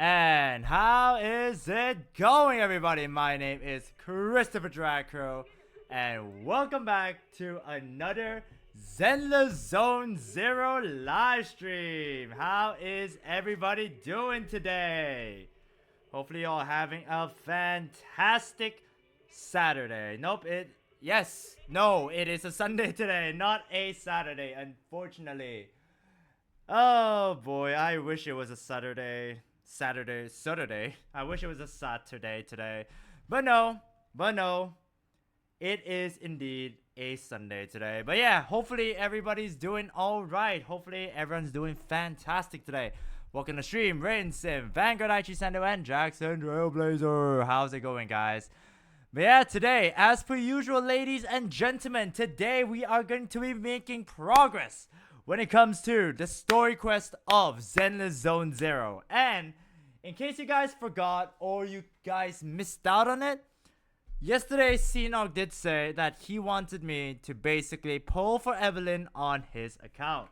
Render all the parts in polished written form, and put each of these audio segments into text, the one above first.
And how is it going, everybody? My name is ChristopherDragkrow, and welcome back to another Zenless Zone Zero live stream. How is everybody doing today? Hopefully, y'all having a fantastic Saturday. Nope, it is a Sunday today, not a Saturday, unfortunately. Oh boy, I wish it was a Saturday. I wish it was a Saturday today. But no. It is indeed a Sunday today. But yeah, hopefully everybody's doing alright. Hopefully everyone's doing fantastic today. Welcome to stream, Rain Sim, Vanguard Aichi Sando, and Jackson Trailblazer. How's it going, guys? But yeah, today, as per usual, ladies and gentlemen, today we are going to be making progress when it comes to the story quest of Zenless Zone Zero. And in case you guys forgot or you guys missed out on it, yesterday Senog did say that he wanted me to basically pull for Evelyn on his account.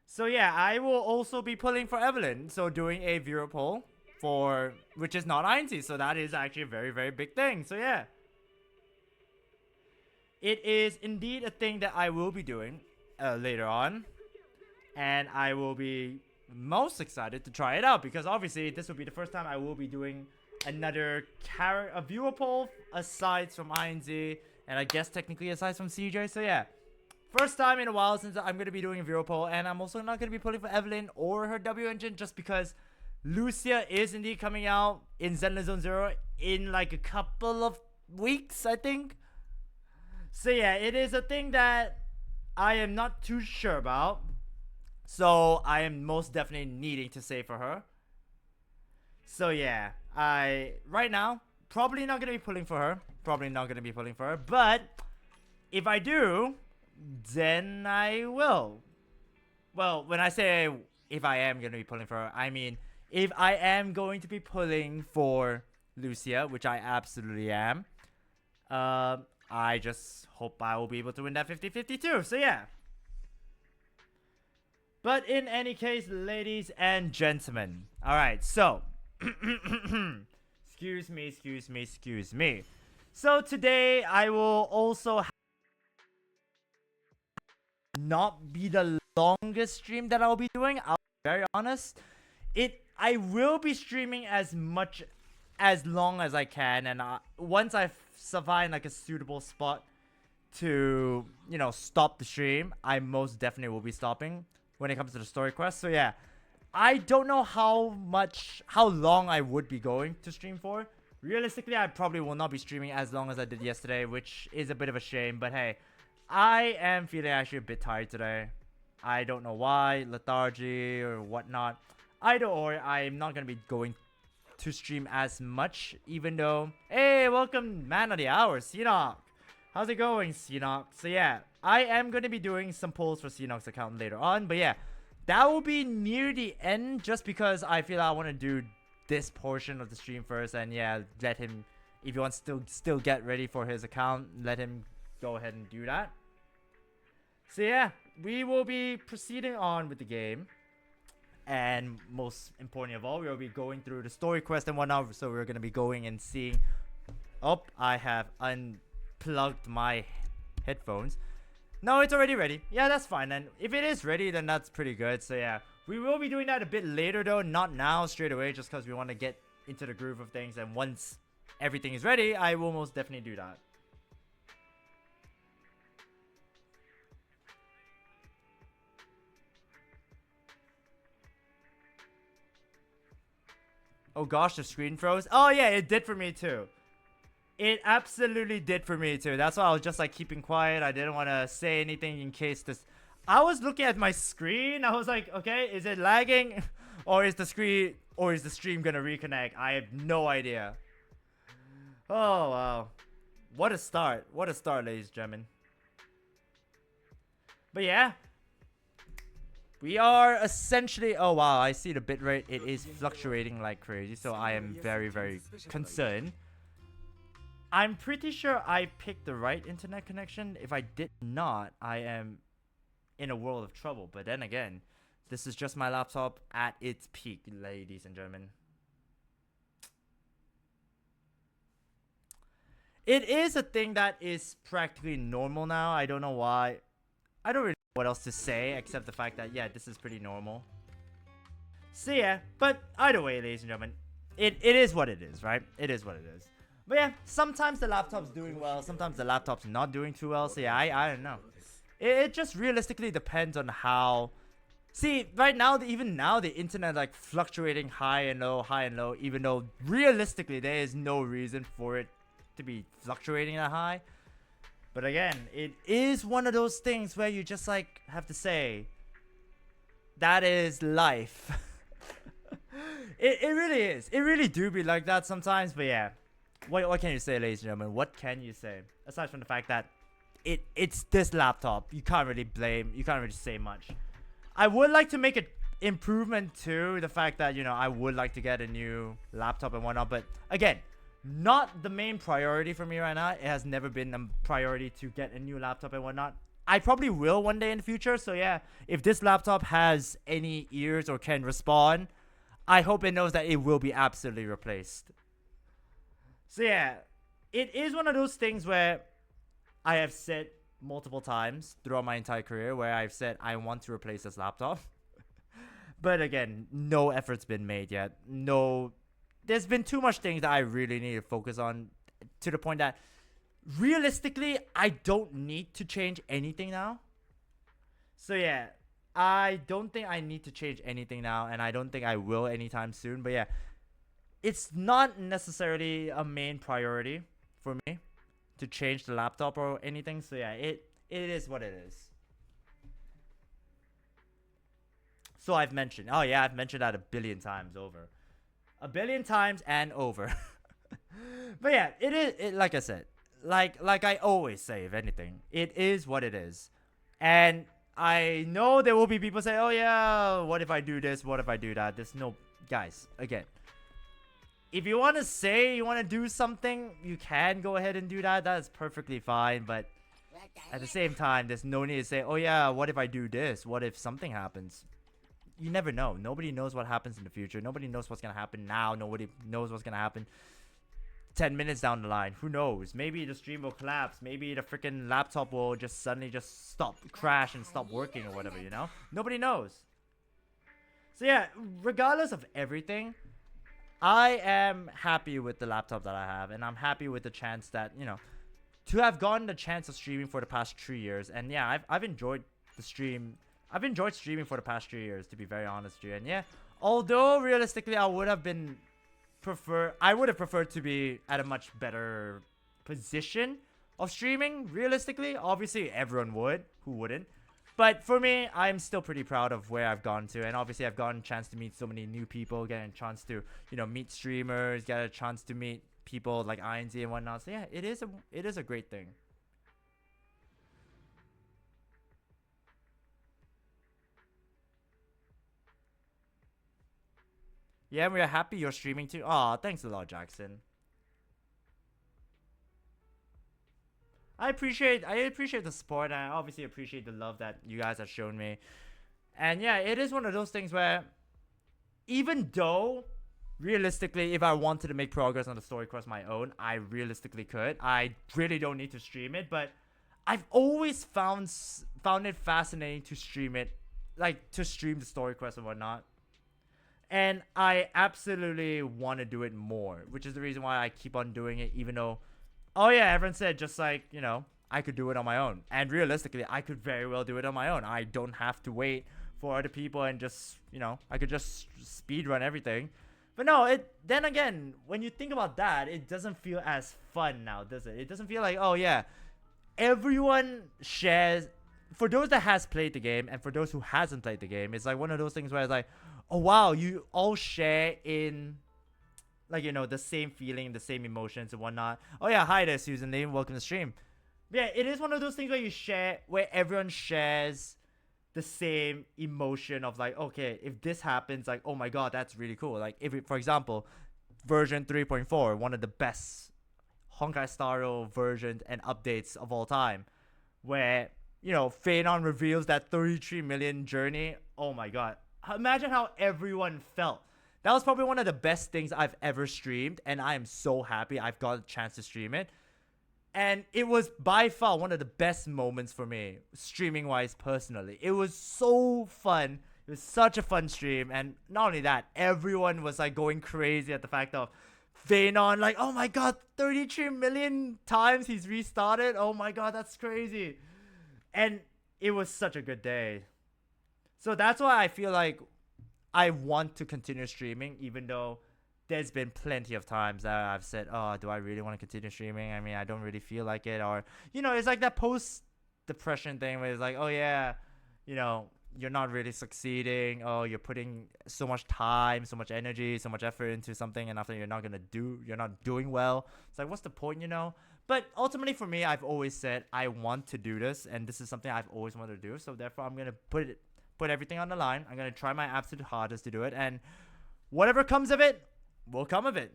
So yeah, I will also be pulling for Evelyn, so doing a viewer poll for, which is not INC, so that is actually a very, very big thing. So yeah, it is indeed a thing that I will be doing later on, and I will be most excited to try it out because obviously this will be the first time I will be doing another a viewer poll aside from INZ, and I guess technically aside from CJ. So yeah, first time in a while since I'm going to be doing a viewer poll, and I'm also not going to be pulling for Evelyn or her W engine just because Lucia is indeed coming out in Zenless Zone Zero in like a couple of weeks, I think. So yeah, it is a thing that I am not too sure about. So I am most definitely needing to save for her. So yeah, right now probably not gonna be pulling for her. But if I do, then I will. Well, when I say if I am gonna be pulling for her, I mean if I am going to be pulling for Lucia, which I absolutely am. I just hope I will be able to win that 50-50 too. So yeah. But in any case, ladies and gentlemen. Alright, so. Excuse me. So today, I will also not be the longest stream that I'll be doing. I'll be very honest. I will be streaming as long as I can. And once I find like a suitable spot to, stop the stream, I most definitely will be stopping when it comes to the story quest. So yeah, I don't know how long I would be going to stream for. Realistically, I probably will not be streaming as long as I did yesterday, which is a bit of a shame. But hey, I am feeling actually a bit tired today. I don't know why, lethargy or whatnot. Either or, I'm not going to be going to stream as much, even though... Hey, welcome, man of the hour, Senog. How's it going, Senog? So yeah, I am going to be doing some polls for Senog's account later on. But yeah, that will be near the end just because I feel I want to do this portion of the stream first. And yeah, let him, if he wants to still get ready for his account, let him go ahead and do that. So yeah, we will be proceeding on with the game. And most importantly of all, we will be going through the story quest and whatnot. So we're going to be going and seeing... Oh, I have unplugged my headphones. No, it's already ready. Yeah, that's fine. And if it is ready, then that's pretty good. So yeah, we will be doing that a bit later though. Not now straight away, just because we want to get into the groove of things. And once everything is ready, I will most definitely do that. Oh gosh, the screen froze. Oh yeah, it did for me too. It absolutely did for me too. That's why I was just like keeping quiet. I didn't want to say anything in case this... I was looking at my screen. I was like, okay, is it lagging? Or is the stream gonna reconnect? I have no idea. Oh wow. What a start. What a start, ladies and gentlemen. But yeah. We are essentially... Oh wow, I see the bitrate. It is fluctuating like crazy. So I am very, very concerned. I'm pretty sure I picked the right internet connection. If I did not, I am in a world of trouble. But then again, This is just my laptop at its peak, ladies and gentlemen. It is a thing that is practically normal now. I don't know why. I don't really know what else to say except the fact that, yeah, this is pretty normal. So yeah, but either way, ladies and gentlemen, it is what it is, right? It is what it is. But yeah, sometimes the laptop's doing well, sometimes the laptop's not doing too well. So yeah, I don't know. It just realistically depends on how. See, right now, even now, the internet like fluctuating high and low, even though realistically there is no reason for it to be fluctuating that high. But again, it is one of those things where you just like have to say, that is life. It really is. It really do be like that sometimes. But yeah, what can you say, ladies and gentlemen? What can you say aside from the fact that it's this laptop? You can't really blame. You can't really say much. I would like to make an improvement to the fact that, you know, I would like to get a new laptop and whatnot. But again, not the main priority for me right now. It has never been a priority to get a new laptop and whatnot. I probably will one day in the future. So yeah, if this laptop has any ears or can respond, I hope it knows that it will be absolutely replaced. So yeah, it is one of those things where I have said multiple times throughout my entire career where I've said I want to replace this laptop. But again, no effort's been made yet. No, there's been too much things that I really need to focus on, to the point that realistically, I don't need to change anything now. So yeah, I don't think I need to change anything now, and I don't think I will anytime soon. But yeah, it's not necessarily a main priority for me to change the laptop or anything. So yeah, it is what it is. So I've mentioned, oh yeah, I've mentioned that a billion times over. A billion times and over. But yeah, it is, like I said, like I always say, if anything, it is what it is. And I know there will be people say, oh yeah, what if I do this? What if I do that? There's no, guys, again, if you want to say you want to do something, you can go ahead and do that. That is perfectly fine. But at the same time, there's no need to say, oh yeah, what if I do this? What if something happens? You never know. Nobody knows what happens in the future. Nobody knows what's going to happen now. Nobody knows what's going to happen 10 minutes down the line. Who knows? Maybe the stream will collapse. Maybe the freaking laptop will just suddenly just crash and stop working or whatever, you know? Nobody knows. So yeah, regardless of everything, I am happy with the laptop that I have, and I'm happy with the chance that, you know, to have gotten the chance of streaming for the past 3 years. And yeah, I've enjoyed the stream. I've enjoyed streaming for the past 3 years, to be very honest with you. And yeah, although realistically I would have preferred to be at a much better position of streaming, realistically. Obviously everyone would, who wouldn't? But for me, I'm still pretty proud of where I've gone to. And obviously I've gotten a chance to meet so many new people, getting a chance to, you know, meet streamers, get a chance to meet people like INZ and whatnot. So yeah, it is a great thing. Yeah, we are happy you're streaming too. Aw, thanks a lot, Jackson. I appreciate the support, and I obviously appreciate the love that you guys have shown me. And yeah, it is one of those things where, even though realistically, if I wanted to make progress on the story quest my own, I realistically could. I really don't need to stream it, but I've always found it fascinating to stream it, like to stream the story quest and whatnot. And I absolutely want to do it more, which is the reason why I keep on doing it, even though, oh yeah, everyone said just like, you know, I could do it on my own. And realistically, I could very well do it on my own. I don't have to wait for other people and just, you know, I could just speed run everything. But no, then again, when you think about that, it doesn't feel as fun now, does it? It doesn't feel like, oh yeah, everyone shares. For those that has played the game and for those who hasn't played the game, it's like one of those things where it's like, oh wow, you all share in, like, you know, the same feeling, the same emotions and whatnot. Oh yeah, hi there, Susan Lee, welcome to the stream. But yeah, it is one of those things where you share, where everyone shares the same emotion of like, okay, if this happens, like, oh my god, that's really cool. Like, if it, for example, version 3.4, one of the best Honkai Star Rail versions and updates of all time, where, you know, Phanon reveals that 33 million journey. oh my god. Imagine how everyone felt. That was probably one of the best things I've ever streamed, and I am so happy I've got a chance to stream it. And it was by far one of the best moments for me, streaming-wise, personally. It was so fun. It was such a fun stream, and not only that, everyone was like going crazy at the fact of Phenon, like, oh my god, 33 million times he's restarted. Oh my god, that's crazy. And it was such a good day. So that's why I feel like I want to continue streaming, even though there's been plenty of times that I've said, oh, do I really want to continue streaming? I mean, I don't really feel like it. Or, you know, it's like that post-depression thing where it's like, oh yeah, you know, you're not really succeeding. Oh, you're putting so much time, so much energy, so much effort into something, and after you're not doing well. It's like, what's the point, you know? But ultimately for me, I've always said I want to do this, and this is something I've always wanted to do. So therefore, I'm gonna put everything on the line. I'm gonna try my absolute hardest to do it, and whatever comes of it will come of it.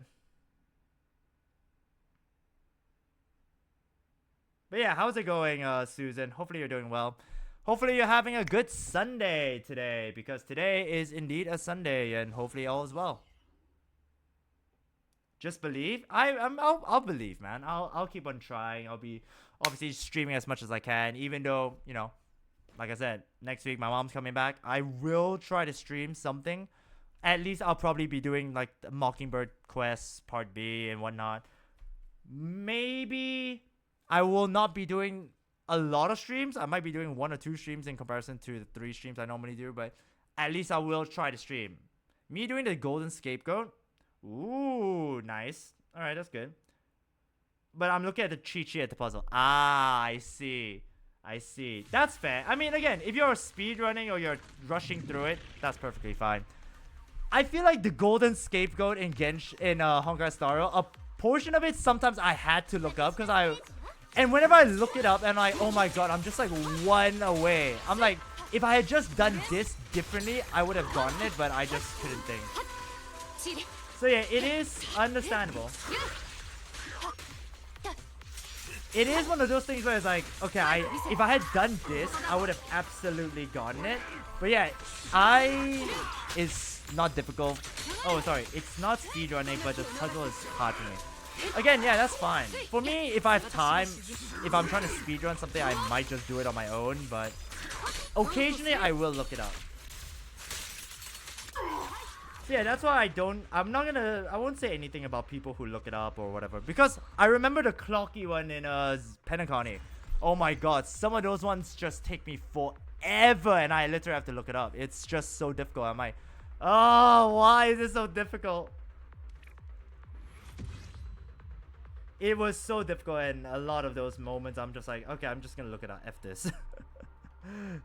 But yeah, how's it going, Susan? Hopefully you're doing well. Hopefully you're having a good Sunday today, because today is indeed a Sunday, and hopefully all is well. Just believe. I'll believe, man. I'll keep on trying. I'll be obviously streaming as much as I can, even though, you know, like I said, next week my mom's coming back. I will try to stream something. At least I'll probably be doing like the Mockingbird quest part B and whatnot. Maybe I will not be doing a lot of streams. I might be doing 1 or 2 streams in comparison to the 3 streams I normally do, but at least I will try to stream. Me doing the golden scapegoat. Ooh, nice. Alright, that's good. But I'm looking at the cheat at the puzzle. Ah, I see. I see. That's fair. I mean, again, if you're speedrunning or you're rushing through it, that's perfectly fine. I feel like the golden scapegoat in Honkai Star Rail, a portion of it sometimes I had to look up because and whenever I look it up and I'm like, oh my god, I'm just like 1 away. I'm like, if I had just done this differently, I would have gotten it, but I just couldn't think. So yeah, it is understandable. It is one of those things where it's like, okay, if I had done this, I would have absolutely gotten it. But yeah, it's not difficult. Oh, sorry, it's not speedrunning, but the puzzle is hard for me. Again, yeah, that's fine. For me, if I have time, if I'm trying to speedrun something, I might just do it on my own, but occasionally I will look it up. So yeah, that's why I won't say anything about people who look it up or whatever, because I remember the clocky one in Penacony. Oh my god, some of those ones just take me forever and I literally have to look it up. It's just so difficult. I'm like, oh, why is it so difficult? It was so difficult, and a lot of those moments I'm just like, okay, I'm just gonna look it up. F this.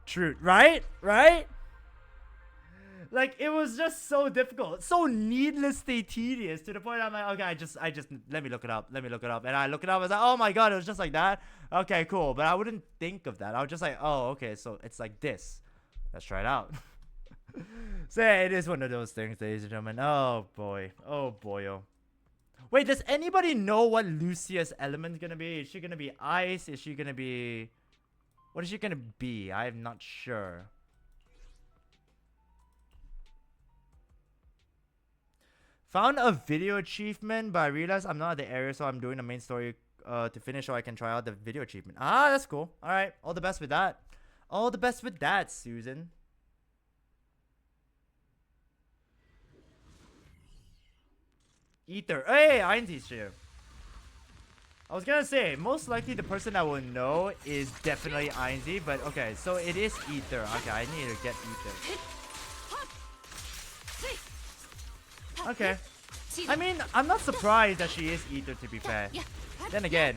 True, right? Right? Like, it was just so difficult, so needlessly tedious, to the point I'm like, okay, I just let me look it up, and I look it up, I was like, oh my god, it was just like that. Okay, cool. But I wouldn't think of that. I was just like, oh, okay, so it's like this. Let's try it out. So yeah, it is one of those things, ladies and gentlemen. Oh boy, oh boyo. Wait, does anybody know what Lucia's element is gonna be? Is she gonna be ice? Is she gonna be... what is she gonna be? I'm not sure. Found a video achievement, but I realized I'm not at the area, so I'm doing the main story to finish so I can try out the video achievement. Ah, that's cool. Alright, all the best with that. All the best with that, Susan. Ether. Hey, Einzi's here. I was gonna say, most likely the person that will know is definitely Einzi, but okay, so it is Ether. Okay, I need to get Ether. Okay. I mean, I'm not surprised that she is Ether, to be fair. Then again,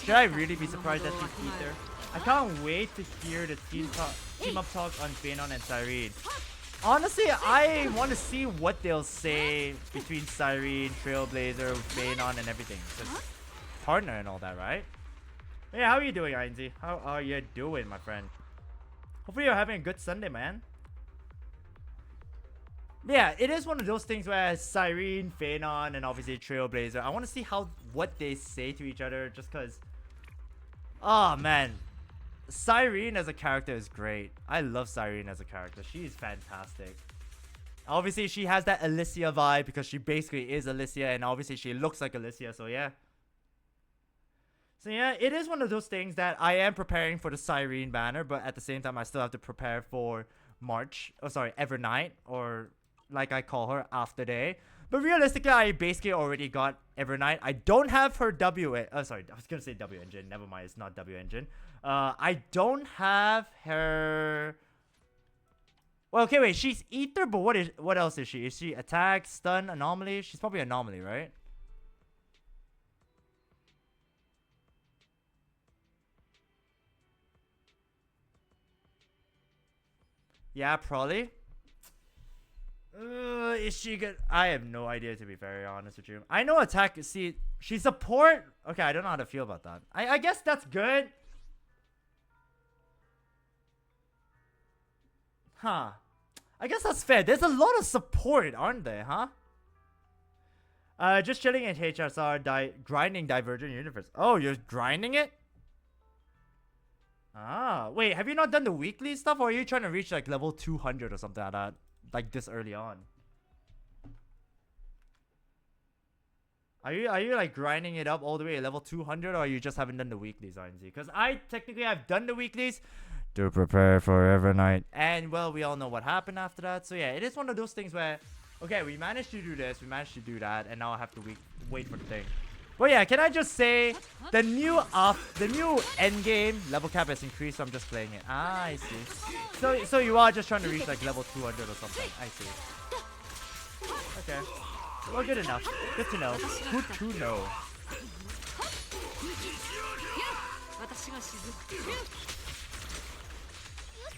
should I really be surprised that she's Ether? I can't wait to hear the team up talk on Phenon and Cyrene. Honestly, I want to see what they'll say between Cyrene, Trailblazer, Phenon, and everything. Just partner and all that, right? Hey, how are you doing, Einzi? How are you doing, my friend? Hopefully you're having a good Sunday, man. Yeah, it is one of those things where Cyrene, Phenon, and obviously Trailblazer, I want to see what they say to each other, just because... oh, man. Cyrene as a character is great. I love Cyrene as a character. She's fantastic. Obviously, she has that Alicia vibe because she basically is Alicia, and obviously she looks like Alicia, so yeah. So yeah, it is one of those things that I am preparing for the Cyrene banner, but at the same time, I still have to prepare for March. Oh, sorry, Evernight, or like I call her, After Day. But realistically, I basically already got Evernight. I don't have her sorry, I was gonna say W engine. Never mind, it's not W engine. I don't have her. Well, okay, wait. She's Ether, but what else is she? Is she Attack, Stun, Anomaly? She's probably Anomaly, right? Yeah, probably. Is she good? I have no idea, to be very honest with you. I know Attack. See, she's support. Okay, I don't know how to feel about that. I guess that's good. Huh. I guess that's fair. There's a lot of support, aren't there, huh? Just chilling in HSR, grinding Divergent Universe. Oh, you're grinding it? Ah, wait, have you not done the weekly stuff, or are you trying to reach like level 200 or something like that? Like this early on? Are you like grinding it up all the way to level 200, or you just haven't done the weeklies, RNZ? Because I technically have done the weeklies to prepare for Evernight. And well, we all know what happened after that. So yeah, it is one of those things where, okay, we managed to do this, we managed to do that, and now I have to wait for the thing. But yeah, can I just say, the new end game level cap has increased, so I'm just playing it. Ah, I see. So you are just trying to reach like level 200 or something. I see. Okay. Well, good enough. Good to know. Good to know.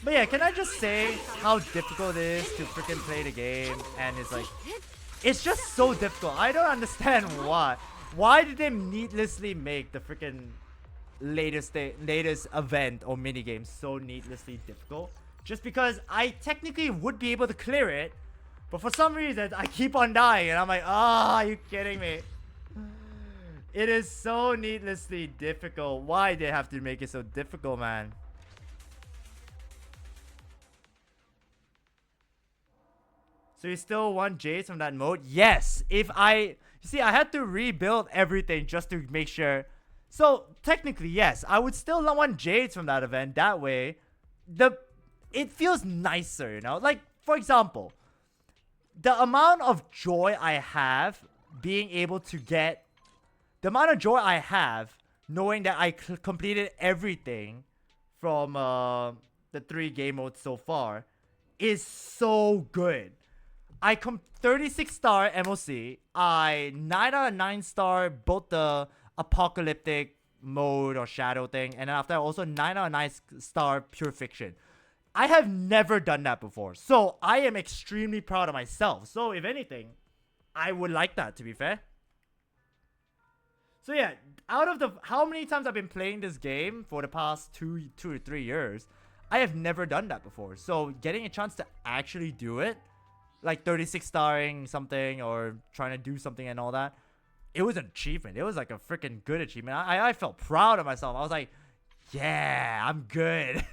But yeah, can I just say how difficult it is to freaking play the game? And it's like, it's just so difficult. I don't understand why. Why did they needlessly make the freaking latest event or minigame so needlessly difficult? Just because I technically would be able to clear it, but for some reason I keep on dying, and I'm like, ah, are you kidding me? It is so needlessly difficult. Why they have to make it so difficult, man? So you still want Jades from that mode? Yes. You see, I had to rebuild everything just to make sure. So technically, yes, I would still want Jades from that event. That way, it feels nicer, you know? Like, for example, the amount of joy I have being able to get, the amount of joy I have knowing that I completed everything from the 3 game modes so far is so good. I 36 star MOC. I 9 out of 9 star both the apocalyptic mode or shadow thing, and then after also 9 out of 9 star pure fiction. I have never done that before, so I am extremely proud of myself. So if anything, I would like that, to be fair. So yeah, out of the how many times I've been playing this game for the past two or 3 years, I have never done that before. So getting a chance to actually do it, like 36 starring something or trying to do something and all that, it was an achievement. It was like a freaking good achievement. I felt proud of myself. I was like, yeah, I'm good.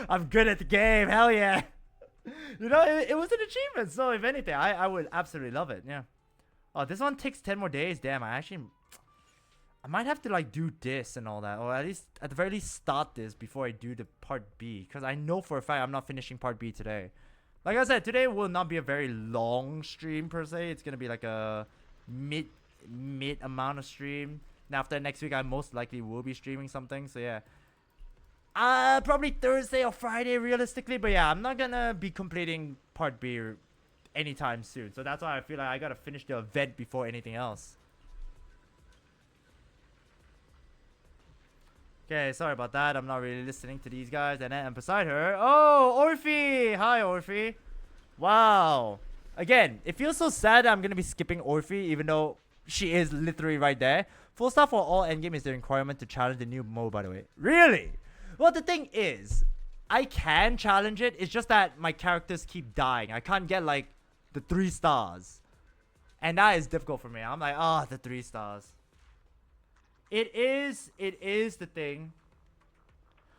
I'm good at the game. Hell yeah. You know, it was an achievement. So if anything, I would absolutely love it. Yeah. Oh, this one takes 10 more days. Damn, I might have to like do this and all that, or at the very least start this before I do the part B, because I know for a fact I'm not finishing part B today. Like I said, today will not be a very long stream per se. It's gonna be like a mid amount of stream. And after next week, I most likely will be streaming something. So yeah, probably Thursday or Friday realistically. But yeah, I'm not gonna be completing part B anytime soon. So that's why I feel like I gotta finish the event before anything else. Okay, sorry about that. I'm not really listening to these guys. And then beside her, oh, Orphe! Hi, Orphe. Wow. Again, it feels so sad that I'm going to be skipping Orphe, even though she is literally right there. Full stop for all endgame is the requirement to challenge the new mode, by the way. Really? Well, the thing is, I can challenge it. It's just that my characters keep dying. I can't get, like, the 3 stars. And that is difficult for me. I'm like, the 3 stars. It is the thing.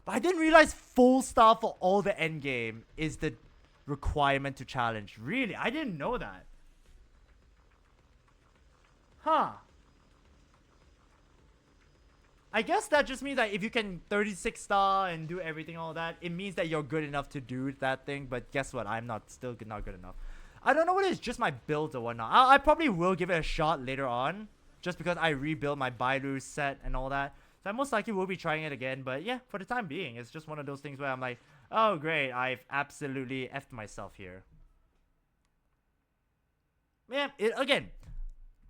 But I didn't realize full star for all the end game is the requirement to challenge. Really? I didn't know that. Huh. I guess that just means that if you can 36 star and do everything, all that, it means that you're good enough to do that thing. But guess what? I'm still not good enough. I don't know what it is, just my builds or whatnot. I probably will give it a shot later on, just because I rebuild my Bailu set and all that. So I most likely will be trying it again. But yeah, for the time being, it's just one of those things where I'm like, oh great, I've absolutely effed myself here. Yeah, again,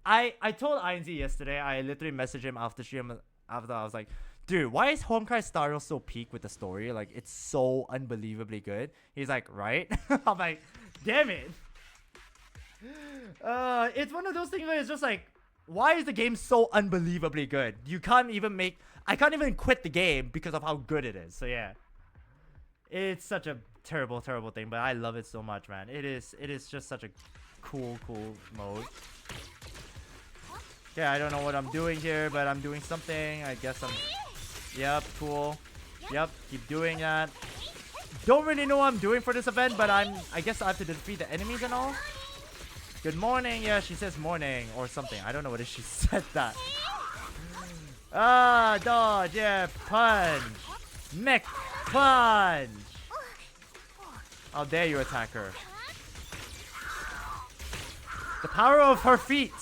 I told INZ yesterday, I literally messaged him after stream, after I was like, dude, why is Honkai Star Rail so peak with the story? Like, it's so unbelievably good. He's like, right? I'm like, damn it. It's one of those things where it's just like, why is the game so unbelievably good? You can't even I can't even quit the game because of how good it is. So yeah, it's such a terrible thing, but I love it so much, man. It is just such a cool mode. Yeah, I don't know what I'm doing here, but I'm doing something. I guess I'm... Yep, cool. Yep, keep doing that. Don't really know what I'm doing for this event, but I guess I have to defeat the enemies and all. Good morning. Yeah, she says morning or something. I don't know what if she said that. Ah, dodge. Yeah, punch. Mech punch. How dare you attack her. The power of her feet.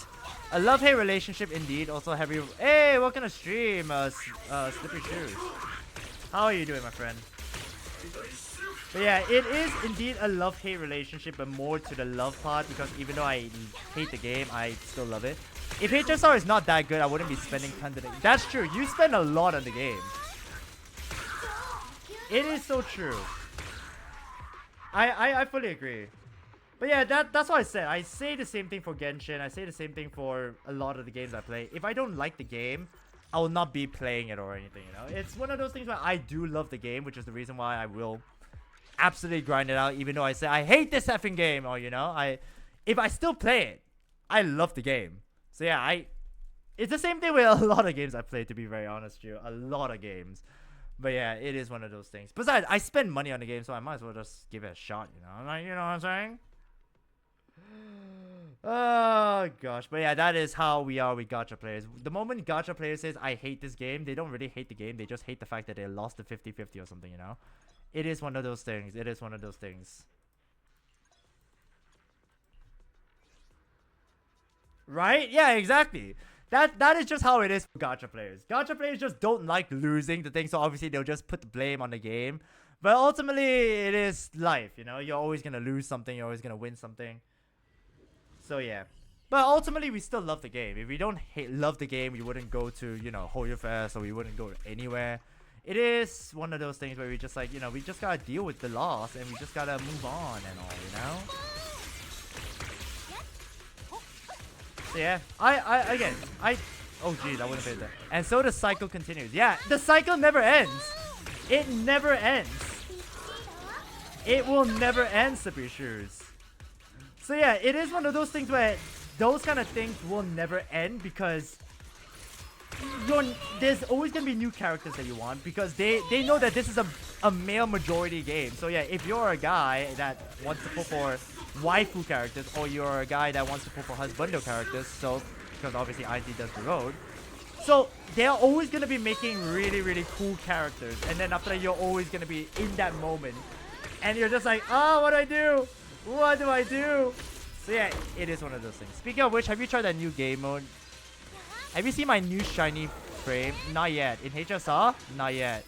A love-hate relationship indeed. Also heavy... Hey, welcome to stream, Slippery Shoes. How are you doing, my friend? But yeah, it is indeed a love-hate relationship, but more to the love part, because even though I hate the game, I still love it. If HSR is not that good, I wouldn't be spending tons of it. That's true. You spend a lot on the game. It is so true. I fully agree. But yeah, that's what I said. I say the same thing for Genshin. I say the same thing for a lot of the games I play. If I don't like the game, I will not be playing it or anything, you know? It's one of those things where I do love the game, which is the reason why I will absolutely grind it out, even though I say I hate this effing game, or you know, if I still play it, I love the game. So yeah, it's the same thing with a lot of games I play, to be very honest with you. A lot of games. But yeah, it is one of those things. Besides, I spend money on the game, so I might as well just give it a shot, you know? Like, you know what I'm saying? Oh gosh, but yeah, that is how we are with gacha players. The moment gacha player says I hate this game, they don't really hate the game, they just hate the fact that they lost the 50-50 or something, you know? It is one of those things. It is one of those things. Right? Yeah, exactly. That is just how it is for gacha players. Gacha players just don't like losing the thing, so obviously they'll just put the blame on the game. But ultimately, it is life, you know? You're always gonna lose something, you're always gonna win something. So yeah. But ultimately, we still love the game. If we don't love the game, we wouldn't go to, you know, Hoyo Fest, or we wouldn't go anywhere. It is one of those things where we just like, you know, we just gotta deal with the loss, and we just gotta move on and all, you know? So yeah, oh geez, I wouldn't pay that. And so the cycle continues. Yeah, the cycle never ends. It never ends. It will never end, Slippery Shoes. So yeah, it is one of those things where those kind of things will never end, because there's always going to be new characters that you want, because they know that this is a male majority game. So yeah, if you're a guy that wants to pull for waifu characters, or you're a guy that wants to pull for husbando characters, so because obviously IT does the road, so they're always going to be making really cool characters, and then after that you're always going to be in that moment, and you're just like, oh, what do I do? What do I do? So yeah, it is one of those things. Speaking of which, have you tried that new game mode? Have you seen my new shiny frame? Not yet. In HSR? Not yet.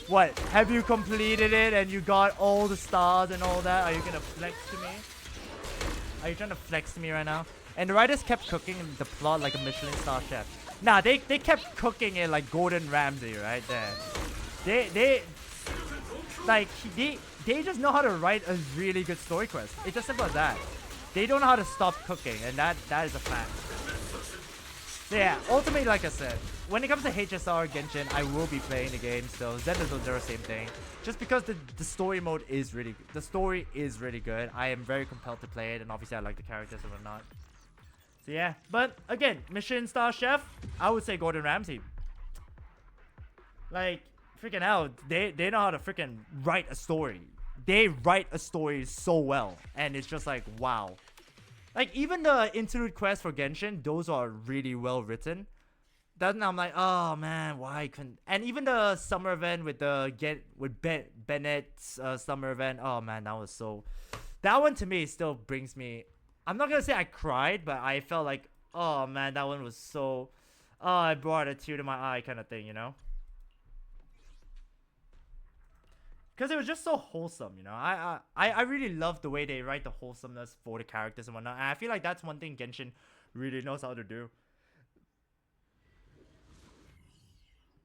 What? Have you completed it and you got all the stars and all that? Are you gonna flex to me? Are you trying to flex to me right now? And the writers kept cooking the plot like a Michelin star chef. Nah, they kept cooking it like Gordon Ramsay right there. They just know how to write a really good story quest. It's as simple as that. They don't know how to stop cooking, and that is a fact. So yeah, ultimately, like I said, when it comes to HSR Genshin, I will be playing the game still. Zenless Zone Zero, same thing. Just because the story mode is really good. The story is really good. I am very compelled to play it, and obviously I like the characters and whatnot. So yeah, but again, Michelin star chef, I would say Gordon Ramsay. Like, freaking hell, they know how to freaking write a story. They write a story so well, and it's just like, wow. Like, even the interlude quest for Genshin, those are really well written. Then I'm like, oh man, why couldn't? And even the summer event with Bennett's summer event, oh man, that was so. That one to me still brings me. I'm not gonna say I cried, but I felt like, oh man, that one was so. Oh, it brought a tear to my eye, kind of thing, you know. Because it was just so wholesome, you know. I really love the way they write the wholesomeness for the characters and whatnot. And I feel like that's one thing Genshin really knows how to do.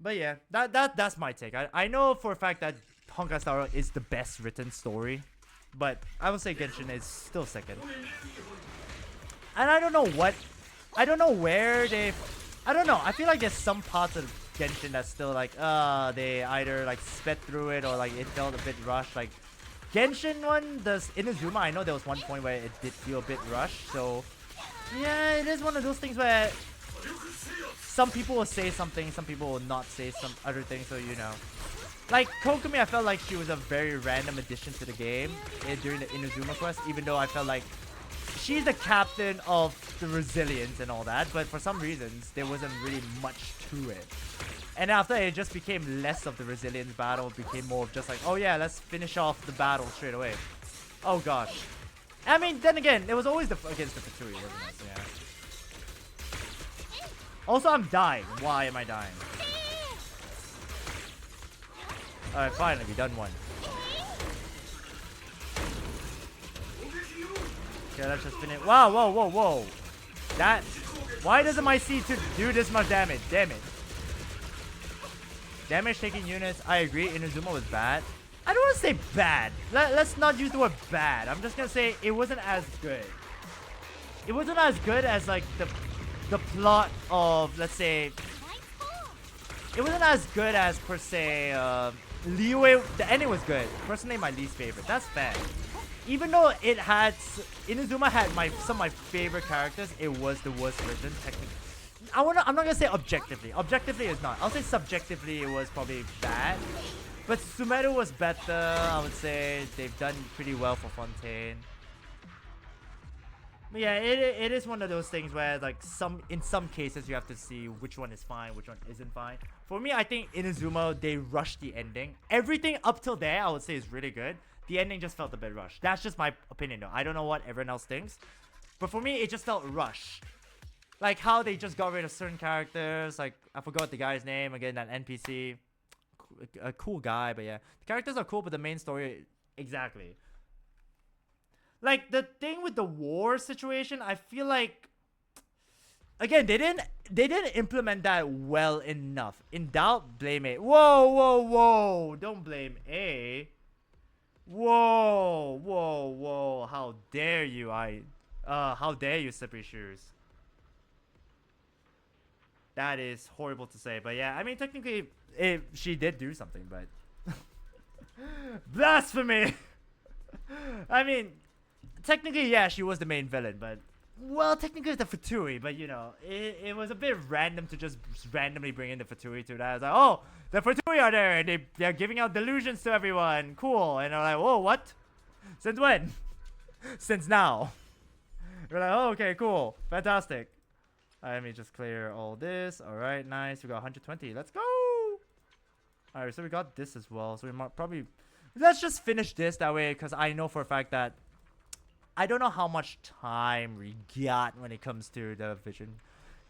But yeah, that's my take. I know for a fact that Honkai Star Rail is the best written story, but I would say Genshin is still second. And I don't know where they. I don't know. I feel like there's some parts of Genshin that's still like, they either like sped through it or like it felt a bit rushed. Like Genshin one, the Inazuma, I know there was one point where it did feel a bit rushed. So yeah, it is one of those things where some people will say something, some people will not say some other things. So you know, like Kokumi, I felt like she was a very random addition to the game during the Inazuma quest, even though I felt like she's the captain of the resilience and all that, but for some reasons there wasn't really much to it. And after it just became less of the resilience battle, it became more of just like, oh yeah, let's finish off the battle straight away. Oh gosh. I mean, then again, it was always against the Fatui, wasn't it? Yeah. Also, I'm dying. Why am I dying? Alright, finally, we done one. Okay, let's just finish. Wow, whoa, whoa, whoa. That. Why doesn't my C2 do this much damage? Damn it. Damage taking units. I agree. Inazuma was bad. I don't want to say bad. Let's not use the word bad. I'm just going to say it wasn't as good. It wasn't as good as like the plot of, let's say. It wasn't as good as per se. Liyue. The ending was good. Personally, my least favorite. That's fair. Even though it had Inazuma had some of my favorite characters, it was the worst written technically. I'm not gonna say objectively. Objectively it's not. I'll say subjectively it was probably bad. But Sumeru was better. I would say they've done pretty well for Fontaine. But yeah, it is one of those things where like in some cases you have to see which one is fine, which one isn't fine. For me, I think Inazuma, they rushed the ending. Everything up till there I would say is really good. The ending just felt a bit rushed. That's just my opinion though. I don't know what everyone else thinks. But for me, it just felt rushed. Like how they just got rid of certain characters. Like, I forgot the guy's name. Again, that NPC. A cool guy, but yeah. The characters are cool, but the main story... Exactly. Like, the thing with the war situation, I feel like... Again, they didn't implement that well enough. In doubt, blame A. Whoa, whoa, whoa. Don't blame A. Whoa, whoa, whoa. How dare you, how dare you, Slippery Shoes. That is horrible to say, but yeah, I mean, technically, she did do something, but... Blasphemy! I mean, technically, yeah, she was the main villain, but... Well, technically, it's the Fatui, but you know, it was a bit random to just randomly bring in the Fatui to that. I was like, oh, the Fatui are there, and they're giving out delusions to everyone. Cool. And I'm like, whoa, what? Since when? Since now. We're like, oh, okay, cool. Fantastic. Let me just clear all this. Alright, nice. We got 120. Let's go! Alright, so we got this as well. So we might probably... Let's just finish this that way, because I know for a fact that I don't know how much time we got when it comes to the Vision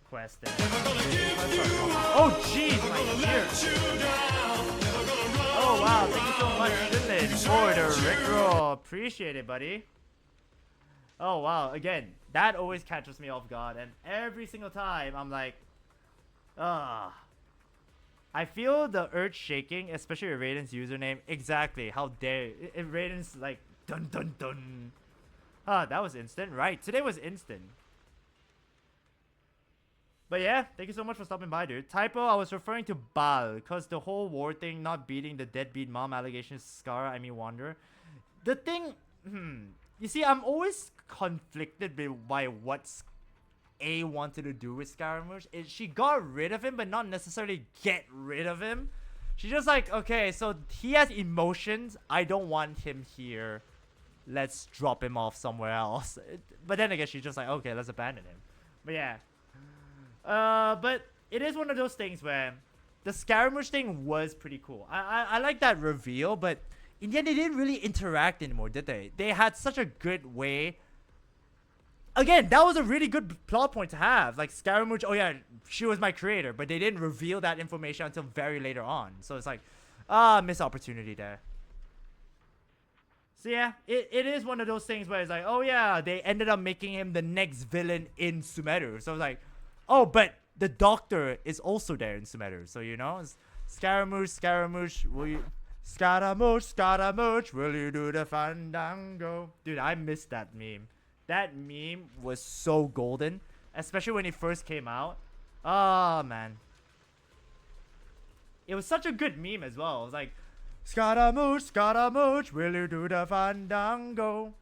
Quest. Oh, jeez, my ear. Oh, wow. Thank you so much, Zenless, for the Rickroll. Appreciate it, buddy. Oh, wow. Again, that always catches me off guard. And every single time, I'm like, I feel the earth shaking, especially with Raiden's username. Exactly. How dare Raiden's like, dun dun dun. Ah, that was instant. Right. Today was instant. But yeah, thank you so much for stopping by, dude. Typo, I was referring to Baal, because the whole war thing, not beating the deadbeat mom allegations, Scar, I mean Wander. The thing, you see, I'm always conflicted by what A wanted to do with Scaramouche. She got rid of him, but not necessarily get rid of him. She's just like, okay, so he has emotions. I don't want him here. Let's drop him off somewhere else. But then again, she's just like, okay, let's abandon him. But yeah. But it is one of those things where the Scaramouche thing was pretty cool. I like that reveal, but in the end, they didn't really interact anymore, did they? They had such a good way. Again, that was a really good plot point to have. Like, Scaramouche, oh yeah, she was my creator, but they didn't reveal that information until very later on. So it's like, missed opportunity there. So yeah, it is one of those things where it's like, oh yeah, they ended up making him the next villain in Sumeru. So it's like, oh, but the Doctor is also there in Sumeru. So, you know, it's Scaramouche, will you... Scaramouche, will you do the fandango? Dude, I missed that meme. That meme was so golden, especially when it first came out. Oh, man. It was such a good meme as well. It was like, Scaramouche, will you do the fandango?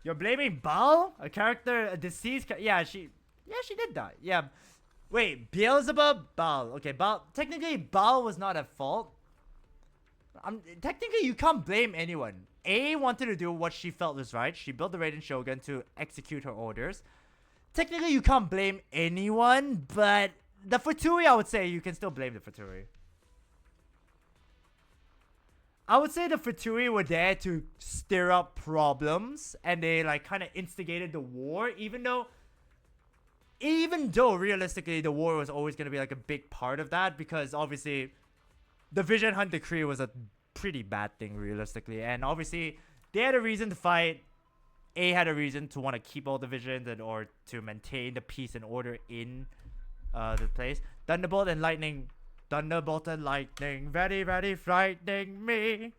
You're blaming Baal? A character, a deceased yeah, she did die. Yeah. Wait, Beelzebub? Baal. Okay, Baal. Technically, Baal was not at fault. Technically, you can't blame anyone. A wanted to do what she felt was right. She built the Raiden Shogun to execute her orders. Technically, you can't blame anyone, but the Fatui, I would say you can still blame the Fatui. I would say the Fatui were there to stir up problems, and they like kind of instigated the war, even though realistically the war was always going to be like a big part of that, because obviously the Vision Hunt decree was a pretty bad thing realistically, and obviously they had a reason to fight. A had a reason to want to keep all the visions and or to maintain the peace and order in the place. Thunderbolt and lightning, very very frightening me.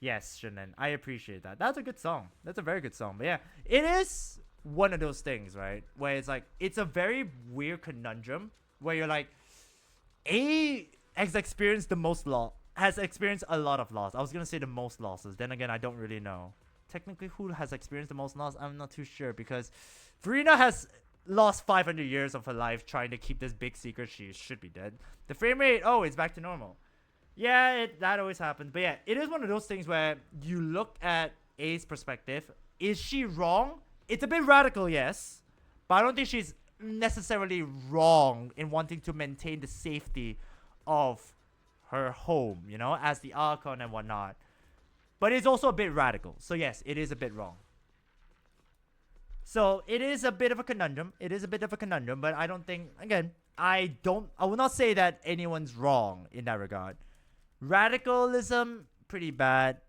Yes, Shannon, I appreciate that. That's a good song. That's a very good song. But yeah, it is one of those things, right, where it's like, it's a very weird conundrum where you're like, A has experienced the most loss, has experienced a lot of loss. I was gonna say the most losses. Then again, I don't really know. Technically, who has experienced the most loss? I'm not too sure, because Verena has lost 500 years of her life trying to keep this big secret. She should be dead. The frame rate, oh, it's back to normal. Yeah, that always happens. But yeah, it is one of those things where you look at A's perspective. Is she wrong? It's a bit radical, yes, but I don't think she's necessarily wrong in wanting to maintain the safety of her home, you know, as the Archon and whatnot. But it's also a bit radical. So yes, it is a bit wrong. So it is a bit of a conundrum. It is a bit of a conundrum, but I don't think, again, I will not say that anyone's wrong in that regard. Radicalism, pretty bad.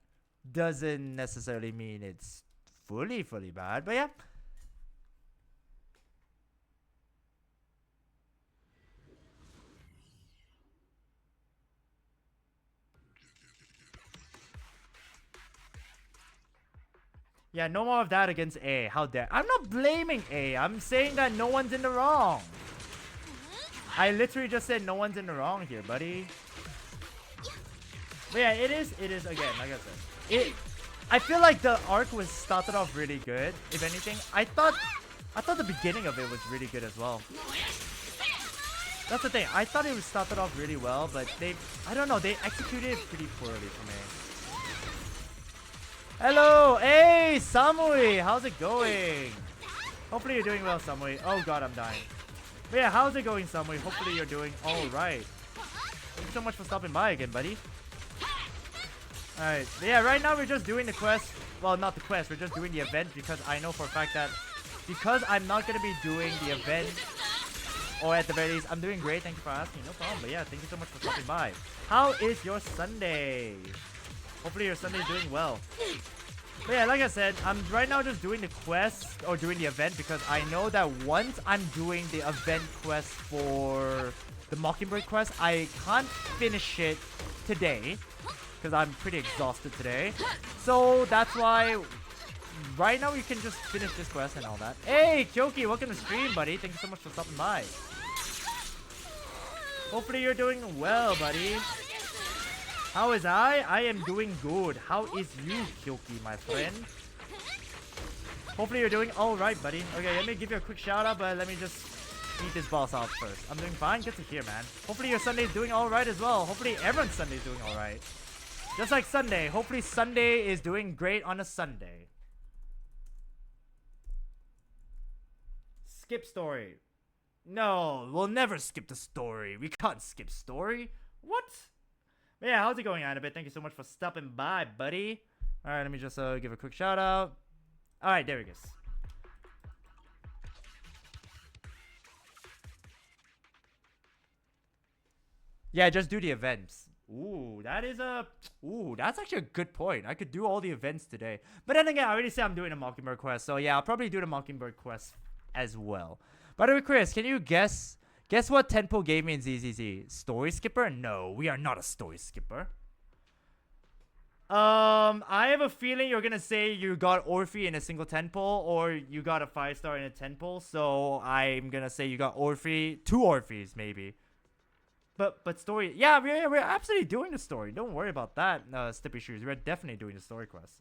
Doesn't necessarily mean it's fully bad, but yeah. Yeah, no more of that against A. How dare. I'm not blaming A. I'm saying that no one's in the wrong. I literally just said no one's in the wrong here, buddy. But yeah, it is again, like I said. I feel like the arc was started off really good. If anything, I thought the beginning of it was really good as well. That's the thing. I thought it was started off really well, but I don't know, they executed it pretty poorly for me. Hello! Hey, Samui! How's it going? Hopefully you're doing well, Samui. Oh god, I'm dying. But yeah, how's it going, Samui? Hopefully you're doing alright. Thank you so much for stopping by again, buddy. Alright, yeah, right now we're just doing the quest. Well, not the quest, we're just doing the event, because I know for a fact that because I'm not going to be doing the event, or at the very least, I'm doing great. Thank you for asking. No problem. But yeah, thank you so much for stopping by. How is your Sunday? Hopefully your Sunday is doing well. But yeah, like I said, I'm right now just doing the quest or doing the event, because I know that once I'm doing the event quest for the Mockingbird quest, I can't finish it today because I'm pretty exhausted today. So that's why right now we can just finish this quest and all that. Hey, Kyoki, welcome to stream, buddy. Thank you so much for stopping by. Hopefully you're doing well, buddy. How is I? I am doing good. How is you, Kyoki, my friend? Hopefully you're doing alright, buddy. Okay, let me give you a quick shout out, but let me just beat this boss out first. I'm doing fine. Good to hear, man. Hopefully your Sunday is doing alright as well. Hopefully everyone's Sunday is doing alright. Just like Sunday. Hopefully Sunday is doing great on a Sunday. Skip story. No, we'll never skip the story. We can't skip story. What? But yeah, how's it going, Annabeth? Thank you so much for stopping by, buddy. Alright, let me just give a quick shout out. Alright, there he goes. Yeah, just do the events. Ooh, that is a... Ooh, that's actually a good point. I could do all the events today. But then again, I already said I'm doing a Mockingbird quest. So yeah, I'll probably do the Mockingbird quest as well. By the way, Chris, can you guess what Tenpo gave me in ZZZ? Story skipper? No, we are not a story skipper. I have a feeling you're gonna say you got Orphe in a single Tenpo, or you got a 5-star in a Tenpo. So I'm gonna say you got Orphe, 2 Orphes maybe. But story, yeah, we're absolutely doing the story. Don't worry about that, Stippy Shoes. We're definitely doing the story quest.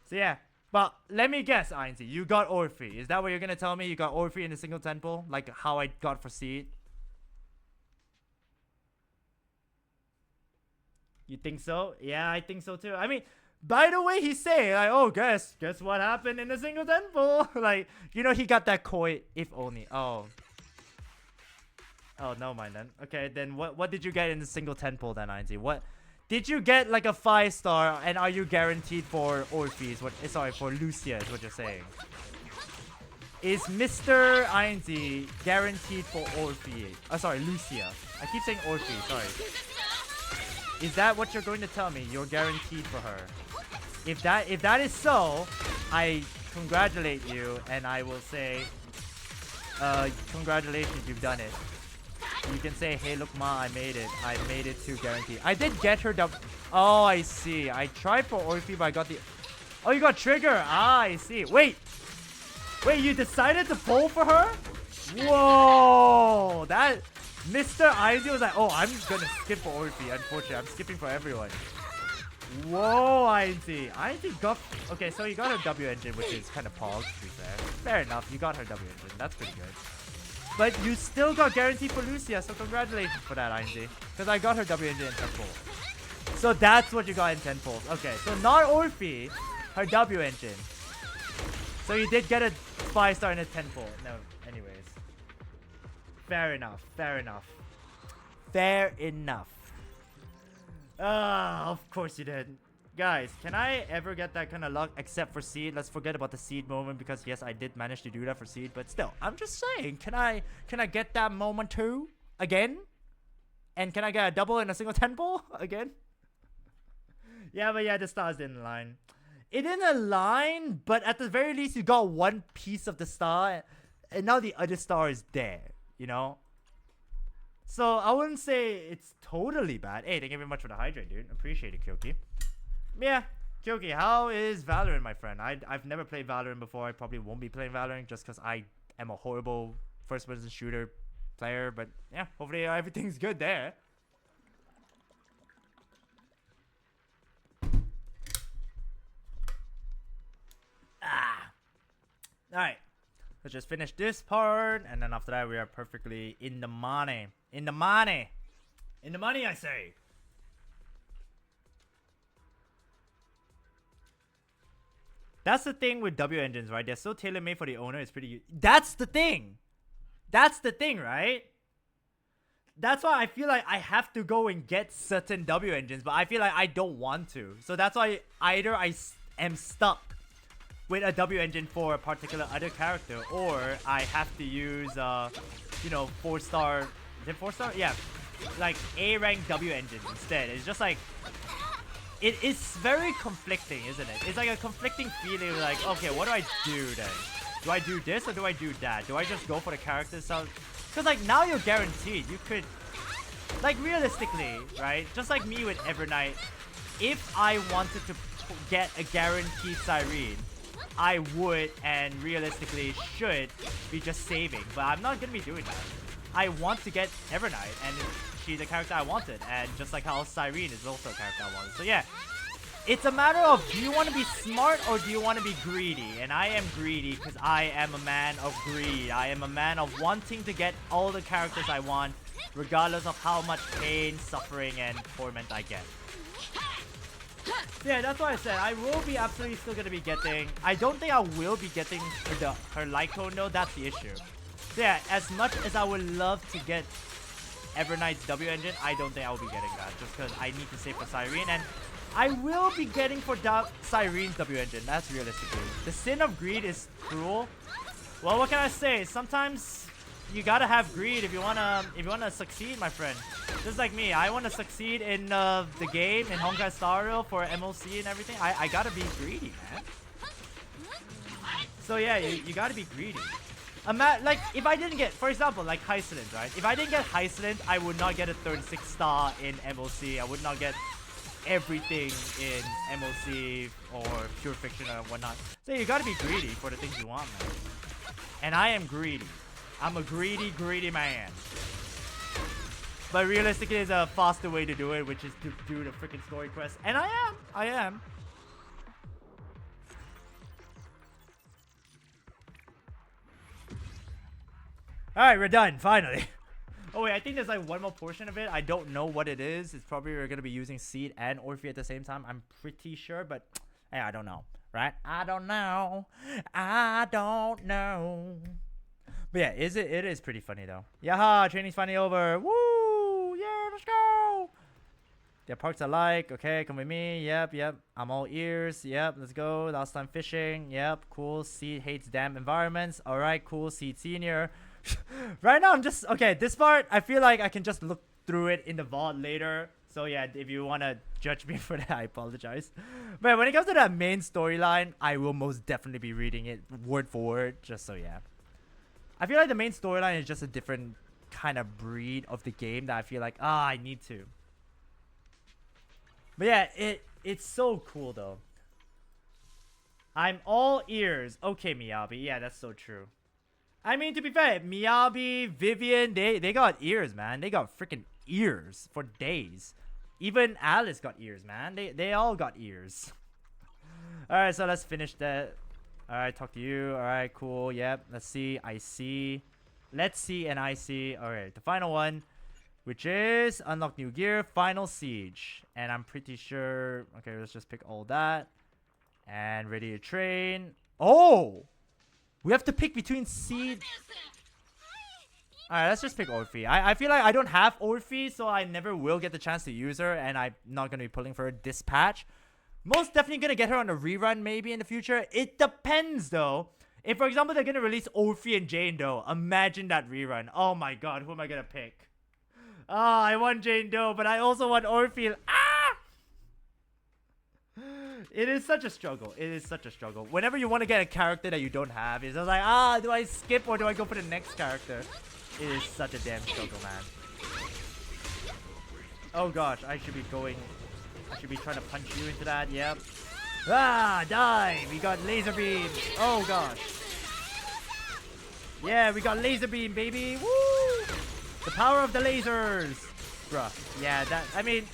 So yeah, but let me guess, Ainzi, you got Orphe. Is that what you're gonna tell me? You got Orphe in a single Tenpo, like how I got for Seed? You think so? Yeah, I think so too. I mean, by the way, he's saying like, oh, guess what happened in a single Tenpo? Like, you know, he got that koi. If only. Oh, no mind then. Okay, then what did you get in the single Tenpo then, Ainzi? What did you get, like a 5-star, and are you guaranteed for Orpheus? Sorry, for Lucia is what you're saying. Is Mr. Ainzi guaranteed for Orpheus? Oh, sorry, Lucia. I keep saying Orpheus, sorry. Is that what you're going to tell me? You're guaranteed for her. If that is so, I congratulate you, and I will say, congratulations, you've done it. You can say, hey, look, Ma, I made it. I made it to guarantee. I did get her the... Oh, I see. I tried for Orphe, but I got the... Oh, you got Trigger. Ah, I see. Wait, you decided to pull for her? Whoa! That... Mr. Izzy was like, oh, I'm gonna skip for Orphe. Unfortunately, I'm skipping for everyone. Whoa, Izzy. Izzy got... Okay, so you got her W engine, which is kind of paused, to be fair. Fair enough. You got her W engine. That's pretty good. But you still got guaranteed for Lucia, so congratulations for that, Ainzi. Because I got her W engine in Tenfold. So that's what you got in Tenfold. Okay, so not Orphe, her W engine. So you did get a 5-star in a Tenfold. No, anyways. Fair enough, fair enough. Fair enough. Of course you did. Guys, can I ever get that kind of luck except for Seed? Let's forget about the Seed moment because yes, I did manage to do that for Seed, but still, I'm just saying, can I get that moment too? Again? And can I get a double in a single Tenpo? Again? Yeah, but yeah, the stars didn't align. It didn't align, but at the very least, you got one piece of the star, and now the other star is there, you know? So I wouldn't say it's totally bad. Hey, thank you very much for the hydrate, dude. Appreciate it, Kyoki. Yeah, Kyoki, how is Valorant, my friend? I've never played Valorant before. I probably won't be playing Valorant just because I am a horrible first-person shooter player. But yeah, hopefully everything's good there. Alright, let's just finish this part. And then after that, we are perfectly in the money. In the money. In the money, I say. That's the thing with W engines, right? They're so tailor-made for the owner. It's pretty... That's the thing! That's the thing, right? That's why I feel like I have to go and get certain W engines, but I feel like I don't want to. So that's why either I am stuck with a W engine for a particular other character, or I have to use, you know, 4-star... Is it 4-star? Yeah. Like, A-rank W engine instead. It's just like... It is very conflicting, isn't it? It's like a conflicting feeling like, okay, what do I do then? Do I do this or do I do that? Do I just go for the character itself? Because like now you're guaranteed. You could, like realistically, right? Just like me with Evernight, if I wanted to get a guaranteed Cyrene, I would and realistically should be just saving. But I'm not going to be doing that. I want to get Evernight and she's the character I wanted, and just like how Cyrene is also a character I wanted. So yeah, It's a matter of, do you want to be smart or do you want to be greedy? And I am greedy because I am a man of greed. I am a man of wanting to get all the characters I want, regardless of how much pain, suffering, and torment I get. Yeah, that's why I said I will be absolutely still going to be getting... I don't think I will be getting her light cone though, that's the issue. So yeah, as much as I would love to get Everknight's W engine, I don't think I will be getting that, just because I need to save for Cyrene, and I will be getting for Cyrene's W engine, that's realistically. The sin of greed is cruel. Well, what can I say? Sometimes you gotta have greed if you wanna succeed, my friend. Just like me, I wanna succeed in the game, in Honkai Star Rail for MLC and everything. I gotta be greedy, man. So yeah, you gotta be greedy. Like, if I didn't get, for example, like Hysolent, right? If I didn't get Hysolent, I would not get a 36 star in MLC. I would not get everything in MLC or Pure Fiction or whatnot. So you gotta be greedy for the things you want, man. And I am greedy. I'm a greedy man. But realistically, there's a faster way to do it, which is to do the freaking story quest. And I am. Alright, we're done, finally. Oh wait, I think there's like one more portion of it. I don't know what it is. It's probably we're gonna be using Seed and Orphe at the same time. I'm pretty sure, but hey, I don't know. Right? I don't know. But yeah, it is pretty funny though. Yaha, training's finally over. Woo! Yeah, let's go! Yeah, parks I like. Okay, come with me. Yep. I'm all ears. Yep, let's go. Last time fishing. Yep, cool. Seed hates damn environments. Alright, cool. Seed senior. Right now I'm just okay, this part I feel like I can just look through it in the VOD later, so yeah, if you want to judge me for that, I apologize. But when it comes to that main storyline, I will most definitely be reading it word for word, just so yeah. I feel like the main storyline is just a different kind of breed of the game that I feel like I need to. But yeah, it's so cool though. I'm all ears. Okay, Miyabi, yeah, that's so true. I mean, to be fair, Miyabi, Vivian, they got ears, man. They got freaking ears for days. Even Alice got ears, man. They all got ears. Alright, so let's finish that. Alright, talk to you. Alright, cool. Yep, let's see. I see. Let's see and I see. Alright, the final one, which is unlock new gear, final siege. And I'm pretty sure... Okay, let's just pick all that. And ready to train. Oh! We have to pick between Seed. Alright, let's just pick Orphe. I feel like I don't have Orphe, so I never will get the chance to use her, and I'm not going to be pulling for her this patch. Most definitely going to get her on a rerun maybe in the future. It depends though. If, for example, they're going to release Orphe and Jane Doe, imagine that rerun. Oh my god, who am I going to pick? Ah, I want Jane Doe, but I also want Orphe. It is such a struggle. It is such a struggle. Whenever you want to get a character that you don't have, it's just like, do I skip or do I go for the next character? It is such a damn struggle, man. Oh gosh, I should be trying to punch you into that. Yep. Die! We got laser beam. Oh gosh. Yeah, we got laser beam, baby. Woo! The power of the lasers. Bruh. Yeah, I mean...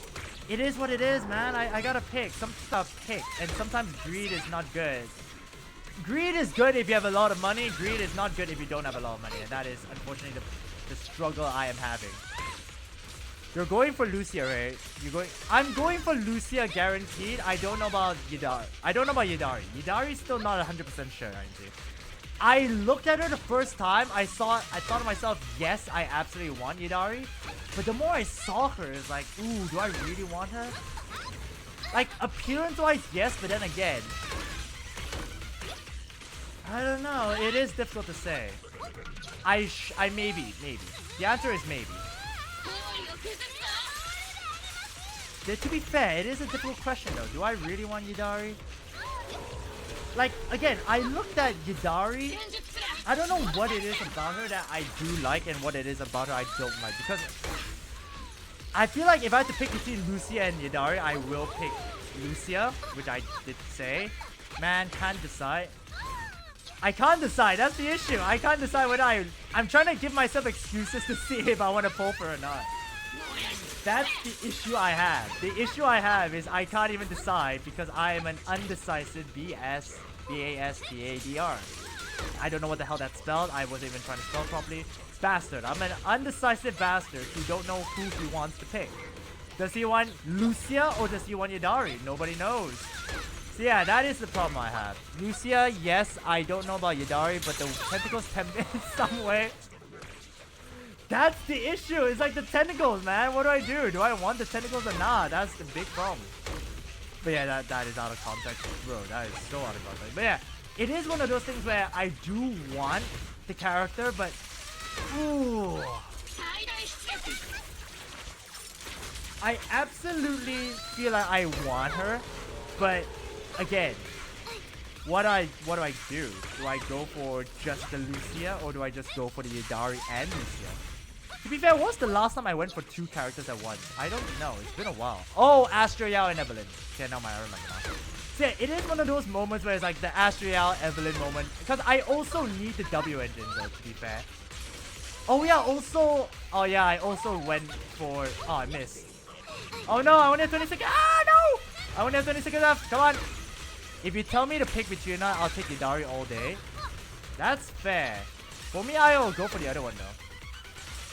It is what it is, man. I gotta pick. Some stuff pick. And sometimes greed is not good. Greed is good if you have a lot of money. Greed is not good if you don't have a lot of money. And that is, unfortunately, the struggle I am having. You're going for Lucia, right? I'm going for Lucia guaranteed. I don't know about Yidari. Yidari's still not 100% sure, aren't you? I looked at her the first time. I thought to myself, yes, I absolutely want Yidari. But the more I saw her, it's like, ooh, do I really want her? Like, appearance-wise, yes, but then again, I don't know. It is difficult to say. I maybe. The answer is maybe. To be fair, it is a difficult question though. Do I really want Yidari? Like, again, I looked at Yidari. I don't know what it is about her that I do like and what it is about her I don't like. Because I feel like if I had to pick between Lucia and Yidari, I will pick Lucia, which I did say. Man, can't decide. I can't decide. That's the issue. I can't decide whether I'm trying to give myself excuses to see if I want to pull for her or not. That's the issue I have. The issue I have is I can't even decide because I am an undecisive BASTADR. I don't know what the hell that's spelled. I wasn't even trying to spell properly. Bastard. I'm an undecisive bastard who don't know who he wants to pick. Does he want Lucia or does he want Yadari? Nobody knows. So yeah, that is the problem I have. Lucia, yes, I don't know about Yadari, but the tentacles tempt me in some way. That's the issue. It's like the tentacles, man. What do I do? Do I want the tentacles or not? That's the big problem. But yeah, that is out of context. Bro, that is so out of context. But yeah, it is one of those things where I do want the character, but... Ooh. I absolutely feel like I want her, but again, what do I do? Do I go for just the Lucia or do I just go for the Yadari and Lucia? To be fair, what's the last time I went for 2 characters at once? I don't know. It's been a while. Oh, Astriel and Evelyn. Okay, now I remember now. So yeah, it is one of those moments where it's like the Astriel Evelyn moment. Because I also need the W engine though, to be fair. Oh yeah, also... Oh yeah, I also went for... Oh, I missed. Oh no, I only have 20 seconds. Ah, no! I only have 20 seconds left. Come on. If you tell me to pick between that, I'll take Yadari all day. That's fair. For me, I'll go for the other one though.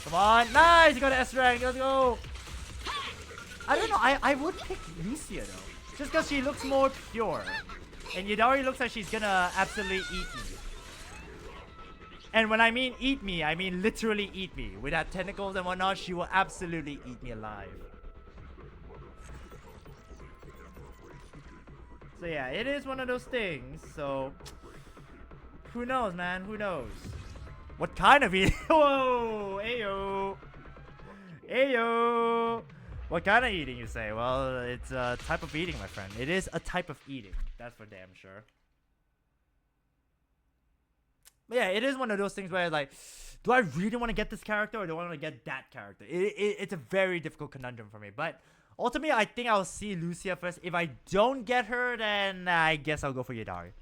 Come on. Nice! You got an S rank. Let's go. I don't know. I would pick Lucia though. Just because she looks more pure. And Yadari looks like she's gonna absolutely eat me. And when I mean eat me, I mean literally eat me. With that tentacles and whatnot, she will absolutely eat me alive. So yeah, it is one of those things. So who knows, man? Who knows? What kind of eating? Whoa! Ayo! Ayo! What kind of eating, you say? Well, it's a type of eating, my friend. It is a type of eating. That's for damn sure. But yeah, it is one of those things where like, do I really want to get this character or do I want to get that character? It's a very difficult conundrum for me. But ultimately, I think I'll see Lucia first. If I don't get her, then I guess I'll go for Yadari.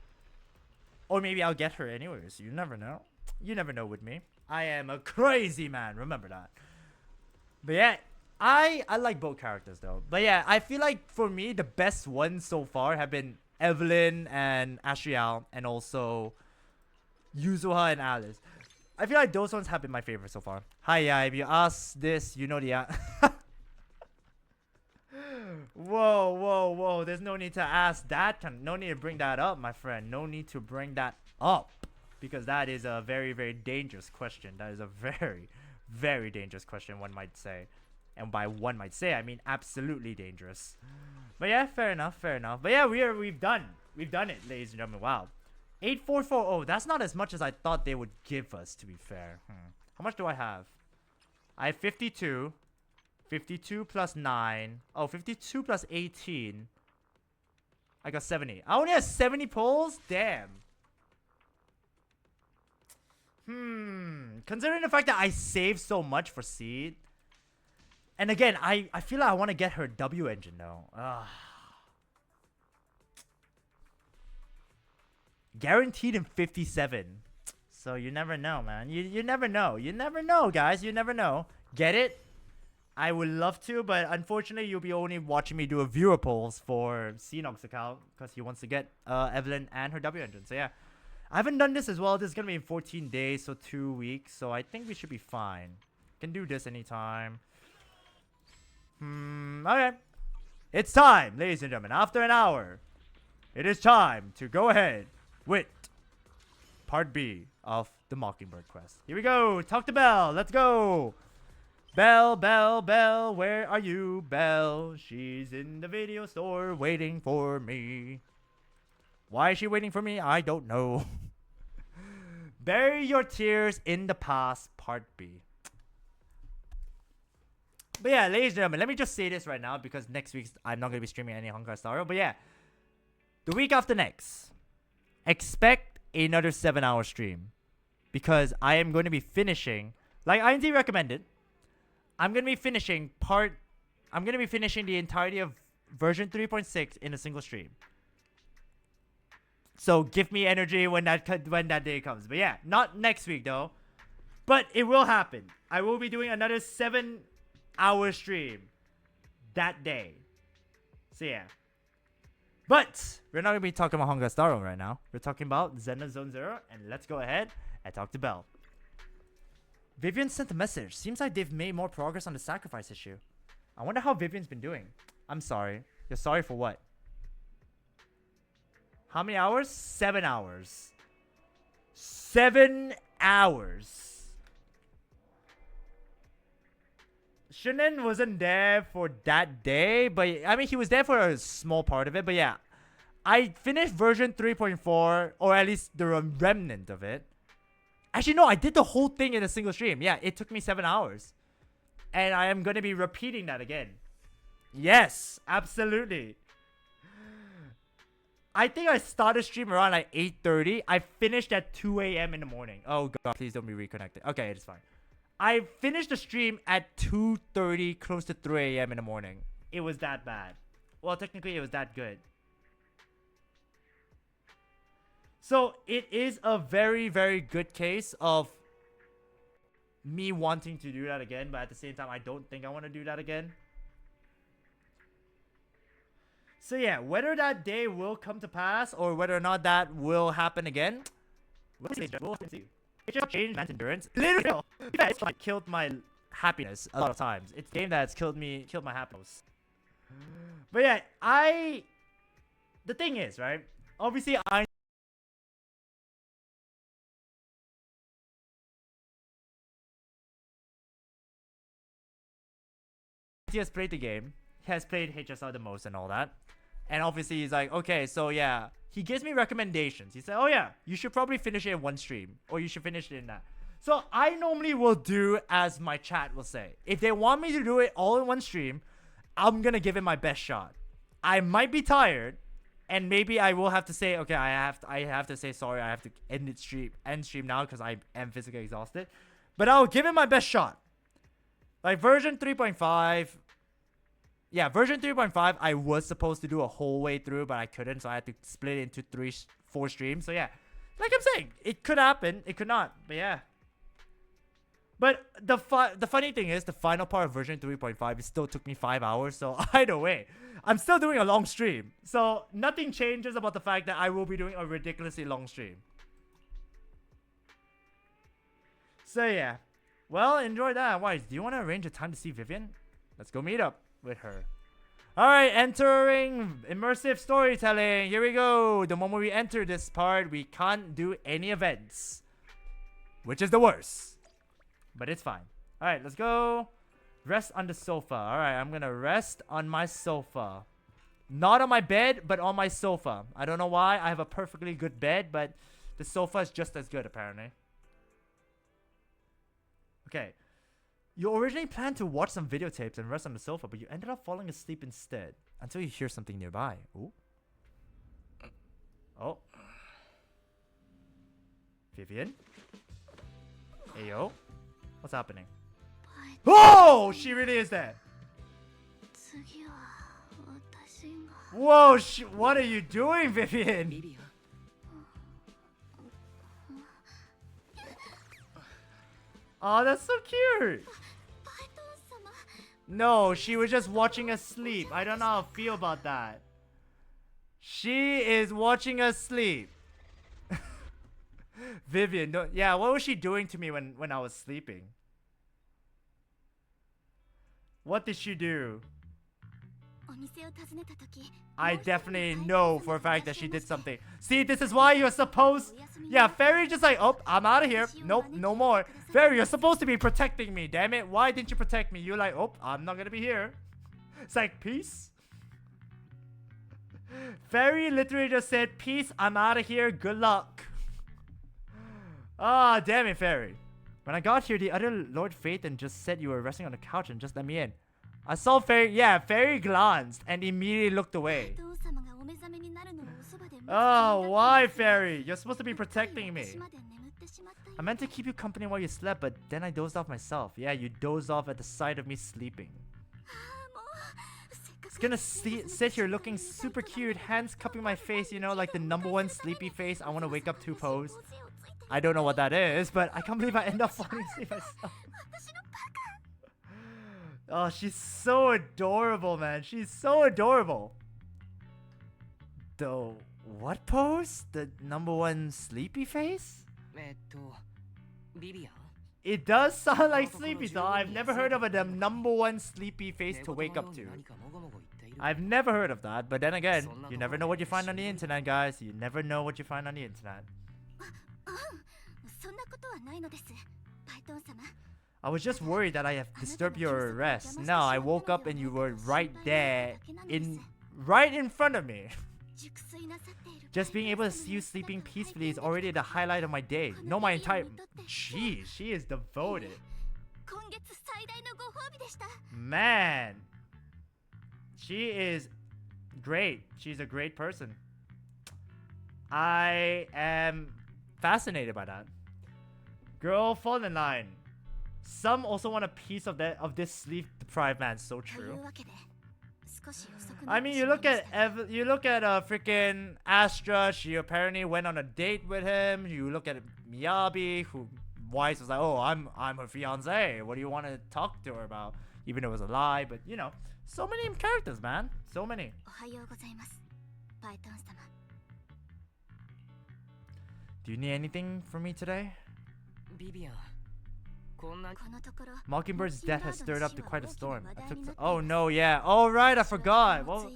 Or maybe I'll get her anyways. You never know. You never know with me. I am a crazy man. Remember that. But yeah, I like both characters though. But yeah, I feel like for me, the best ones so far have been Evelyn and Astriel and also Yuzuha and Alice. I feel like those ones have been my favorite so far. Hi, yeah, if you ask this, you know the Whoa, whoa, whoa. There's no need to ask that. No need to bring that up, my friend. No need to bring that up. Because that is a very, very dangerous question. That is a very, very dangerous question, one might say. And by one might say, I mean absolutely dangerous. But yeah, fair enough, fair enough. But yeah, we've done it, ladies and gentlemen. Wow. 8440. That's not as much as I thought they would give us, to be fair. How much do I have? I have 52. 52 plus 9. Oh, 52 plus 18. I got 70. I only have 70 pulls? Damn. Considering the fact that I saved so much for Seed. And again, I feel like I want to get her W engine though. Guaranteed in 57. So you never know, man. You never know. You never know, guys. You never know. Get it? I would love to, but unfortunately, you'll be only watching me do a viewer polls for Xenox account because he wants to get Evelyn and her W engine. So yeah. I haven't done this as well. This is going to be in 14 days, so 2 weeks. So I think we should be fine. Can do this anytime. Okay. It's time, ladies and gentlemen. After an hour, it is time to go ahead with part B of the Mockingbird quest. Here we go. Talk to Belle. Let's go. Belle, Belle, Belle. Where are you, Belle? She's in the video store waiting for me. Why is she waiting for me? I don't know. Bury your tears in the past, part B. But yeah, ladies and gentlemen, let me just say this right now because next week I'm not going to be streaming any Honkai Star Rail. But yeah, the week after next, expect another 7-hour stream because I am going to be finishing, like INT recommended, I'm going to be finishing the entirety of version 3.6 in a single stream. So give me energy when that day comes. But yeah, not next week though. But it will happen. I will be doing another 7-hour stream that day. So yeah. But we're not gonna be talking about Honga Star Rail right now. We're talking about Zenless Zone Zero, and let's go ahead and talk to Belle. Vivian sent a message. Seems like they've made more progress on the sacrifice issue. I wonder how Vivian's been doing. I'm sorry. You're sorry for what? How many hours? 7 hours. 7 hours. Shunen wasn't there for that day, but I mean, he was there for a small part of it, but yeah. I finished version 3.4, or at least the remnant of it. Actually, no, I did the whole thing in a single stream. Yeah, it took me 7 hours. And I am going to be repeating that again. Yes, absolutely. I think I started stream around like 8:30. I finished at 2 a.m. in the morning. Oh god, please don't be reconnected. Okay, it's fine. I finished the stream at 2:30, close to 3 a.m. in the morning. It was that bad. Well, technically it was that good. So it is a very, very good case of me wanting to do that again, but at the same time, I don't think I want to do that again. So yeah, whether that day will come to pass or whether or not that will happen again, we'll see. It's just changed man's endurance. Literally, it's like killed my happiness a lot of times. It's a game that's killed my happiness. But yeah, the thing is, right? Obviously, he has played the game. He has played HSR the most and all that. And obviously he's like, okay, so yeah. He gives me recommendations. He said, oh yeah, you should probably finish it in one stream. Or you should finish it in that. So I normally will do as my chat will say. If they want me to do it all in one stream, I'm gonna give it my best shot. I might be tired. And maybe I will have to say, okay, I have to say sorry. I have to end stream now because I am physically exhausted. But I'll give it my best shot. Like version 3.5. Yeah, version 3.5, I was supposed to do a whole way through, but I couldn't, so I had to split it into 4 streams. So yeah, like I'm saying, it could happen, it could not, but yeah. But the funny thing is, the final part of version 3.5, it still took me 5 hours, so either way, I'm still doing a long stream. So nothing changes about the fact that I will be doing a ridiculously long stream. So yeah, well, enjoy that. Why, do you want to arrange a time to see Vivian? Let's go meet up with her. Alright, entering immersive storytelling. Here we go. The moment we enter this part, we can't do any events, which is the worst, but it's fine. Alright, let's go. Rest on the sofa. Alright, I'm gonna rest on my sofa. Not on my bed, but on my sofa. I don't know why. I have a perfectly good bed, but the sofa is just as good apparently. Okay. You originally planned to watch some videotapes and rest on the sofa, but you ended up falling asleep instead until you hear something nearby. Ooh. Oh. Vivian? Hey, yo. What's happening? Oh! She really is there. Whoa, what are you doing, Vivian? Oh, that's so cute. No, she was just watching us sleep. I don't know how I feel about that. She is watching us sleep. Vivian, don't, yeah, what was she doing to me when I was sleeping? What did she do? I definitely know for a fact that she did something. See, this is why you're supposed... Yeah, Fairy just like, oh, I'm out of here. Nope, no more. Fairy, you're supposed to be protecting me, damn it. Why didn't you protect me? You're like, oh, I'm not gonna be here. It's like, peace? Fairy literally just said, peace, I'm out of here, good luck. Ah, damn it, Fairy. When I got here, the other Lord Phaeton just said you were resting on the couch and just let me in. I saw Fairy, yeah, Fairy glanced and immediately looked away. Oh, why, Fairy? You're supposed to be protecting me. I meant to keep you company while you slept, but then I dozed off myself. Yeah, you dozed off at the sight of me sleeping. It's gonna sit here looking super cute, hands cupping my face, you know, like the #1 sleepy face I want to wake up to pose. I don't know what that is, but I can't believe I end up falling asleep myself. Oh, she's so adorable, man. She's so adorable. The what pose? The number one sleepy face? Vivian. It does sound like sleepy, though. I've never heard of the number one sleepy face to wake up to. I've never heard of that, but then again, you never know what you find on the internet, guys. You never know what you find on the internet. I was just worried that I have disturbed your rest. No, I woke up and you were right there, right in front of me. Just being able to see you sleeping peacefully is already the highlight of my day. No, my entire... Jeez, she is devoted. Man. She is great. She's a great person. I am fascinated by that. Girl, fall in line. Some also want a piece of this sleep-deprived man. So true. I mean, you look at freaking Astra. She apparently went on a date with him. You look at Miyabi, who Weiss was like, "Oh, I'm her fiance. What do you want to talk to her about?" Even though it was a lie, but you know, so many characters, man. So many. Do you need anything from me today? Mockingbird's death has stirred up to quite a storm. Oh no, yeah. Oh right, I forgot. Well,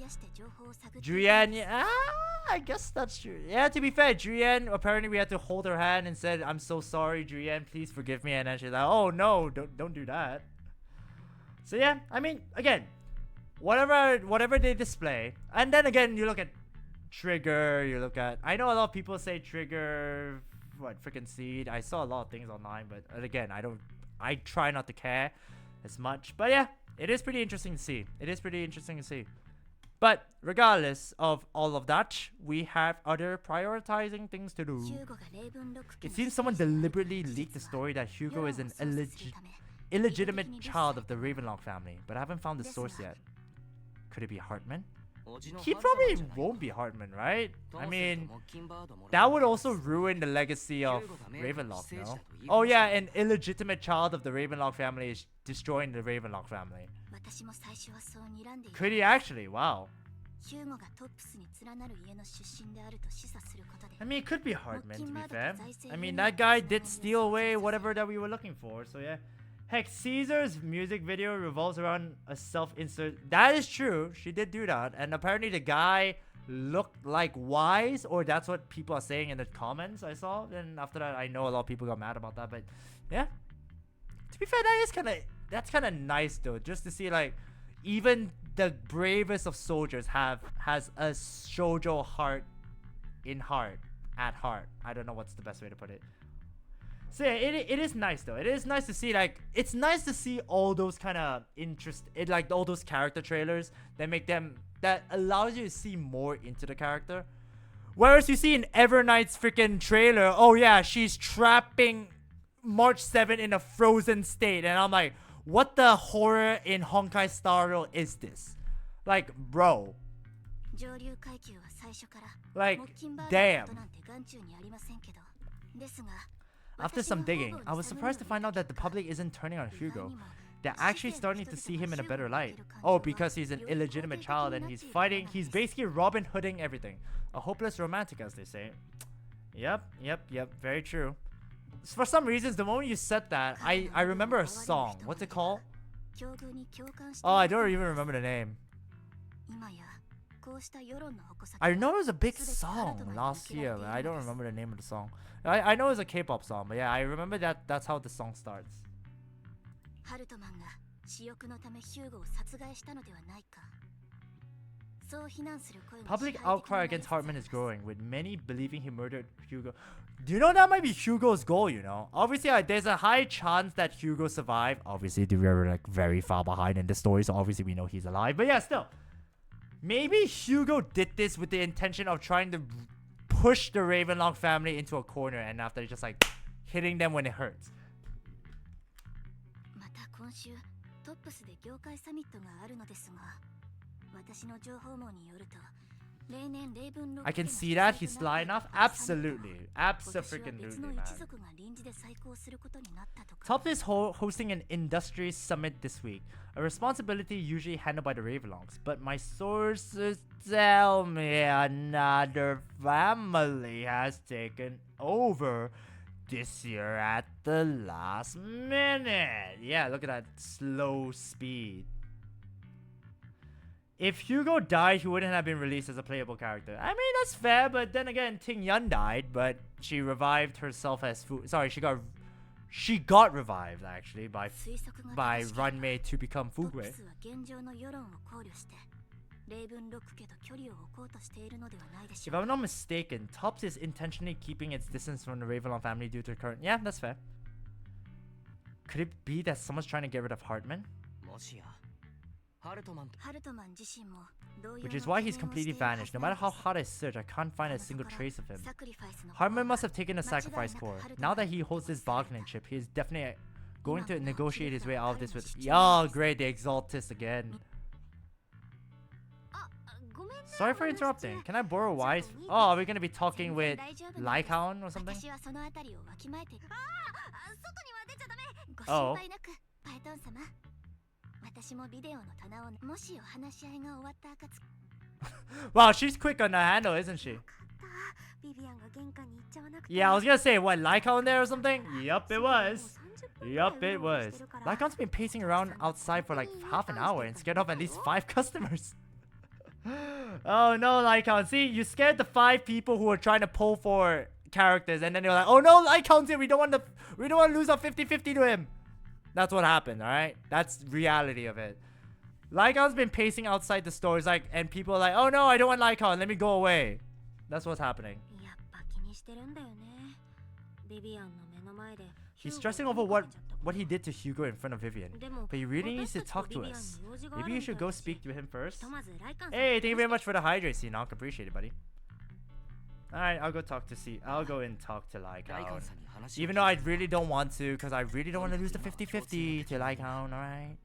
Julian, yeah, I guess that's true. Yeah, to be fair, Julian, apparently we had to hold her hand and said, "I'm so sorry, Julian, please forgive me." And then she's like, "Oh no, don't do that." So yeah, I mean, again, whatever they display, and then again, you look at Trigger. You look at. I know a lot of people say Trigger. What freaking Seed? I saw a lot of things online, but again, I try not to care as much. But yeah, it is pretty interesting to see. But regardless of all of that, we have other prioritizing things to do. It seems someone deliberately leaked the story that Hugo is an illegitimate child of the Ravenlock family, but I haven't found the source yet. Could it be Hartman? He probably won't be Hartman, right? I mean, that would also ruin the legacy of Ravenlock, no? Oh yeah, an illegitimate child of the Ravenlock family is destroying the Ravenlock family. Could he actually? Wow. I mean, it could be Hartman, to be fair. I mean, that guy did steal away whatever that we were looking for, so yeah. Heck, Caesar's music video revolves around a self-insert. That is true. She did do that. And apparently the guy looked like Wise, or that's what people are saying in the comments I saw. And after that, I know a lot of people got mad about that. But yeah. To be fair, that's kind of nice though. Just to see like, even the bravest of soldiers has a shoujo heart at heart. I don't know what's the best way to put it. So yeah, it is nice though. It is nice to see, like, it's nice to see all those kind of like all those character trailers that allows you to see more into the character. Whereas you see in Evernight's freaking trailer, oh yeah, she's trapping March 7 in a frozen state, and I'm like, what the horror in Honkai Star Rail is this? Like, bro. Like, damn. After some digging, I was surprised to find out that the public isn't turning on Hugo. They're actually starting to see him in a better light. Oh, because he's an illegitimate child and he's basically Robin Hooding everything. A hopeless romantic, as they say. Yep, very true. For some reasons, the moment you said that, I remember a song. What's it called? Oh, I don't even remember the name. I know it was a big song last year, but I don't remember the name of the song. I know it's a K-pop song, but yeah, I remember that's how the song starts. Public outcry against Hartman is growing, with many believing he murdered Hugo. Do you know that might be Hugo's goal, you know? Obviously, there's a high chance that Hugo survived. Obviously, we're like very far behind in the story, so obviously we know he's alive. But yeah, still. Maybe Hugo did this with the intention of trying to push the Ravenlock family into a corner, and after just like hitting them when it hurts. I can see that. He's sly enough. Absolutely. Abso-freaking-lutely, man. Top is hosting an industry summit this week. A responsibility usually handled by the Ravelongs. But my sources tell me another family has taken over this year at the last minute. Yeah, look at that slow speed. If Hugo died, he wouldn't have been released as a playable character. I mean, that's fair, but then again, Ting Yun died, but she revived herself as Sorry, she got revived actually by Ranmei to become Fugwe. If I'm not mistaken, Tops is intentionally keeping its distance from the Ravelon family due to current. Yeah, that's fair. Could it be that someone's trying to get rid of Hartman? Which is why he's completely vanished. No matter how hard I search, I can't find a single trace of him. Hartman must have taken a sacrifice core. Now that he holds this bargaining chip, he is definitely going to negotiate his way out of this with... Oh, great, the Exaltists again. Sorry for interrupting. Can I borrow Wise? Oh, are we gonna be talking with Lycaon or something? Oh. Wow, she's quick on the handle, isn't she? Yeah, I was gonna say, what, Lycaon there or something? Yup, it was. Yup, it was. Lycaon's been pacing around outside for like half an hour and scared off at least 5 customers. Oh no, Lycaon. See, you scared the 5 people who were trying to pull for characters, and then they were like, oh no, Lycaon's here. We don't want to lose our 50-50 to him. That's what happened, alright? That's reality of it. Lycaon's been pacing outside the stores, like, and people are like, oh no, I don't want Lycaon, let me go away. That's what's happening. He's stressing over what he did to Hugo in front of Vivian. But he really needs to talk to us. Maybe you should go speak to him first. Hey, thank you very much for the hydrate, Seanock. Appreciate it, buddy. Alright, I'll go and talk to Lycaon. Even though I really don't want to, because I really don't want to lose the 50-50 to Lycaon, alright?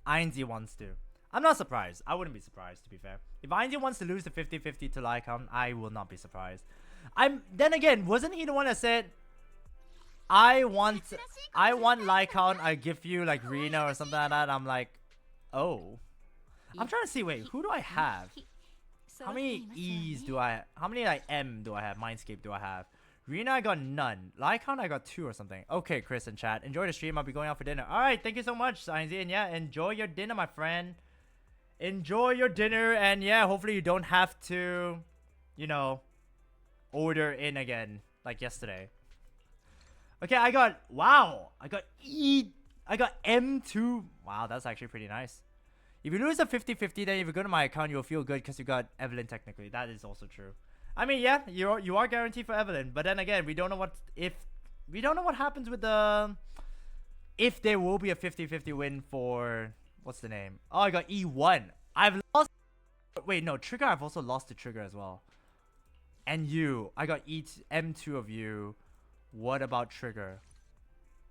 Ainzi wants to. I'm not surprised. I wouldn't be surprised, to be fair. If Ainzi wants to lose the 50-50 to Lycaon, I will not be surprised. Then again, wasn't he the one that said, I want Lycaon, I give you like Rena or something like that? I'm like, oh. I'm trying to see, wait, who do I have? How many E's do I, how many like M do I have? Mindscape do I have? Rena, I got none. Lycaon, I got 2 or something. Okay, Chris and chat. Enjoy the stream. I'll be going out for dinner. Alright, thank you so much, Ainzi. And yeah, enjoy your dinner, my friend. Enjoy your dinner. And yeah, hopefully you don't have to, you know, order in again like yesterday. Okay, I got M2. Wow, that's actually pretty nice. If you lose a 50-50, then if you go to my account, you'll feel good because you got Evelyn technically. That is also true. I mean, yeah, you are guaranteed for Evelyn, but then again, we don't know what happens with the if there will be a 50-50 win for what's the name? Oh, I got E1. I've lost. Wait, no, Trigger. I've also lost to Trigger as well. And you, I got M2 of you. What about Trigger?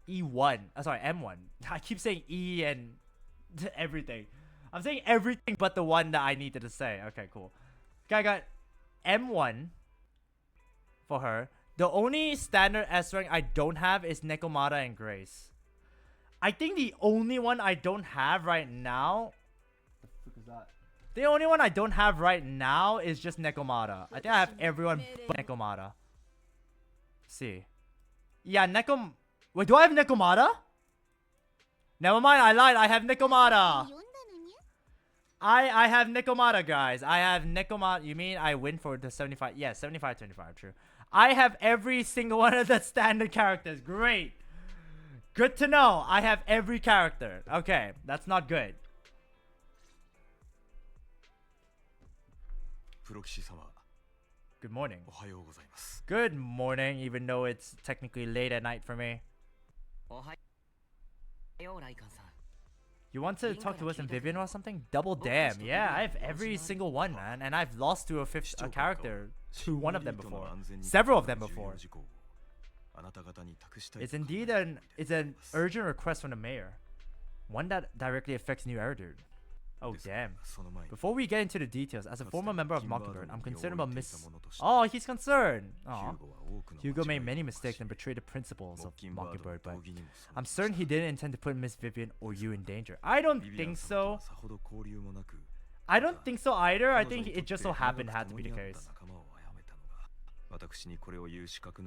E1. Sorry, M1. I keep saying E and everything. I'm saying everything but the one that I needed to say. Okay, cool. Okay, I got M1 for her. The only standard S rank I don't have is Nekomata and Grace. I think the only one I don't have right now... What the fuck is that? The only one I don't have right now is just Nekomata. I think I have everyone but Nekomata. Let's see. Yeah, Wait, do I have Nekomata? Never mind, I lied. I have Nekomata. I have Nekomata, guys. I have Nekomata. You mean I win for the 75? Yeah, 75-25, true. I have every single one of the standard characters. Great. Good to know. I have every character. Okay, that's not good. Good morning. Good morning, even though it's technically late at night for me. You want to talk to us in Vivian or something? Double damn. Yeah, I have every single one, man. And I've lost to a character. To one of them before. Several of them before. It's indeed an urgent request from the mayor. One that directly affects new Eridude. Oh damn. Before we get into the details, as a former member of Mockingbird, I'm concerned about Oh, he's concerned! Aw. Hugo made many mistakes and betrayed the principles of Mockingbird, but I'm certain he didn't intend to put Miss Vivian or you in danger. I don't think so. I don't think so either. I think it just so happened had to be the case.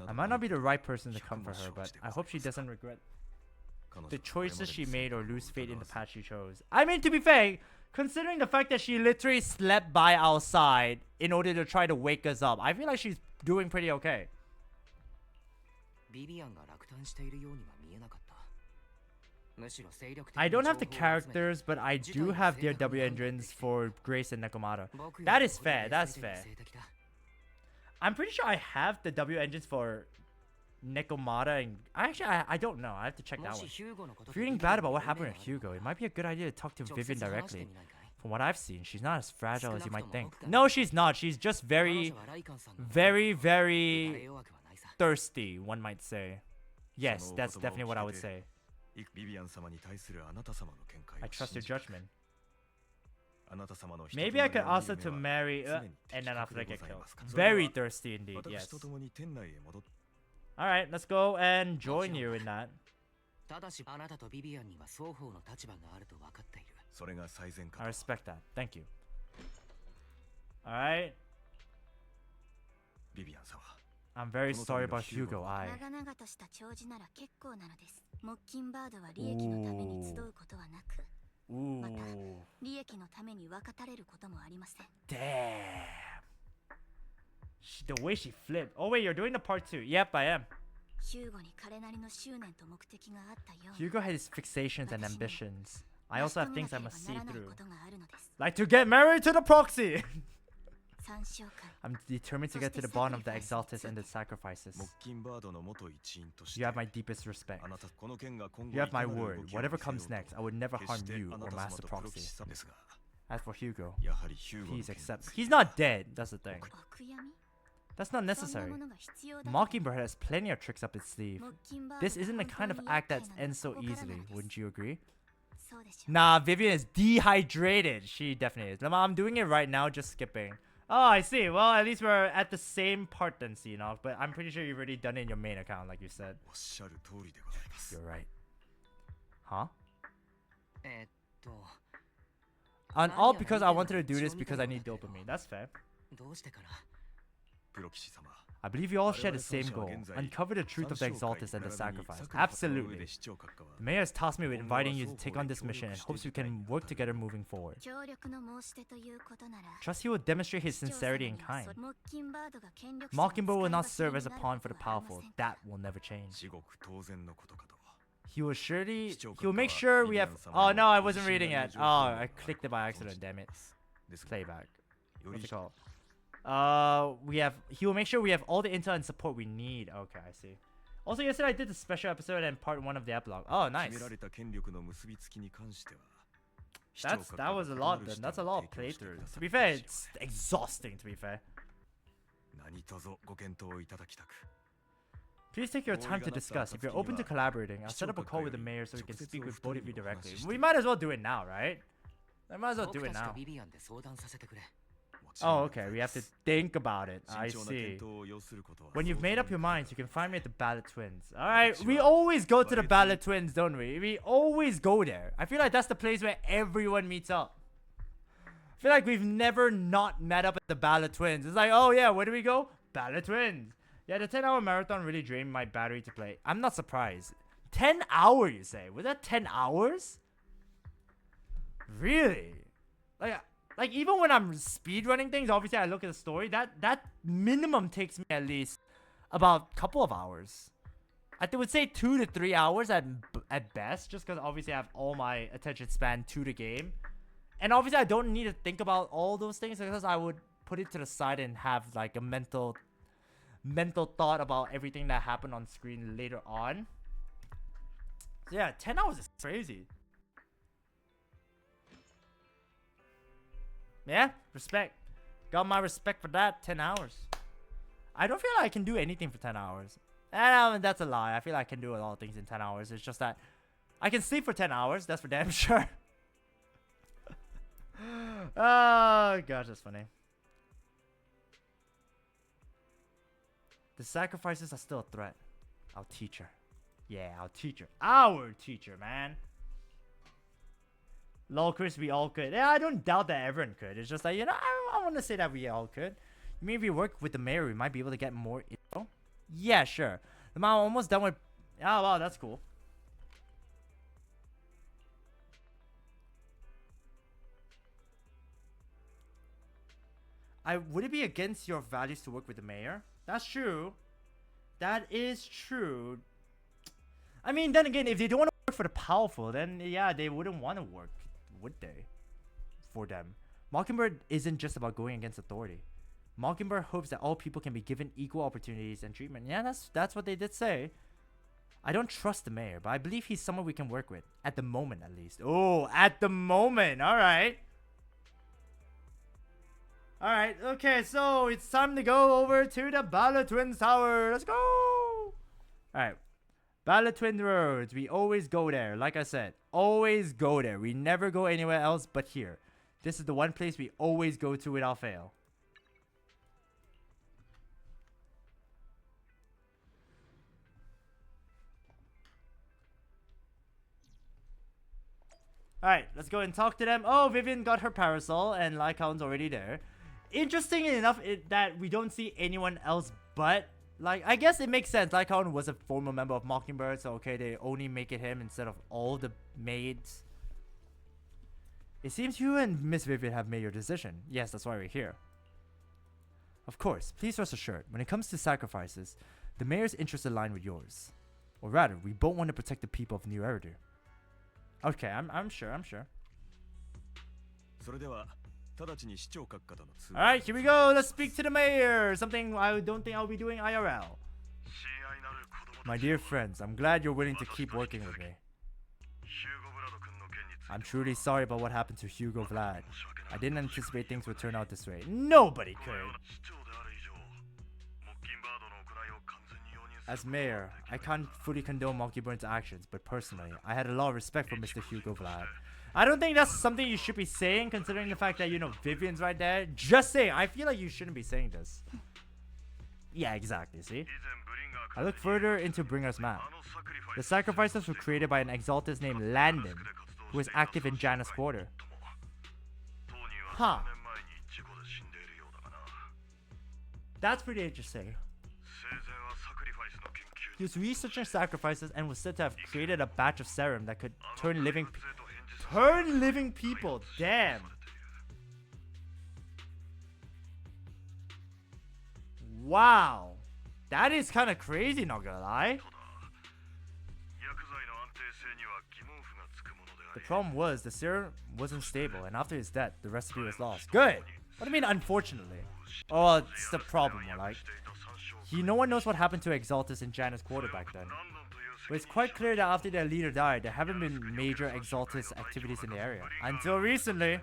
I might not be the right person to come for her, but I hope she doesn't regret the choices she made or lose faith in the path she chose. I mean, to be fair, considering the fact that she literally slept by our side in order to try to wake us up, I feel like she's doing pretty okay. I don't have the characters, but I do have their W engines for Grace and Nekomata. That is fair, that's fair. I'm pretty sure I have the W engines for Nekomata and... Actually, I don't know. I have to check that one. If you're feeling bad about what happened with Hugo, it might be a good idea to talk to Vivian directly. From what I've seen, she's not as fragile as you might think. No, she's not. She's just very, very, very thirsty, one might say. Yes, that's definitely what I would say. I trust your judgment. Maybe I could ask her to marry and then after I get killed. Very thirsty indeed, yes. Alright, let's go and join you in that. I respect that. Thank you. Alright. I'm very sorry about Hugo. Ooh. Damn. The way she flipped. Oh wait, you're doing the part 2. Yep, I am. Hugo had his fixations and ambitions. I also have things I must see through. Like to get married to the proxy! I'm determined to get to the bottom of the Exaltists and the sacrifices. You have my deepest respect. You have my word. Whatever comes next, I would never harm you or Master Proxy. As for Hugo, please accept. He's not dead, that's the thing. That's not necessary. Mockingbird has plenty of tricks up its sleeve. This isn't the kind of act that ends so easily, wouldn't you agree? Nah, Vivian is dehydrated. She definitely is. I'm doing it right now, just skipping. Oh, I see. Well, at least we're at the same part then, Seanock. But I'm pretty sure you've already done it in your main account, like you said. You're right. Huh? And all because I wanted to do this because I need dopamine. That's fair. I believe you all share the same goal. Uncover the truth of the Exaltists and the sacrifice. Absolutely. The mayor has tasked me with inviting you to take on this mission and hopes we can work together moving forward. Trust he will demonstrate his sincerity and kind. Mockingbird will not serve as a pawn for the powerful. That will never change. He will make sure we have... Oh no, I wasn't reading it. Oh, I clicked it by accident, damn it. Playback. What's it called? He will make sure we have all the intel and support we need. Okay, I see. Also, yesterday I did the special episode and part 1 of the epilogue. Oh, nice. That was a lot then. That's a lot of playthrough. To be fair, it's exhausting to be fair. Please take your time to discuss. If you're open to collaborating, I'll set up a call with the mayor so we can speak with both of you directly. We might as well do it now, right? I might as well do it now. Oh, okay. We have to think about it. I see. When you've made up your minds, you can find me at the Ballot Twins. Alright, we always go to the Ballot Twins, don't we? We always go there. I feel like that's the place where everyone meets up. I feel like we've never not met up at the Ballot Twins. It's like, oh yeah, where do we go? Ballot Twins. Yeah, the 10-hour marathon really drained my battery to play. I'm not surprised. 10 hours, you say? Was that 10 hours? Really? Like even when I'm speedrunning things, obviously I look at the story, that minimum takes me at least about a couple of hours. I would say 2 to 3 hours at best, just because obviously I have all my attention span to the game. And obviously I don't need to think about all those things because I would put it to the side and have like a mental thought about everything that happened on screen later on. So yeah, 10 hours is crazy. Yeah, respect. Got my respect for that. 10 hours. I don't feel like I can do anything for 10 hours. And that's a lie. I feel like I can do a lot of things in 10 hours. It's just that I can sleep for 10 hours. That's for damn sure. Oh, gosh, that's funny. The sacrifices are still a threat. Our teacher. Yeah, our teacher. Our teacher, man. Lol, Chris, we all could. Yeah, I don't doubt that everyone could. It's just like, you know, I want to say that we all could. Maybe if we work with the mayor, we might be able to get more info. Yeah, sure. I'm almost done with... Oh, wow, that's cool. Would it be against your values to work with the mayor? That's true. That is true. I mean, then again, if they don't want to work for the powerful, then yeah, they wouldn't want to work, would they? For them. Mockingbird isn't just about going against authority. Mockingbird hopes that all people can be given equal opportunities and treatment. Yeah, that's what they did say. I don't trust the mayor, but I believe he's someone we can work with. At the moment, at least. Oh, at the moment. Alright. Alright, okay, so it's time to go over to the Bala Twins Tower. Let's go! Alright. Bala Twin Roads. We always go there. Like I said, always go there. We never go anywhere else but here. This is the one place we always go to without fail. Alright, let's go and talk to them. Oh, Vivian got her parasol and Lycaon's already there. Interesting enough that we don't see anyone else but, like, I guess it makes sense. Lycaon was a former member of Mockingbird, so okay, they only make it him instead of all the maids. It seems you and Miss Vivian have made your decision. Yes, that's why we're here. Of course, please rest assured, when it comes to sacrifices, the mayor's interests align with yours. Or rather, we both want to protect the people of New Eridu. Okay, I'm sure. Alright, here we go. Let's speak to the mayor. Something I don't think I'll be doing IRL. My dear friends, I'm glad you're willing to keep working with me. I'm truly sorry about what happened to Hugo Vlad. I didn't anticipate things would turn out this way. Nobody could. As mayor, I can't fully condone Monkeybird's actions, but personally, I had a lot of respect for Mr. Hugo Vlad. I don't think that's something you should be saying, considering the fact that, you know, Vivian's right there. Just saying, I feel like you shouldn't be saying this. Yeah, exactly, see? I look further into Bringer's map. The sacrifices were created by an Exaltist named Landon, who is active in Janus Quarter. Huh. That's pretty interesting. He was researching sacrifices and was said to have created a batch of serum that could turn living people. Damn. Wow. That is kind of crazy, not gonna lie. The problem was the serum wasn't stable, and after his death, the recipe was lost. Good. What do you mean, unfortunately? Oh, it's the problem, like. No one knows what happened to Exaltists in Janus Quarter back then. But it's quite clear that after their leader died, there haven't been major Exaltist activities in the area. Until recently.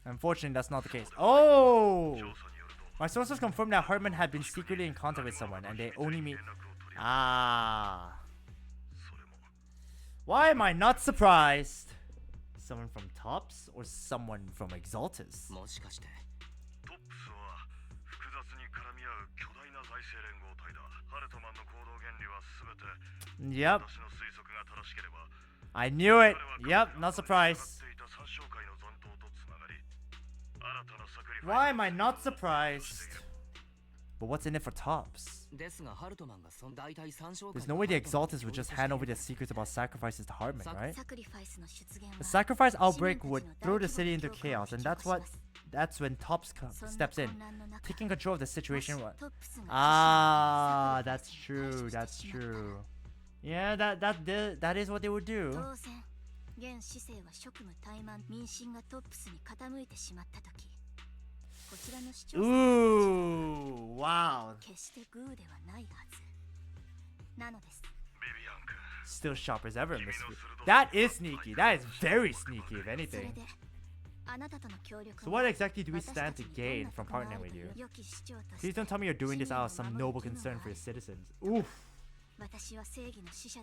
Unfortunately, that's not the case. Oh! My sources confirmed that Hartman had been secretly in contact with someone, and they only meet... Ah. Why am I not surprised? Someone from Tops or someone from Exaltists? Yep. I knew it. Yep, not surprised. Why am I not surprised? But what's in it for Tops? There's no way the Exaltists would just hand over their secrets about sacrifices to Hartman, right? The sacrifice outbreak would throw the city into chaos, and that's when Tops steps in, taking control of the situation. Ah, that's true. That's true. Yeah, that is what they would do. Ooh, wow. Still sharp as ever, Miss. That is sneaky. That is very sneaky, if anything. So what exactly do we stand to gain from partnering with you? Please don't tell me you're doing this out of some noble concern for your citizens. Oof.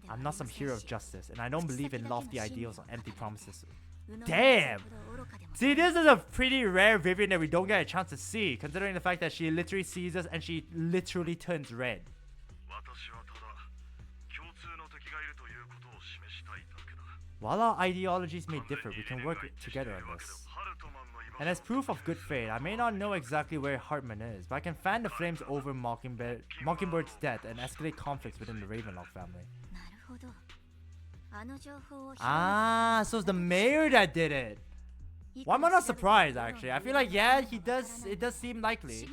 I'm not some hero of justice, and I don't believe in lofty ideals or empty promises. Damn! See, this is a pretty rare Vivian that we don't get a chance to see, considering the fact that she literally sees us and she literally turns red. While our ideologies may differ, we can work together on this. And as proof of good faith, I may not know exactly where Hartman is, but I can fan the flames over Mockingbird's death and escalate conflicts within the Ravenlock family. Ah, so it's the mayor that did it. Why am I not surprised, actually? I feel like, yeah, he does. It does seem likely.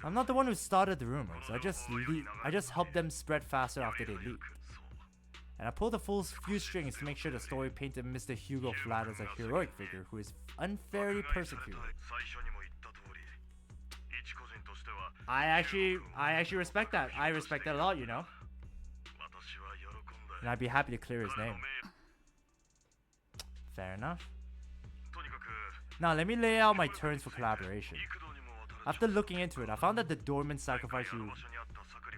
I'm not the one who started the rumors. I just helped them spread faster after they leaked. And I pulled the full few strings to make sure the story painted Mr. Hugo flat as a heroic figure who is unfairly persecuted. I actually respect that. I respect that a lot, you know. And I'd be happy to clear his name. Fair enough. Now let me lay out my terms for collaboration. After looking into it, I found that the dormant sacrifice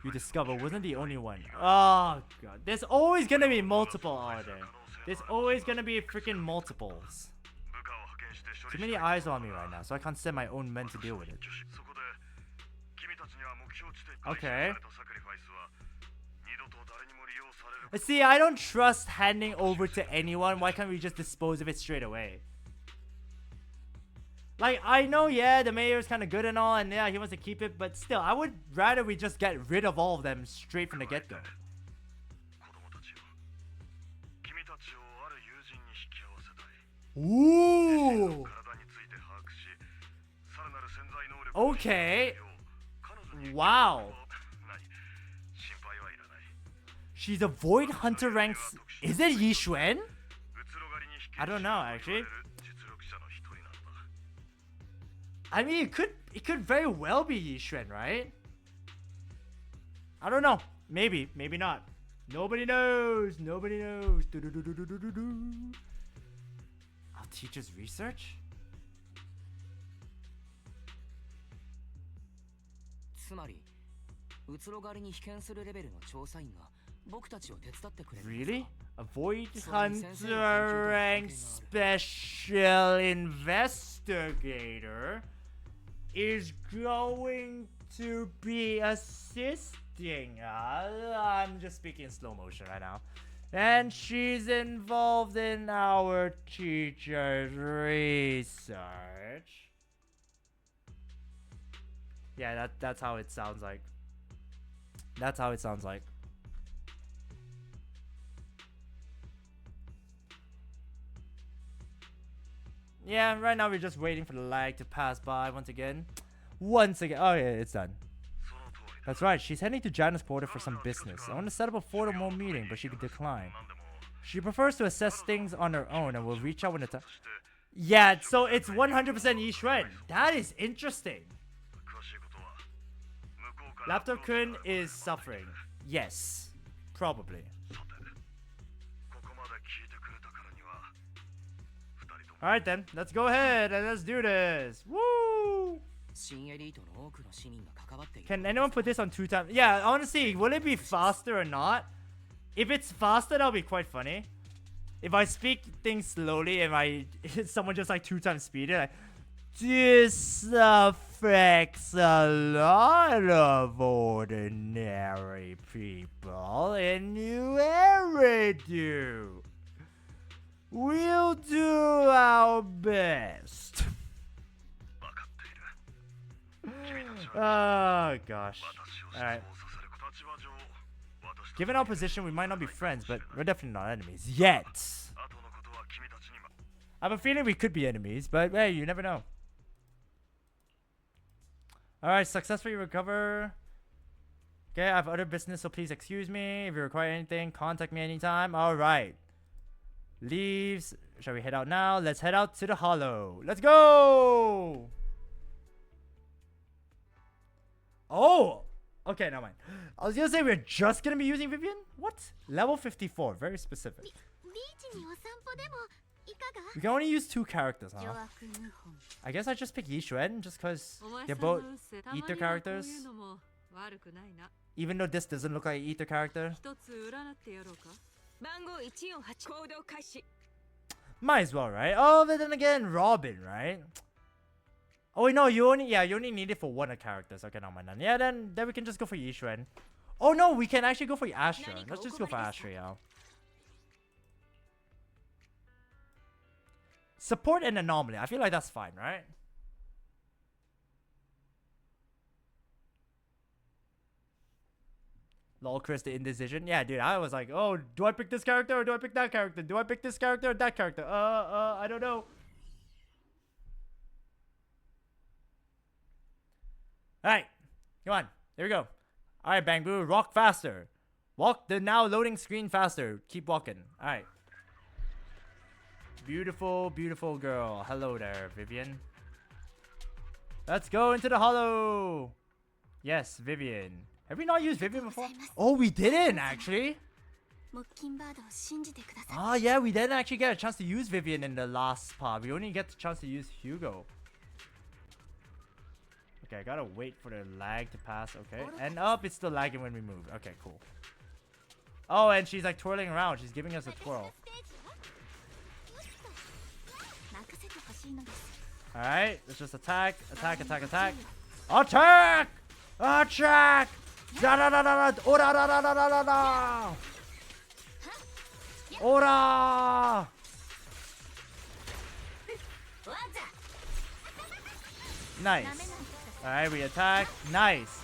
you discover wasn't the only one. Oh god, there's always gonna be multiple out there. There's always gonna be freaking multiples. Too many eyes on me right now, so I can't send my own men to deal with it. Okay. See, I don't trust handing over to anyone. Why can't we just dispose of it straight away? Like, I know, yeah, the mayor's kind of good and all, and yeah, he wants to keep it, but still, I would rather we just get rid of all of them straight from the get-go. Ooh! Okay. Wow. She's a Void Hunter ranks. Is it Yi Xuan? I don't know, actually. I mean, it could very well be Yi Xuan, right? I don't know. Maybe, maybe not. Nobody knows. Nobody knows. I'll teach us research? つまり、うつろ狩りに被験するレベルの調査員が僕たちを手伝ってくれる。Really? A Void Hunter rank special investigator is going to be assisting us. I'm just speaking in slow motion right now. And she's involved in our teacher's research. Yeah, that's how it sounds like. That's how it sounds like. Yeah, right now we're just waiting for the lag to pass by once again. Once again. Oh yeah, it's done. That's right, she's heading to Janet's quarter for some business. I want to set up a formal meeting, but she could decline. She prefers to assess things on her own and will reach out when the time... Yeah, so it's 100% Yi Xuan. That is interesting. Laptop-kun is suffering. Yes. Probably. Alright then, let's go ahead and let's do this. Woo! Can anyone put this on 2 times? Yeah, honestly, will it be faster or not? If it's faster, that'll be quite funny. If I speak things slowly and someone just like 2 times speed it, like, this affects a lot of ordinary people, and you ever do. We'll do our best. Oh gosh. Alright. Given our position, we might not be friends, but we're definitely not enemies. Yet! I have a feeling we could be enemies, but hey, you never know. Alright, successfully recover. Okay, I have other business, so please excuse me. If you require anything, contact me anytime. Alright. Leaves. Shall we head out now? Let's head out to the Hollow. Let's go! Oh! Okay, never mind. I was gonna say we're just gonna be using Vivian? What? Level 54. Very specific. We can only use 2 characters, huh? I guess I just pick Yixuan just cause they're both ether characters. Even though this doesn't look like an ether character. Might as well, right? Oh, but then again, Robin, right? Oh wait, no, you only need it for 1 of characters. Okay, no, man. Yeah, then we can just go for Yixuan. Oh no, we can actually go for Astra. Let's just go for Astra, yo. Support an anomaly. I feel like that's fine, right? Lol, Chris, the indecision. Yeah, dude, I was like, oh, do I pick this character or do I pick that character? Do I pick this character or that character? I don't know. Alright, come on. Here we go. Alright, Bang Boo, walk faster. Walk the now loading screen faster. Keep walking. Alright. Beautiful, beautiful girl. Hello there, Vivian. Let's go into the hollow. Yes, Vivian. Have we not used Vivian before? Oh, we didn't actually. Ah, yeah, we didn't actually get a chance to use Vivian in the last part. We only get the chance to use Hugo. Okay, I gotta wait for the lag to pass. Okay, and up, it's still lagging when we move. Okay, cool. Oh, and she's like twirling around. She's giving us a twirl. Alright, let's just attack, attack, attack, attack. Attack! Attack! Da da da da da! Ora da da da da da da! Ora! Nice. Alright, we attack. Nice.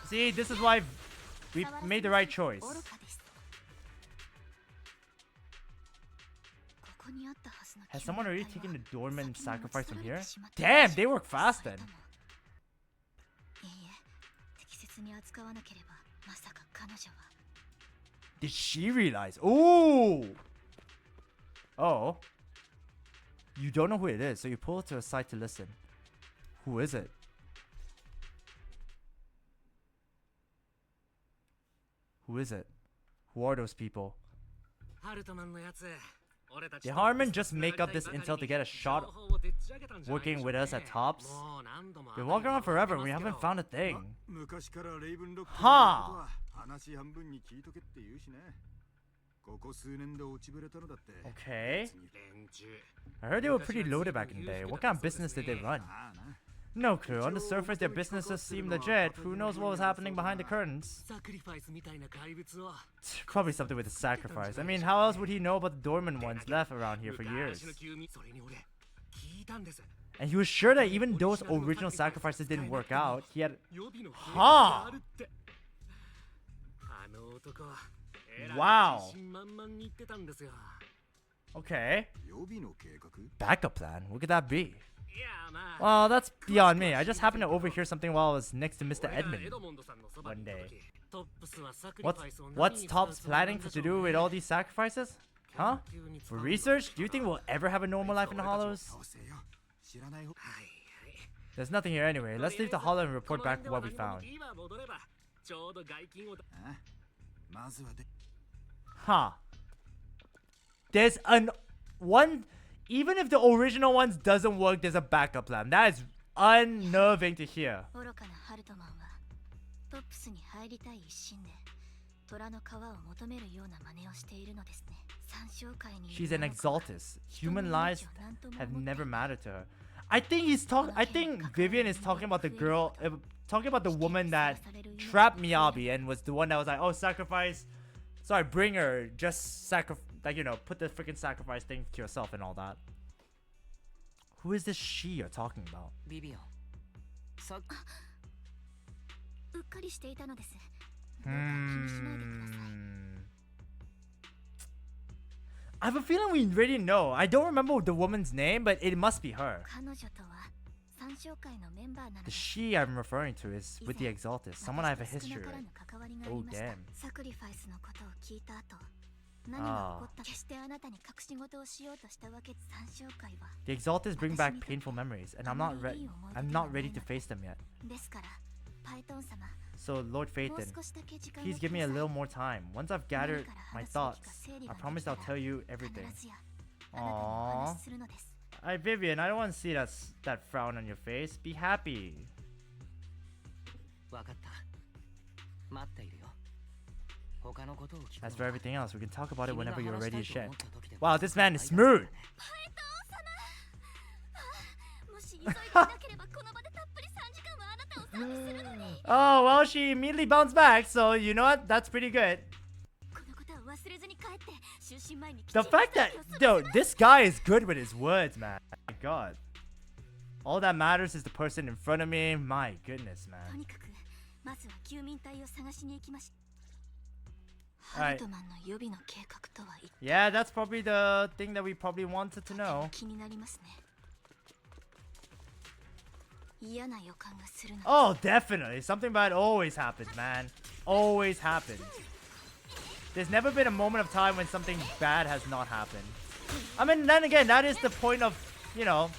See, this is why we made the right choice. Has someone already taken the dormant sacrifice from here? Damn, they work fast then. Did she realize? Ooh! Oh. You don't know who it is, so you pull it to the side to listen. Who is it? Who is it? Who are those people? Did Harmon just make up this intel to get a shot working with us at tops? Been walking around forever and we haven't found a thing. Huh! Okay. I heard they were pretty loaded back in the day. What kind of business did they run? No clue. On the surface, their businesses seem legit. Who knows what was happening behind the curtains? Probably something with the sacrifice. I mean, how else would he know about the dormant ones left around here for years? And he was sure that even those original sacrifices didn't work out. He had... Huh! Wow. Okay. Backup plan? What could that be? Well, that's beyond me. I just happened to overhear something while I was next to Mr. Edmund one day. What's Top's planning to do with all these sacrifices? Huh? For research? Do you think we'll ever have a normal life in the Hollows? There's nothing here anyway. Let's leave the Hollow and report back what we found. Huh. There's one... Even if the original ones doesn't work, there's a backup plan. That is unnerving to hear. She's an Exaltist. Human lives have never mattered to her. I think Vivian is talking about the girl, talking about the woman that trapped Miyabi and was the one that was like, oh, sacrifice. Sorry, bring her. Just sacrifice. Like, you know, put the freaking sacrifice thing to yourself and all that. Who is this she you're talking about? Vivian. I have a feeling we already know. I don't remember the woman's name, but it must be her. The she I'm referring to is with the Exaltists. Someone I have a history with. Oh, damn. Ah. The Exaltists bring back painful memories, and I'm not ready to face them yet. So, Lord Phaethon, please give me a little more time. Once I've gathered my thoughts, I promise I'll tell you everything. Aww. Hey Vivian, I don't want to see that frown on your face. Be happy. わかった。待っているよ。他のことを聞くのは As for everything else, we can talk about it 君が whenever you're 話した ready い to と share. 思った時でも Wow, this man is smooth. もし急いでいなければこの場でたっぷり3時間はあなたをサービスするのに。 Oh, well, she immediately bounced back, so you know what? That's pretty good. このことは忘れずに帰って就寝前にきち The んと fact that, 準備をする yo, this guy is good with his words, man. My god. All that matters is the person in front of me. My goodness, と man. にかくまずは休眠隊を探しに行きました。 Alright. ハルトマンの予備の計画とは一 Yeah, that's probably the thing that we probably wanted to 体 know. 気になりますね。嫌な予感がするの。 Oh, definitely. Something bad always happens, man. Always happens. There's never been a moment of time when something bad has not happened. I mean, then again, that is the point of, you know,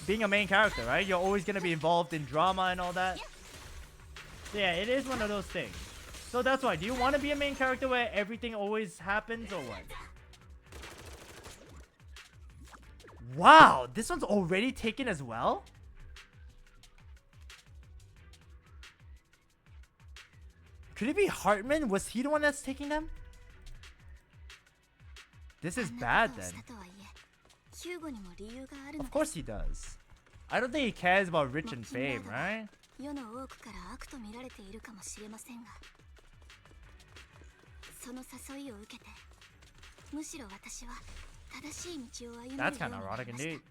being a main character, right? You're always going to be involved in drama and all that. Yeah, it is one of those things. So that's why. Do you want to be a main character where everything always happens or what? Wow, this one's already taken as well? Could it be Hartman? Was he the one that's taking them? This is あんな bad ことを then. したとはいえ、ヒューゴにも理由があるの Of で course he does. I don't think he cares about rich and fame, right? 世の多くから悪と見られているかもしれませんが、その誘いを受けて、むしろ私は正しい道を歩むよう That's に kind な of り ironic ました。 indeed.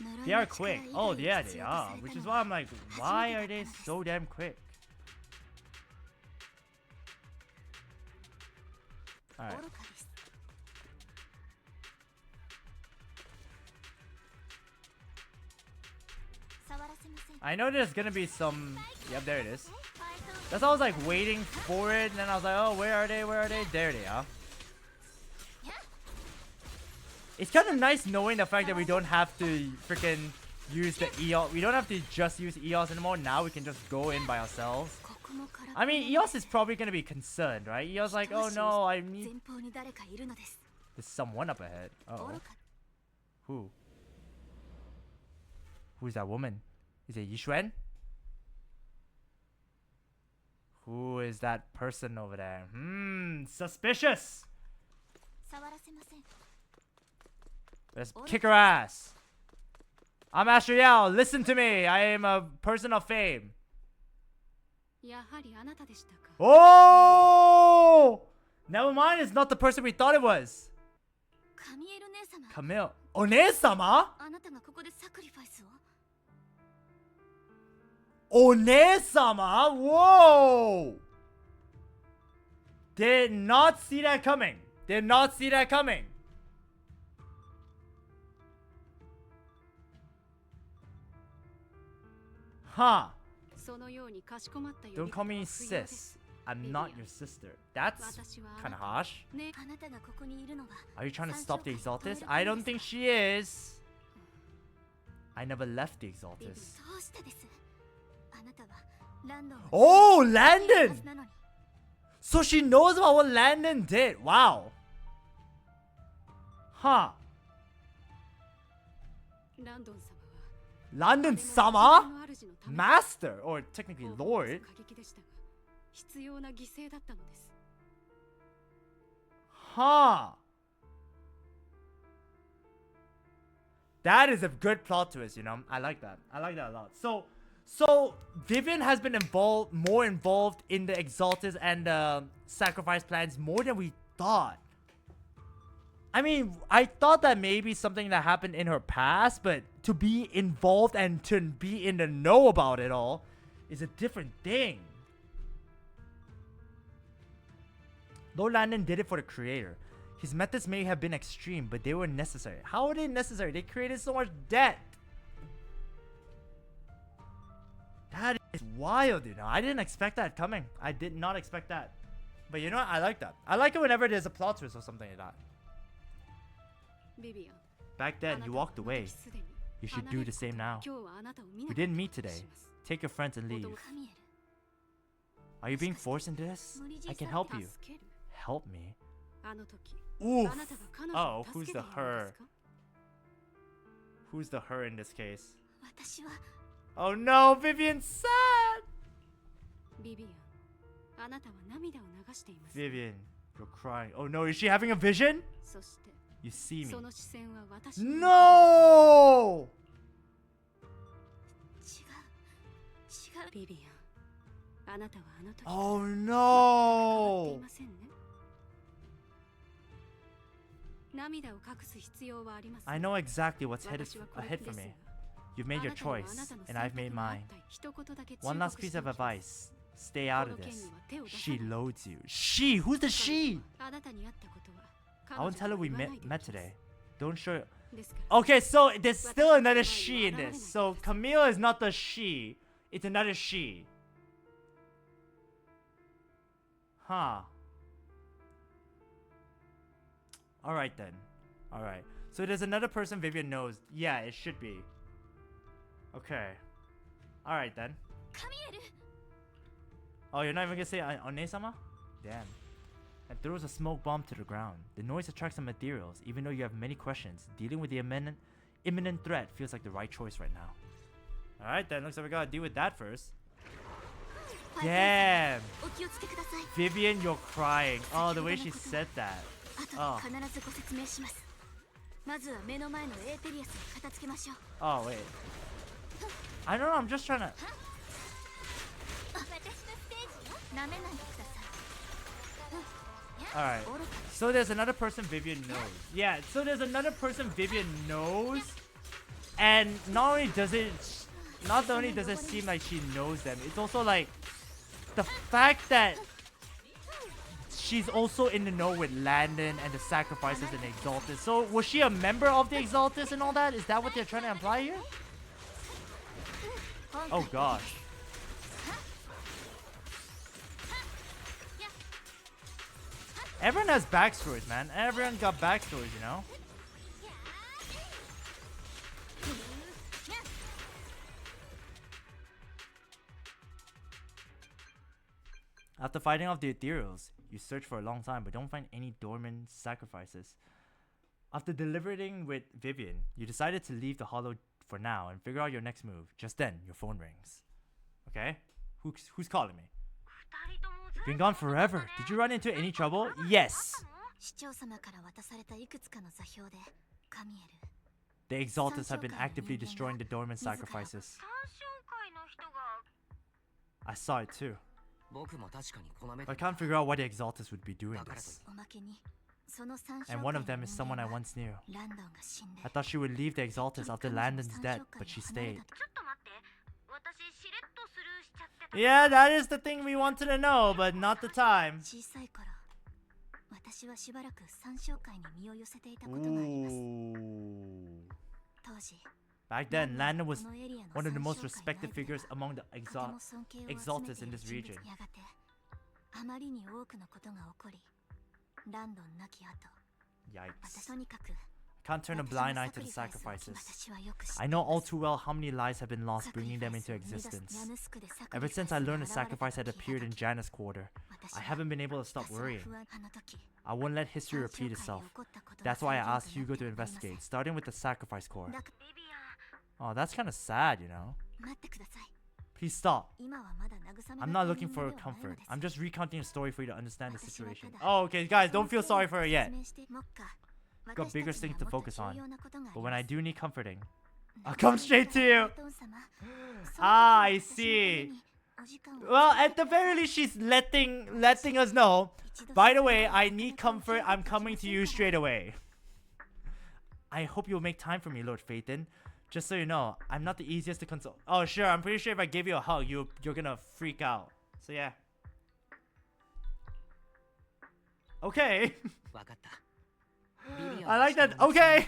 呪い They are の力 quick. 以 Oh, 外に yeah, 必 they 要とさ are. れ Which た is の why は I'm like, 初 why め are て they だったのです so damn quick? Alright. 愚かです。 触らせません。 I know there's gonna be some. Yep, there it is. That's why I was like waiting for it, and then I was like, oh, where are they? Where are they? There they are. It's kind of nice knowing the fact that we don't have to freaking use the EOS. We don't have to just use EOS anymore. Now we can just go in by ourselves. ここもから I mean, EOS is probably gonna be concerned, right? EOS like, oh no, I need. 前方に誰かいるのです。 There's someone up ahead. Uh 愚 oh. か Who? Who's that woman? Is it Yishuan? Who is that person over there? Suspicious. 触らせません。 Let's kick her ass. I'm Asher Yao. Listen to me. I am a person of fame. やはりあなたでしたか。 Oh! Never mind. It's not the person we thought it was. カミエル姉様。 Camille. One-sama? あなたがここでサクリファイスを。 One-sama? Whoa! Did not see that coming. Did not see that coming. Huh. そのようにかしこまった呼 Don't び call 方 me は不要です sis. I'm not your sister. That's 私は kind of harsh. ね、あなたがここにいるのは Are you trying to stop the Exaltists? I don't think she is. I never left the ビビ Exaltists. そうしてです。あなたはランドン Oh, の Landon! はずなのに So she knows about what Landon did. Wow. Huh. ランドン様は Landon 誰も sama? 自分の主のために Master, or technically 報復を Lord. 過激でしたが必要な犠牲だったのです。 Huh. That is a good plot twist, you know. I like that. I like that a lot. So Vivian has been more involved in the Exaltists and sacrifice plans more than we thought. I mean, I thought that maybe something that happened in her past, but to be involved and to be in the know about it all is a different thing. Though Landon did it for the creator, his methods may have been extreme, but they were necessary. How are they necessary? They created so much debt. That is wild, you know. I didn't expect that coming. I did not expect that. But you know what? I like that. I like it whenever there's a plot twist or something like that. ビビアン Back then, you walked away. You should do the same now. 今日はあなたを見 We なかった didn't meet ことに today. します Take your friends and leave. カミエル Are you being forced into this? I can help you. 助ける Help me? あの時 Oof. Oh, who's the her? Who's the her in this case? 私は Oh no, Vivian's sad. ビビアン、あなたは涙を流しています。 Vivian, you're crying. Oh no, is she having a vision? そして You see me. その視線は私 No! 違う。ビビアン、あなたはあの時 Oh 変わってい no! ませんね。涙を隠す必要はありません。 I know exactly what's 私はこれ ahead で for す me. が You've made your あなたには choice, あなたの and I've made 選択があ mine. った一言だけ One 忠 last 告 piece して of おきます advice. Stay out of この件 this. には手を出さ She ない loads you. She? Who's the she? あなたに会ったことは I won't 彼 tell her 女 we には met, 言わない met でおきます today. Don't show. ですから Okay, so there's still another she in this. So Camille is not the she. It's another she. Huh. Alright then. Alright. So there's another person Vivian knows. Yeah, it should be. Okay. Alright then. カミエル Oh, you're not even gonna say One-sama? Damn. And throws a smoke bomb to the ground. The noise attracts some materials, even though you have many questions. Dealing with the imminent threat feels like the right choice right now. Alright then, looks like we gotta deal with that first. Damn! お気をつけください。 Vivian, you're crying. Oh, the way she said that. 後で必ずご説明します。まずは目の前のエーテリアスを片付けましょう。 Oh, wait. I don't know, I'm just trying to... 私のステージよ。舐めないでください。 Alright. So there's another person Vivian knows. Yeah, so there's another person Vivian knows. And not only does it seem like she knows them, it's also like the fact that she's also in the know with Landon and the sacrifices and the Exaltists. So was she a member of the Exaltists and all that? Is that what they're trying to imply here? Oh gosh. Everyone has backstories, man. Everyone got backstories, you know? After fighting off the ethereals, you search for a long time but don't find any dormant sacrifices. After deliberating with Vivian, you decided to leave the hollow for now and figure out your next move. Just then, your phone rings. Okay? Who's calling me? Been gone forever. Did you run into any trouble? Yes. 市長様から渡されたいくつかの座標で、カミエル。 The Exaltists have been actively destroying the dormant sacrifices. I saw it too. 僕も確かにこの目 I can't figure out why the Exaltists would be doing this. おまけに、その三将 And 会 one の of them is 人間 someone I は once knew. ランドンが死んで I thought she would leave the Exaltists after Landon's dead, but she stayed. ちょっと待って。私しれっとスルーしちゃってた。 Yeah, that is the thing we wanted to know, but not the time. 小さい頃、私はしばらく三将会に身を寄せていたことがあります。 Ooh. 当時、 Back then, Landon was このエリアの one of the 三 most 将会 respected の間では figures among the とても尊敬を集めている Exaltists in this 人 region. 物やがて、あまりに多くのことが起こり、ランドン亡き後、私 Yikes. とにかく Can't turn a blind eye to the sacrifices. I know all too well how many lives have been lost bringing them into existence. Ever since I learned a sacrifice had appeared in Janus' quarter, I haven't been able to stop worrying. I won't let history repeat itself. That's why I asked Hugo to investigate, starting with the sacrifice core. Oh, that's kind of sad, you know? Please stop. I'm not looking for comfort. I'm just recounting a story for you to understand the situation. Oh, okay, guys, don't feel sorry for her yet. Got bigger things to focus on. But when I do need comforting, I'll come straight to you. Ah, I see. Well, at the very least, she's letting us know. By the way, I need comfort. I'm coming to you straight away. I hope you'll make time for me, Lord Phaethon. Just so you know, I'm not the easiest to console. Oh, sure. I'm pretty sure if I give you a hug, you're gonna freak out. So yeah. Okay. わかった I like that. Okay.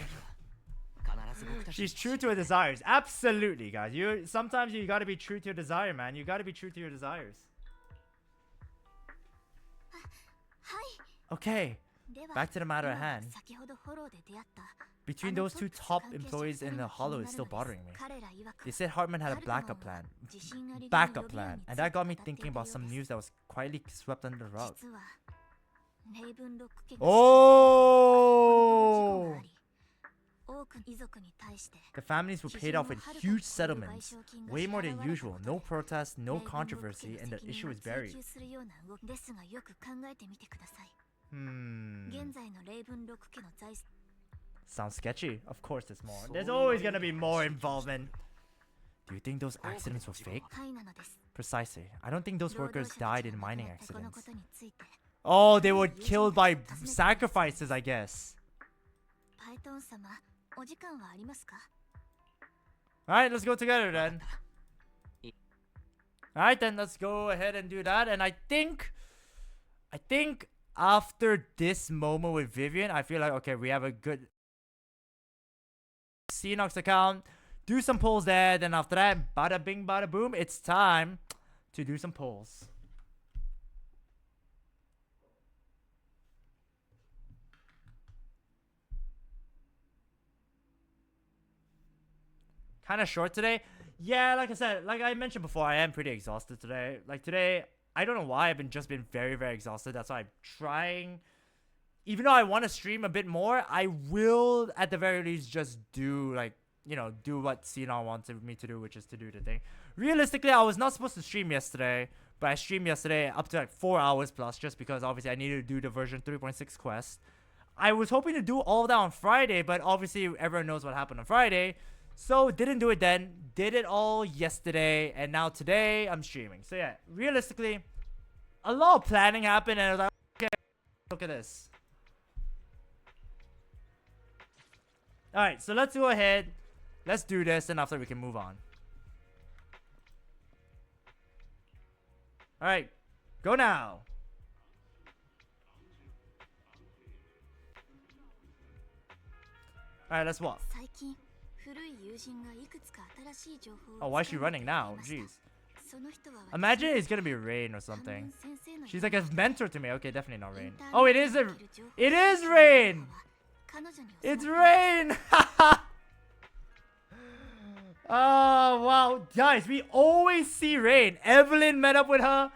She's true to her desires. Absolutely, guys. Sometimes you gotta be true to your desire, man. You gotta be true to your desires. Okay. Back to the matter at hand. Between those two top employees in the Hollow is still bothering me. They said Hartman had a backup plan. And that got me thinking about some news that was quietly swept under the rug. レイブンロック家が Oh! 多く遺族に対して The families were paid off with huge settlements, way more than usual. No protests, no controversy, and the issue was buried. するような動きですがよく考えてみてください。 Hmm. 現在のレイブンロック家の財産 Sounds sketchy. Of course there's more. There's always gonna be more involvement. Do you think those accidents were fake? はいなのです。 Precisely. I don't think those 労 workers 働者たち died in が亡く mining なったこの accidents. ことについて Oh, they were killed by sacrifices, I guess. パイトン様、お時間はありますか？ Alright, let's go together then. Alright then, let's go ahead and do that. And I think after this moment with Vivian, I feel like, okay, we have a good Xenox account. Do some polls there. Then after that, bada bing, bada boom, it's time to do some polls. Kind of short today. Yeah, like I said, like I mentioned before, I am pretty exhausted today. Like today, I don't know why, I've just been very, very exhausted. That's why I'm trying. Even though I want to stream a bit more, I will at the very least just do like, you know, do what Xenon wanted me to do, which is to do the thing. Realistically, I was not supposed to stream yesterday, but I streamed yesterday up to like 4 hours plus just because obviously I needed to do the version 3.6 quest. I was hoping to do all that on Friday, but obviously everyone knows what happened on Friday. So didn't do it then, did it all yesterday, and now today I'm streaming. So yeah, realistically, a lot of planning happened and I was like, okay, look at this. Alright, so let's go ahead. Let's do this, and after we can move on. Alright, go now. Alright, let's walk. 最近古い友人がいくつか新しい情報 Oh, を why is she running now? 掴んでくれ Jeez. ました。その人は Imagine it's gonna be Rain or 半 something. 分先生の She's like a mentor to me. Okay, definitely not イン Rain. ターネッ Oh, ト it is に a... おける情報 It is の Rain! 彼女に教わっ It's た Rain! Oh, wow. Guys, we always see Rain. Evelyn met up with her.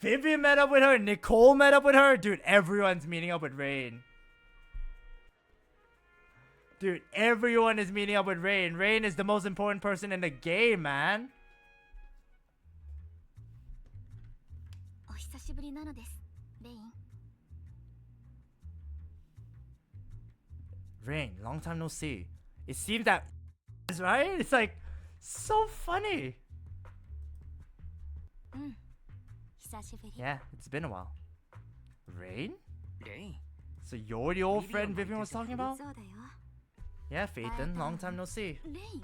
Vivian met up with her. Nicole met up with her. Dude, everyone's meeting up with Rain. Dude, everyone is meeting up with Rain. Rain is the most important person in the game, man. お久しぶりなのです、レイン。 Rain, long time no see. It seems that... Right? It's like... So funny. うん、久しぶり。 Yeah, it's been a while. Rain? レイン So you're the old friend Vivian was talking about? そうだよ。 Yeah, Phaeton, long time no see. レイン？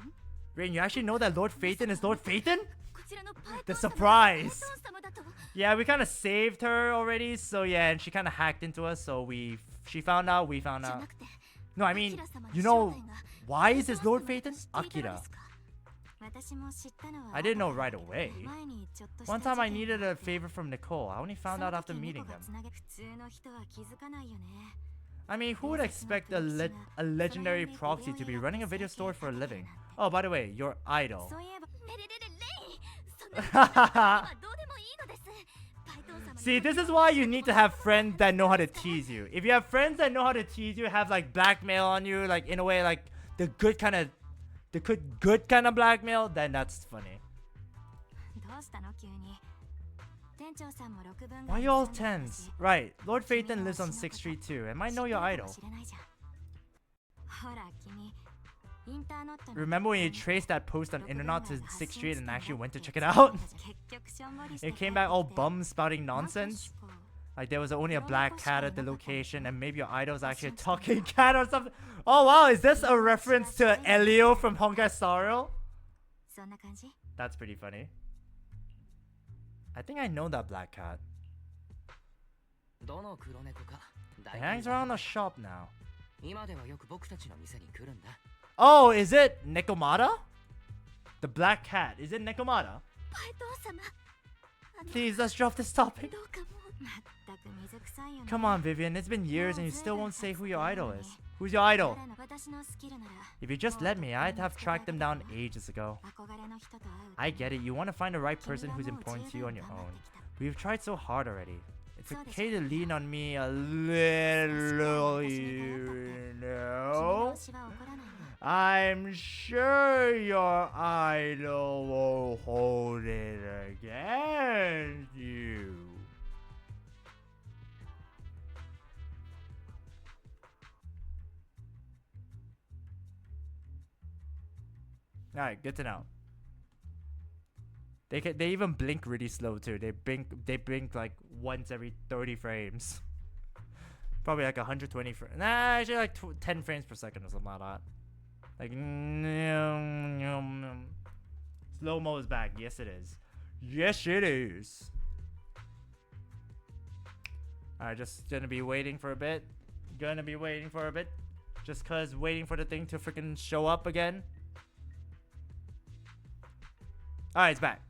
Rain, you actually know that Lord Phaeton is Lord Phaeton? こちらのパイ The トン様 surprise. パイトン様だと。 Yeah, we kind of saved her already, so yeah, and she kind of hacked into us, so she found out, we found じゃ out. なくて、 No, I mean, アキラ様の you 正 know, 体が why is this Lord パイト Phaeton? ン様だと知っていたの Akira. ですか？私も知ったのは I didn't know right away. 前にちょっとした One time I 事件 needed があ a って favor from Nicole. I only そ found の out 時 after 猫 meeting が them. つなげ普通の人は気づかないよね。 I mean, who would expect a legendary proxy to be running a video store for a living? Oh, by the way, your idol. そういえばレレレレレイン、そんなことはどうでもいいのです。パイトン様に See, this is why you need to have friends that know how to tease you. If you have friends that know how to tease you, have like blackmail on you, like in a way, like the good kind of blackmail, then that's funny. どうしたの急に。店長さんも6分 Why you all tense? Right, Lord Phaeton lives on 6th Street too, and might know your idol. ほら君、インターノットの Remember when you traced that post on internet to 6th Street and actually went to check it out? 結局しょんぼりして It came back all 帰ってきて bum spouting nonsense. Like there was only a black cat at the location, and maybe your idol's actually a talking cat or something. Oh wow, is this a reference to Elio from Honkai Star Rail? そんな感じ？ That's pretty funny. I think I know that black cat. どの黒猫か It hangs around the shop now. 今ではよく僕たちの店に来るんだ。 Oh, is it Nekomata? The black cat. Is it Nekomata? パイトン様。Please, let's drop this topic. どうかもう。まったく水臭いよね。 Come on, Vivian. It's been years and you still won't say who your idol is. Who's your idol? 彼の私のスキルなら If you just let me, I'd have tracked them down ages ago. 憧れの人と会う。 I get it. You want to find the right person who's important to you on your own. We've tried so hard already. It's okay to lean on me a little, you know? I'm sure your idol will hold it against you. Alright, good to know. They even blink really slow too. They blink like once every 30 frames. Probably like 120 frames. Nah, actually like 10 frames per second or something like that. Like slow mo is back. Yes it is. Yes it is. Alright, just gonna be waiting for a bit. Just cause waiting for the thing to freaking show up again. Alright, it's back.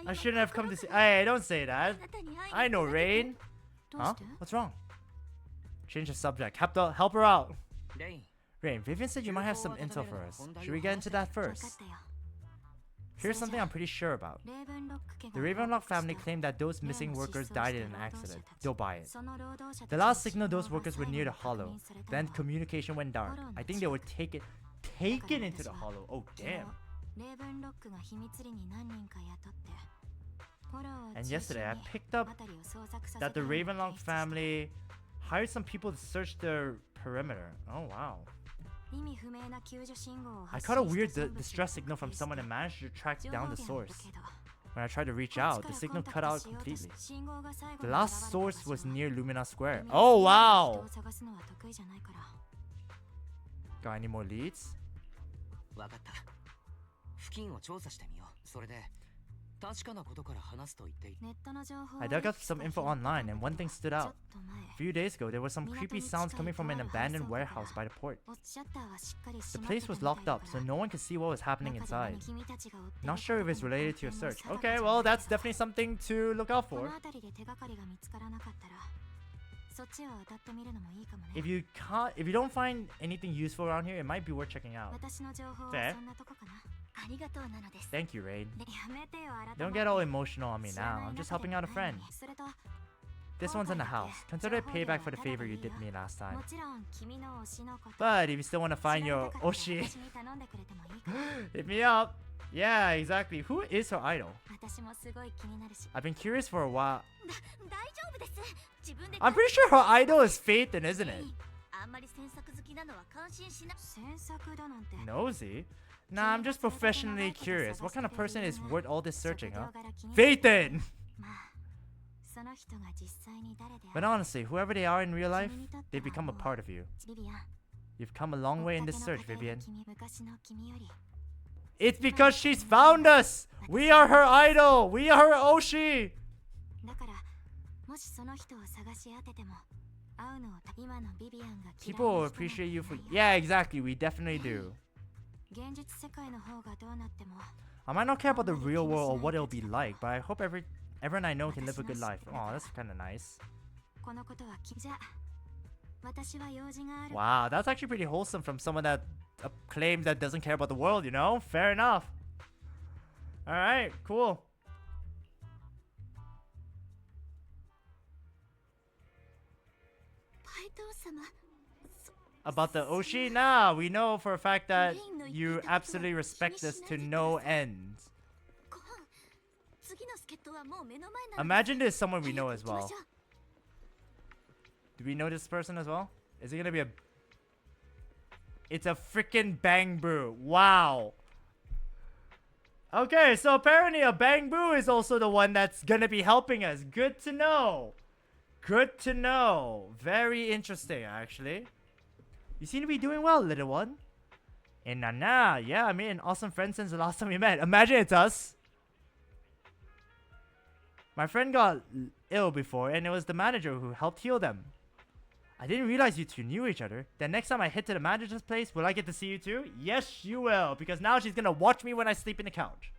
I shouldn't have come to see. Hey, don't say that. I know, Rain. Huh? What's wrong? Change the subject. Help her out. Rain, Vivian said you might have some intel for us. Should we get into that first? Here's something I'm pretty sure about. The Ravenlock family claimed that those missing workers died in an accident. They'll buy it. The last signal those workers were near the hollow. Then communication went dark. I think they were taken into the hollow. Oh damn. And yesterday I picked up that the Ravenlock family hired some people to search their perimeter. Oh wow. I caught a weird distress signal from someone and managed to track down the source. When I tried to reach out, the signal cut out completely. The last source was near Lumina Square. Oh wow! Got any more leads? I dug up some info online and one thing stood out. A few days ago, there were some creepy sounds coming from an abandoned warehouse by the port. The place was locked up, so no one could see what was happening inside. Not sure if it's related to your search. Okay, well, that's definitely something to look out for. If you don't find anything useful around here, it might be worth checking out. Fair. Thank you, Rain. Don't get all emotional on me now. I'm just helping out a friend. This one's in the house. Consider it payback for the favor you did me last time. But if you still want to find your Oshi, hit me up. Yeah, exactly. Who is her idol? I've been curious for a while. I'm pretty sure her idol is Phaethon, isn't it? Nosy? Nah, I'm just professionally curious. What kind of person is worth all this searching, huh? Phaethon! But honestly, whoever they are in real life, they've become a part of you. You've come a long way in this search, Vivian. It's because she's found us! We are her idol! We are her Oshi! People will appreciate you for... Yeah, exactly. We definitely do. I might not care about the real world or what it'll be like, but I hope everyone I know can live a good life. Oh, that's kind of nice. Wow, that's actually pretty wholesome from someone that claims that doesn't care about the world, you know? Fair enough. Alright, cool. About the Oshi? Nah, we know for a fact that you absolutely respect us to no end. Imagine there's someone we know as well. Do we know this person as well? Is it gonna be a... It's a freaking Bangbu. Wow. Okay, so apparently a Bangbu is also the one that's gonna be helping us. Good to know. Good to know. Very interesting, actually. You seem to be doing well, little one. And Nana, yeah, I made an awesome friend since the last time we met. Imagine it's us. My friend got ill before, and it was the manager who helped heal them. I didn't realize you two knew each other. Then next time I head to the manager's place, will I get to see you too? Yes, you will, because now she's gonna watch me when I sleep in the couch.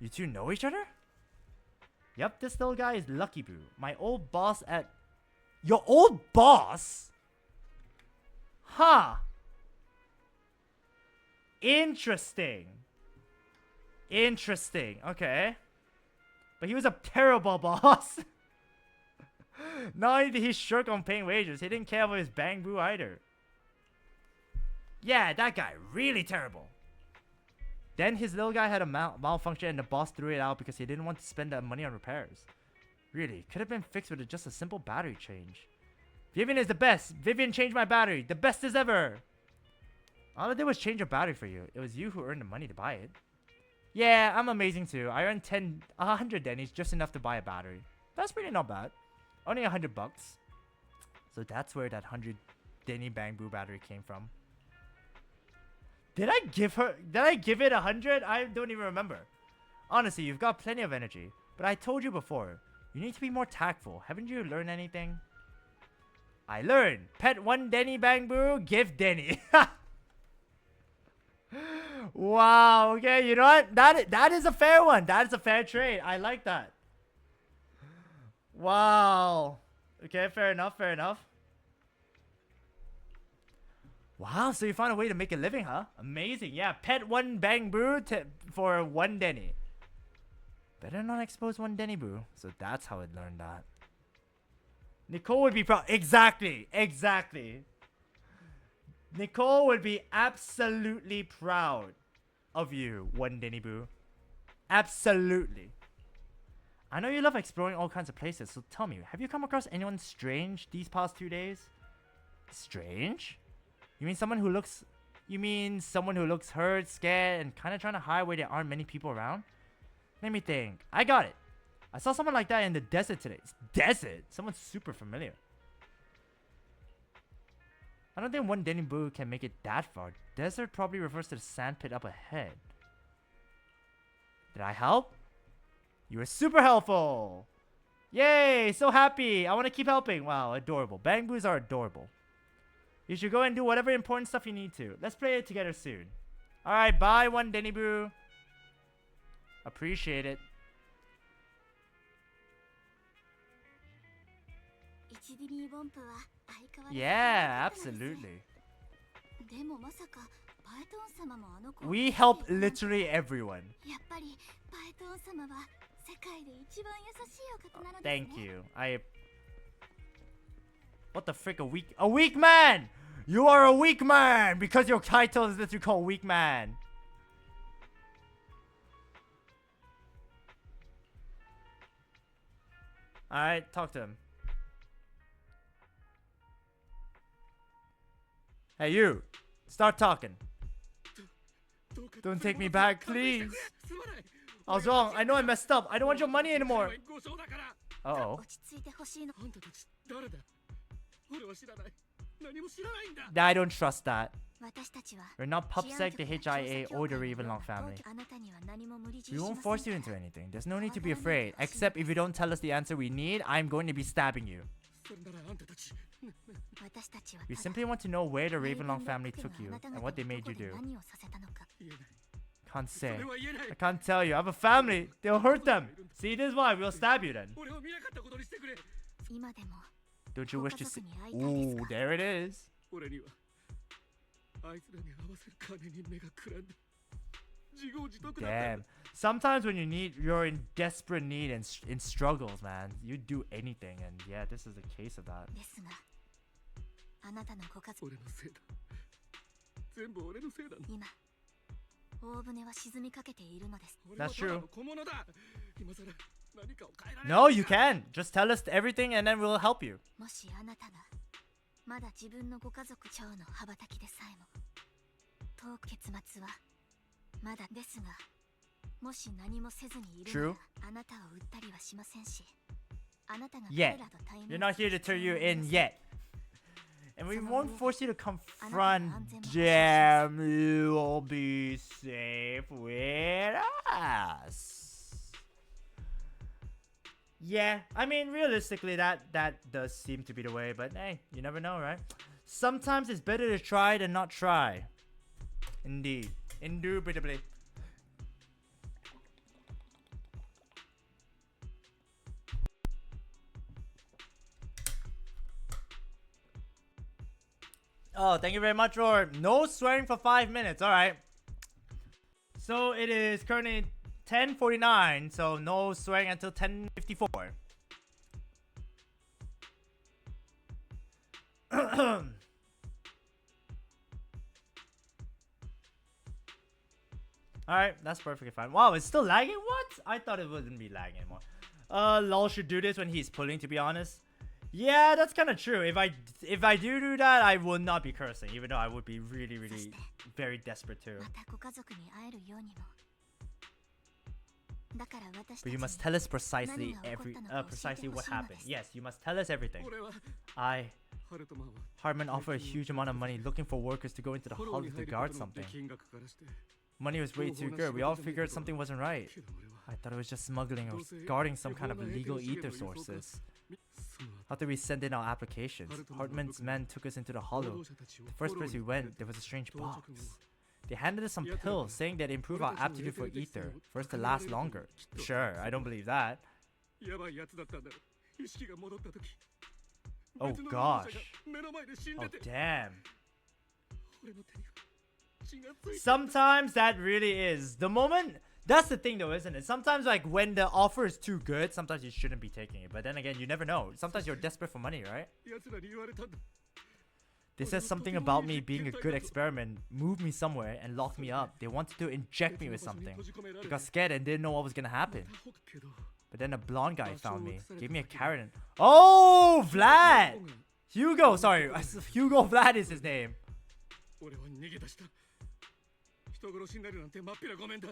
You two know each other? Yep, this little guy is Lucky Boo, my old boss at... Your old boss? Huh. Interesting. Interesting. Okay. But he was a terrible boss. Not only did he shirk on paying wages, he didn't care about his bang boo either. Yeah, that guy, really terrible. Then his little guy had a malfunction and the boss threw it out because he didn't want to spend that money on repairs. Really, could have been fixed with just a simple battery change. Vivian is the best. Vivian changed my battery. The best as ever. All I did was change your battery for you. It was you who earned the money to buy it. Yeah, I'm amazing too. I earned 100 dennies, just enough to buy a battery. That's really not bad. Only 100 bucks. So that's where that 100 denny bang boo battery came from. Did I give it 100? I don't even remember. Honestly, you've got plenty of energy. But I told you before, you need to be more tactful. Haven't you learned anything? I learned. Pet 1 denny bang boo, give denny. Wow, okay, you know what? That is a fair one. That is a fair trade. I like that. Wow. Okay, fair enough, fair enough. Wow, so you found a way to make a living, huh? Amazing. Yeah, pet 1 bang boo for 1 denny. Better not expose 1 denny boo. So that's how it learned that. Nicole would be proud. Exactly. Exactly. Nicole would be absolutely proud of you, 1 denny boo. Absolutely. I know you love exploring all kinds of places, so tell me, have you come across anyone strange these past 2 days? Strange? You mean someone who looks hurt, scared, and kind of trying to hide where there aren't many people around? Let me think. I got it. I saw someone like that in the desert today. Desert? Someone super familiar. I don't think 1 denny boo can make it that far. Desert probably refers to the sand pit up ahead. Did I help? You were super helpful! Yay! So happy! I want to keep helping. Wow, adorable. Bang boos are adorable. You should go and do whatever important stuff you need to. Let's play it together soon. Alright, bye 1 denny boo. Appreciate it. Yeah, absolutely. We help literally everyone. Thank you. What the frick, a weak man! You are a weak man! Because your title is literally called weak man. Alright, talk to him. Hey you! Start talking. Don't take me back, please. I was wrong. I know I messed up. I don't want your money anymore. Uh-oh. I don't trust that. We're not PubSec, the HIA, or the Ravenlock family. We won't force you into anything. There's no need to be afraid. Except if you don't tell us the answer we need, I'm going to be stabbing you. We simply want to know where the Ravenlock family took you and what they made you do. Can't say. I can't tell you. I have a family. They'll hurt them. See, this is why we'll stab you then. Don't you wish to see? Ooh, there it is. Damn. Sometimes when you're in desperate need and in struggles, man, you do anything, and yeah, this is the case of that. That's true. No, you can. Just tell us everything and then we'll help you. True. Yet. You're not here to turn you in yet. And we won't force you to confront them. You will be safe with us. Yeah, I mean, realistically, that does seem to be the way. But hey, you never know, right? Sometimes it's better to try than not try. Indeed. Indubitably. Oh, thank you very much, Roar. No swearing for 5 minutes. All right. So it is currently 10:49, so no swearing until 10:54. Alright, that's perfectly fine. Wow, it's still lagging? What? I thought it wouldn't be lagging anymore. Lol should do this when he's pulling, to be honest. Yeah, that's kind of true. If I do that, I will not be cursing, even though I would be really, really very desperate too. またご家族に会えるようにも。だから私た But ち you に must tell us precisely 何が起こったのか教えて precisely ほ what しいの happened. です。 Yes, you must tell us everything. 俺は I ハルトマンは Hartman offered a huge amount of money looking for workers to go into the フォロ hall ーに to 入る guard ことので something. 金額からして Money was way too good. We all figured something wasn't right. けど俺は I thought it was just smuggling or guarding some kind of illegal ether sources. その After we sent in our applications, Hartman's men took us into the 労 hollow. 働者たちを The フォ first ロー place に we 入れ went, て there was a strange 到着後 box. They handed us some pills saying they'd improve our aptitude for ether, for us to last longer. Sure, I don't believe that. やばいやつだったんだろう。意識が戻った時 Oh 別の労働者 gosh. が目の前で死ん Oh でて damn. 俺の手には血がついて Sometimes that really is. The moment. That's the thing though, isn't it? Sometimes like when the offer is too good, sometimes you shouldn't be taking it. But then again, you never know. Sometimes you're desperate for money, right? 奴らに言われたんだ They said something about me being a good experiment, moved me somewhere, and locked me up. They wanted to inject me with something. They got scared and didn't know what was gonna happen. けど But then a blonde guy found me, gave me a carrot and... Oh, Vlad! Hugo, sorry. Hugo Vlad is his name. 俺は逃げ出した人殺しになるなんてまっぴらごめんだ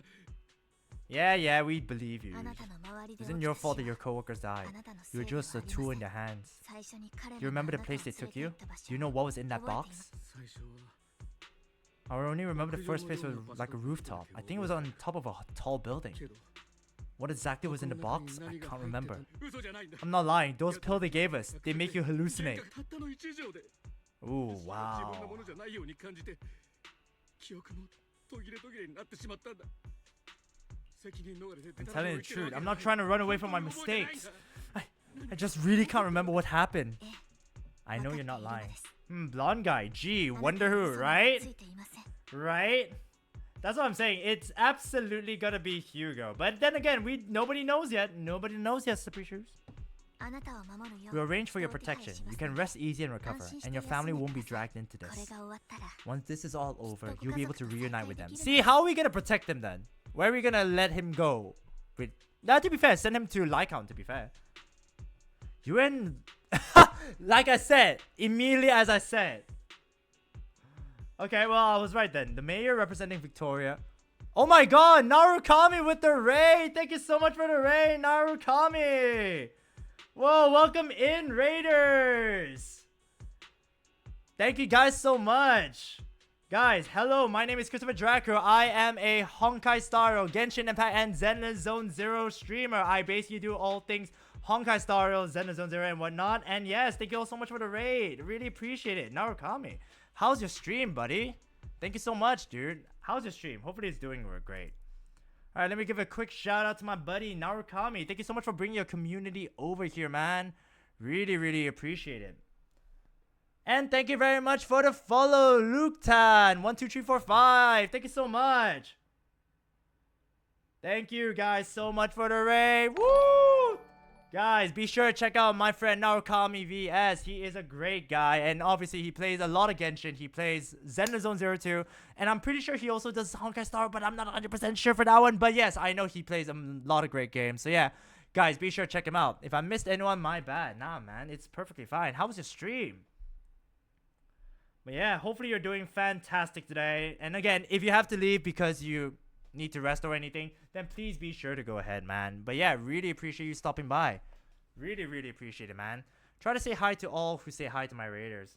Yeah, yeah, we believe you. あなたの周りで It 起 isn't き your た fault that 死 your は coworkers あ died. なたの You せ were いでは just a あり tool ま in せ their ん hands. 最初に彼 Do ら you が remember あ the なた place を they 連 took れて you? 行った場所 Do you know what was in that 覚えていま box? す最初は I only remember the first place was like a rooftop. I think it was on top of a tall building. けど What exactly was in the box? I can't remember. 嘘じゃないんだ I'm not lying. Those pills they gave us, they make you 原 hallucinate. 価たったの1以上で Ooh, 自分の wow. ものじゃないように感じて記憶も途切れ途切れになってしまったんだ I'm telling the truth. I'm not trying to run away from my mistakes. I just really can't remember what happened. I know you're not lying. Blonde guy. Gee, wonder who, right? ついていません Right? That's what I'm saying. It's absolutely gonna be Hugo. But then again, nobody knows yet. Nobody knows yet, Slippery Shoes. あなたを守るよ We う arrange for your 人を手配 protection. しま You す can rest easy and recover, and your family won't be dragged into これ this. が終わったら Once this is all over, you'll be able to reunite with them. See, how are we gonna protect him then? Where are we gonna let him go? With now, to be fair, send him to Lycount, to be fair. You and... like I said, immediately as I said. Okay, well, I was right then. The mayor representing Victoria. Oh my god, Narukami with the raid! Thank you so much for the raid, Narukami! Whoa, welcome in, Raiders! Thank you guys so much! Guys, hello, my name is ChristopherDragkrow. I am a Honkai Star Rail, Genshin Impact, and Zenless Zone Zero streamer. I basically do all things Honkai Star Rail, Zenless Zone Zero, and whatnot. And yes, thank you all so much for the raid. Really appreciate it. Narukami, how's your stream, buddy? Thank you so much, dude. How's your stream? Hopefully it's doing great. Alright, let me give a quick shout out to my buddy Narukami. Thank you so much for bringing your community over here, man. Really, really appreciate it. And thank you very much for the follow, Luketan12345. Thank you so much. Thank you guys so much for the raid. Woo! Guys, be sure to check out my friend Narukami VS. He is a great guy, and obviously he plays a lot of Genshin. He plays Zenless Zone Zero 2, and I'm pretty sure he also does Honkai Star, but I'm not 100% sure for that one. But yes, I know he plays a lot of great games. So yeah, guys, be sure to check him out. If I missed anyone, my bad. Nah, man, it's perfectly fine. How was your stream? But yeah, hopefully you're doing fantastic today. And again, if you have to leave because you need to rest or anything, then please be sure to go ahead, man. But yeah, really appreciate you stopping by. Really, really appreciate it, man. Try to say hi to all who say hi to my raiders.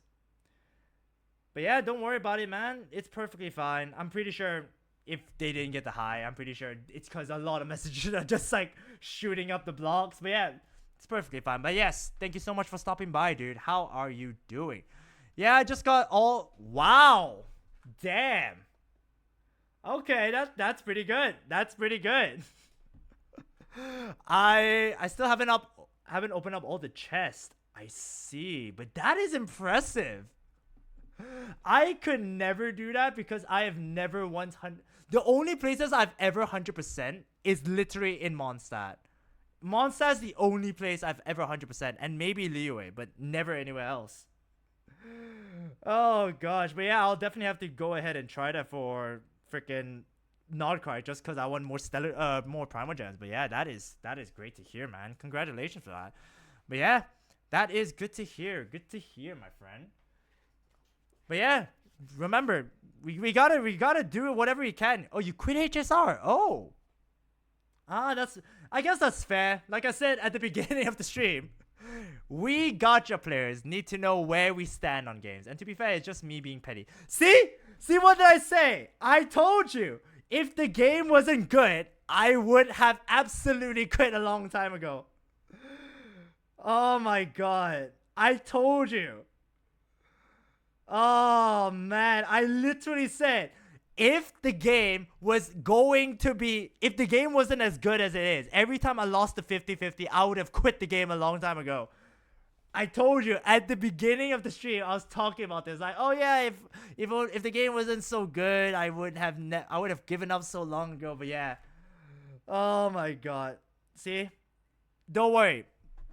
But yeah, don't worry about it, man. It's perfectly fine. I'm pretty sure if they didn't get the hi, I'm pretty sure it's because a lot of messages are just like shooting up the blocks. But yeah, it's perfectly fine. But yes, thank you so much for stopping by, dude. How are you doing? Yeah, I just got all... Wow. Damn. Okay, that's pretty good. That's pretty good. I still haven't opened up all the chests. I see. But that is impressive. I could never do that because I have never once the only places I've ever 100% is literally in Mondstadt. Mondstadt's the only place I've ever 100%, and maybe Liyue, but never anywhere else. Oh gosh, but yeah, I'll definitely have to go ahead and try that for freaking Nordcry just because I want more stellar, more primal gems. But yeah, that is great to hear, man. Congratulations for that. But yeah, that is good to hear. Good to hear, my friend. But yeah, remember, we gotta do whatever we can. Oh, you quit HSR. Oh. I guess that's fair. Like I said at the beginning of the stream, we gacha players need to know where we stand on games. And to be fair, it's just me being petty. See? See, what did I say? I told you. If the game wasn't good, I would have absolutely quit a long time ago. Oh my god. I told you. Oh man, I literally said, if the game wasn't as good as it is, every time I lost the 50-50, I would have quit the game a long time ago. I told you at the beginning of the stream, I was talking about this. Like, oh yeah, if the game wasn't so good, I would have given up so long ago. But yeah, oh my god. See, don't worry,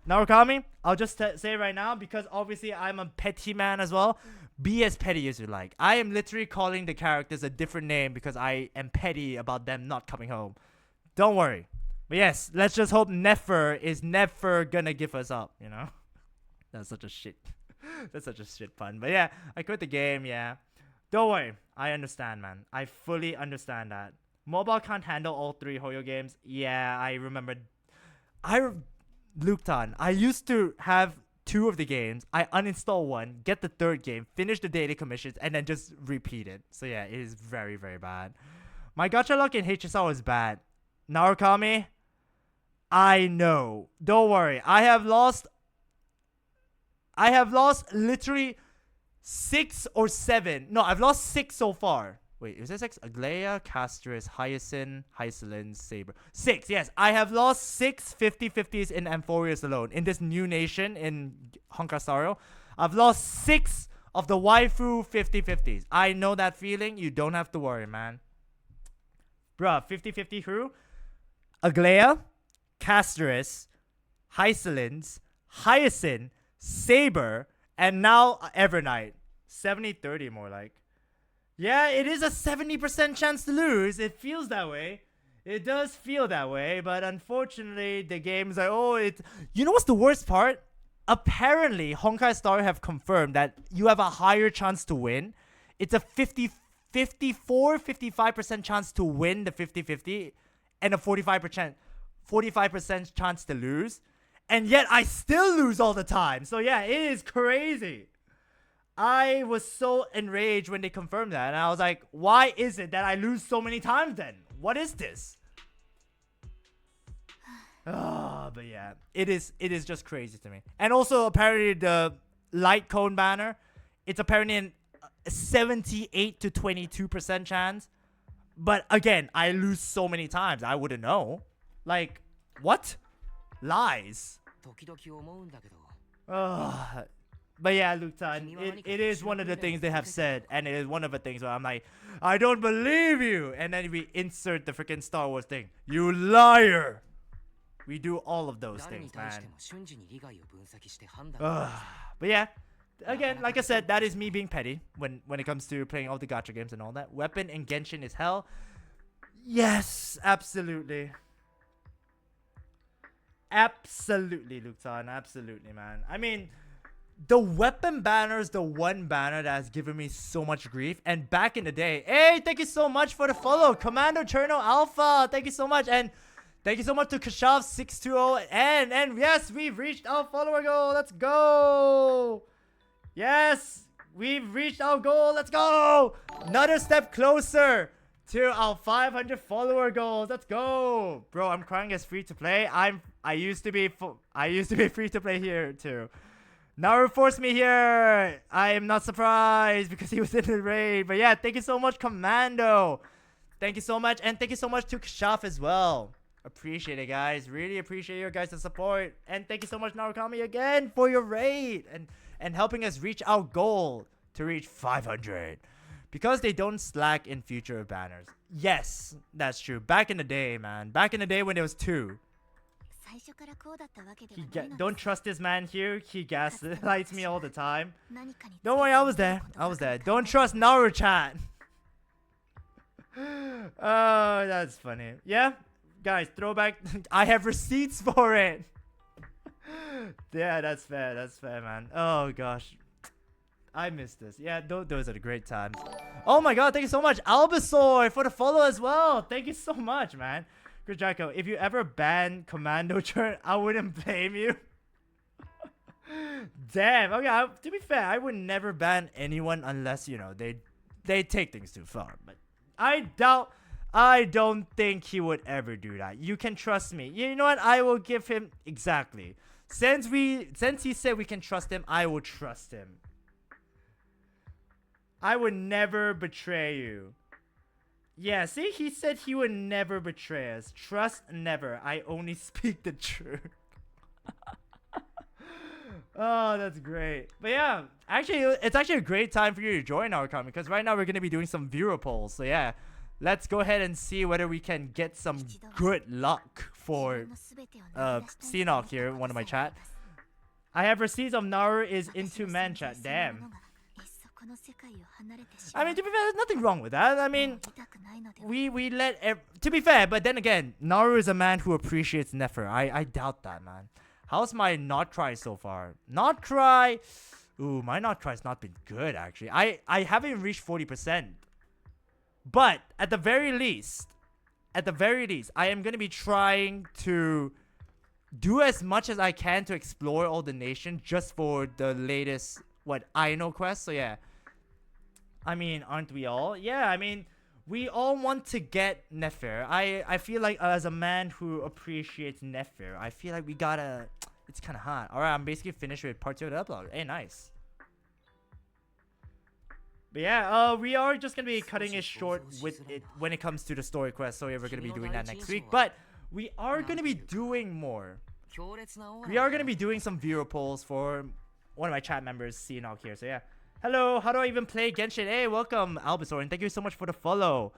Narukami. I'll just say right now, because obviously I'm a petty man as well. Be as petty as you like. I am literally calling the characters a different name because I am petty about them not coming home. Don't worry. But yes, let's just hope Nefer is never gonna give us up, you know? That's such a shit. That's such a shit pun. But yeah, I quit the game, yeah. Don't worry. I understand, man. I fully understand that. Mobile can't handle all 3 Hoyo games. Yeah, I remember. Luketan, I used to have 2 of the games. I uninstall one, get the 3rd game, finish the daily commissions, and then just repeat it. So yeah, it is very, very bad. My gacha luck in HSL is bad. Narukami, I know. Don't worry. I have lost literally 6 or 7. No, I've lost 6 so far. Wait, is this 6? Aglaya, Castris, Hyacinth, Hycelin, Saber. 6, yes. I have lost 6 50-50s in Amphorius alone. In this new nation in Honkai Star Rail, I've lost 6 of the waifu 50-50s. I know that feeling. You don't have to worry, man. Bruh, 50-50 who? Aglaya, Castris, Hycelins, Hyacinth, Saber, and now Evernight. 70-30 more like. Yeah, it is a 70% chance to lose. It feels that way. It does feel that way, but unfortunately, the game's like, oh, it. You know what's the worst part? Apparently, Honkai Star have confirmed that you have a higher chance to win. It's a 55% chance to win the 50-50 and a 45% chance to lose. And yet, I still lose all the time. So yeah, it is crazy. I was so enraged when they confirmed that, and I was like, why is it that I lose so many times then? What is this? But yeah, it is just crazy to me. And also, apparently, the light cone banner, it's apparently a 78 to 22% chance. But again, I lose so many times, I wouldn't know. Like, what? Lies. But yeah, Luketan, it is one of the things they have said, and it is one of the things where I'm like, I don't believe you, and then we insert the freaking Star Wars thing. You liar! We do all of those things, man. But yeah, again, like I said, that is me being petty when it comes to playing all the gacha games and all that. Weapon in Genshin is hell. Yes, absolutely. Absolutely, Luketan, absolutely, man. I mean, the weapon banner is the one banner that has given me so much grief. And back in the day, hey, thank you so much for the follow, Commando Cherno Alpha. Thank you so much, and thank you so much to Kashav620. And yes, we've reached our follower goal. Let's go. Yes, we've reached our goal. Let's go. Another step closer to our 500 follower goals. Let's go, bro. I'm crying as free to play. I used to be free to play here too. Naru forced me here. I am not surprised because he was in the raid. But yeah, thank you so much, Commando. Thank you so much. And thank you so much to Kashaf as well. Appreciate it, guys. Really appreciate your guys' support. And thank you so much, Narukami, again for your raid and helping us reach our goal to reach 500. Because they don't slack in future banners. Yes, that's true. Back in the day, man. Back in the day when there was 2. 最初からこうだったわけではないの Don't です trust this man here. He gaslights me all the time. 何かに Don't worry, I was there. I was there. Don't trust Naru chat. Oh, that's funny. Yeah, guys, throwback. I have receipts for it. Yeah, that's fair. That's fair, man. Oh gosh, I missed this. Yeah, those are the great times. Oh my god, thank you so much, Albasaur, for the follow as well. Thank you so much, man. ChristopherDragkrow, if you ever ban Commando turn, I wouldn't blame you. Damn. Okay, to be fair, I would never ban anyone unless, you know, they take things too far. But I don't think he would ever do that. You can trust me. You know what? I will give him exactly. Since he said we can trust him, I will trust him. I would never betray you. Yeah, see, he said he would never betray us. Trust never. I only speak the truth. Oh, that's great. But yeah, actually, it's actually a great time for you to join our account because right now we're going to be doing some viewer polls. So yeah, let's go ahead and see whether we can get some good luck for Sinok here, one of my chat. I have receipts of Naru is into man chat. Damn. I mean, to be fair, there's nothing wrong with that. I mean, we let to be fair, but then again, Naru is a man who appreciates Nefer. I doubt that, man. How's my not cry so far? Not cry. Ooh, my not cry's not been good actually. I haven't reached 40%. But at the very least, I am gonna be trying to do as much as I can to explore all the nations just for the latest Aino quest. So yeah. I mean, aren't we all? Yeah, I mean, we all want to get Nefer. I feel like as a man who appreciates Nefer, I feel like we gotta... It's kind of hot. Alright, I'm basically finished with part 2 of the upload. Hey, nice. But yeah, we are just gonna be cutting it short with it when it comes to the story quest. So yeah, we're gonna be doing that next week. But we are gonna be doing more. We are gonna be doing some viewer polls for one of my chat members, Sinok here. So yeah. Hello, how do I even play Genshin? Hey, welcome, Albasaur, and thank you so much for the follow.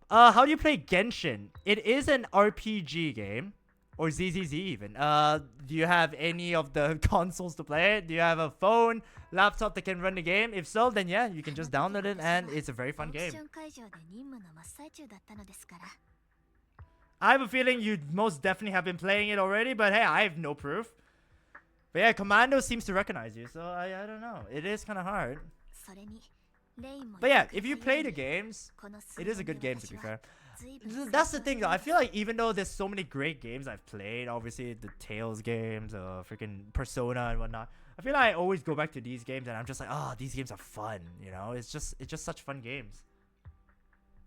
How do you play Genshin? It is an RPG game, or ZZZ even. Do you have any of the consoles to play it? Do you have a phone, laptop that can run the game? If so, then yeah, you can just download it, and it's a very fun game. I have a feeling you most definitely have been playing it already, but hey, I have no proof. But yeah, Commando seems to recognize you, so I don't know. It is kind of hard. But yeah, if you play the games, it is a good game to be fair. That's the thing though, I feel like even though there's so many great games I've played, obviously the Tales games, freaking Persona and whatnot, I feel like I always go back to these games and I'm just like, oh, these games are fun, you know? It's just such fun games.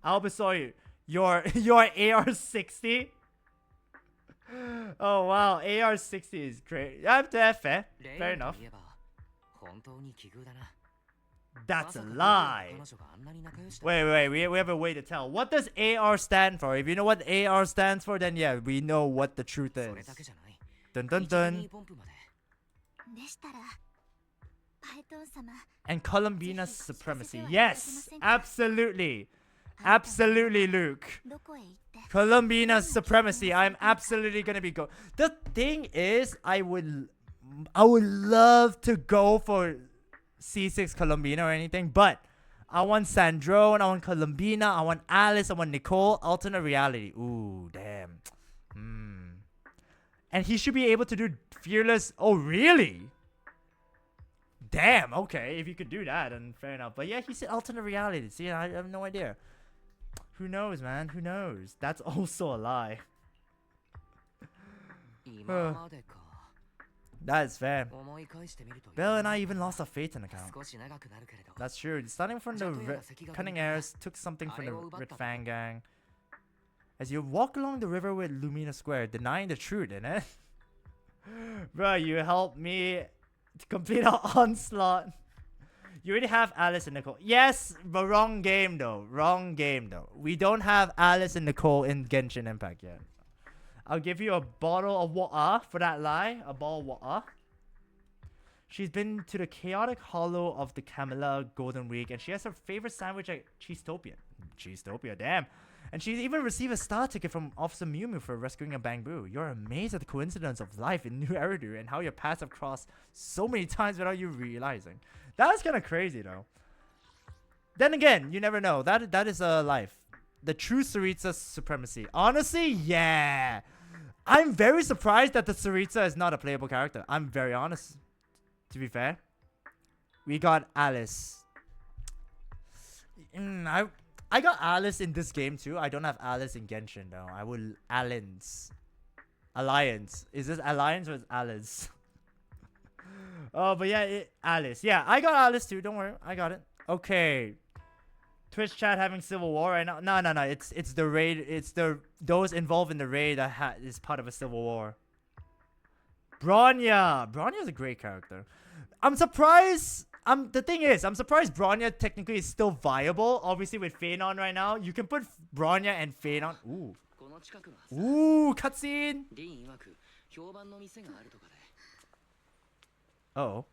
Albasaur, your AR-60? Oh wow, AR-60 is great. Yeah, fair. Fair enough. That's a lie. Wait, we have a way to tell. What does AR stand for? If you know what AR stands for, then yeah, we know what the truth is. Dun dun dun. And Columbina's supremacy. Yes, absolutely. Absolutely, Luke. Columbina's supremacy. I'm absolutely gonna be The thing is, I would love to go for C6 Columbina or anything, but I want Sandro and I want Columbina, I want Alice, I want Nicole, alternate reality. Ooh, damn. And he should be able to do fearless. Oh, really? Damn, okay. If you could do that, then fair enough. But yeah, he said alternate reality. See, I have no idea. Who knows, man? Who knows? That's also a lie. That is fair. Belle and I even lost our faith in account. That's true. Starting from the Cunning Airs, took something from the Red Fang Gang. As you walk along the river with Lumina Square, denying the truth, innit? Bro, you helped me to complete our onslaught. You already have Alice and Nicole. Yes, but wrong game though. Wrong game though. We don't have Alice and Nicole in Genshin Impact yet. I'll give you a bottle of water for that lie. A bottle of water. She's been to the chaotic hollow of the Camilla Golden Week, and she has her favorite sandwich at Cheesetopia. Cheesetopia, damn. And she's even received a star ticket from Officer Mew Mew for rescuing a Bamboo. You're amazed at the coincidence of life in New Eridu and how your paths have crossed so many times without you realizing. That's kind of crazy, though. Then again, you never know. That is a life. The true Saritsa supremacy. Honestly, yeah. I'm very surprised that the Saritsa is not a playable character. I'm very honest. To be fair, we got Alice. I got Alice in this game too. I don't have Alice in Genshin though. I will Alliance. Is this Alliance or is Alice? Oh, but yeah, Alice. Yeah, I got Alice too. Don't worry, I got it. Okay. Twitch chat having civil war right now. No. It's the raid. It's those involved in the raid that is part of a civil war. Bronya's a great character. I'm surprised. The thing is, I'm surprised Bronya technically is still viable. Obviously, with Phanon right now, you can put Bronya and Phanon. Ooh, cutscene. Oh.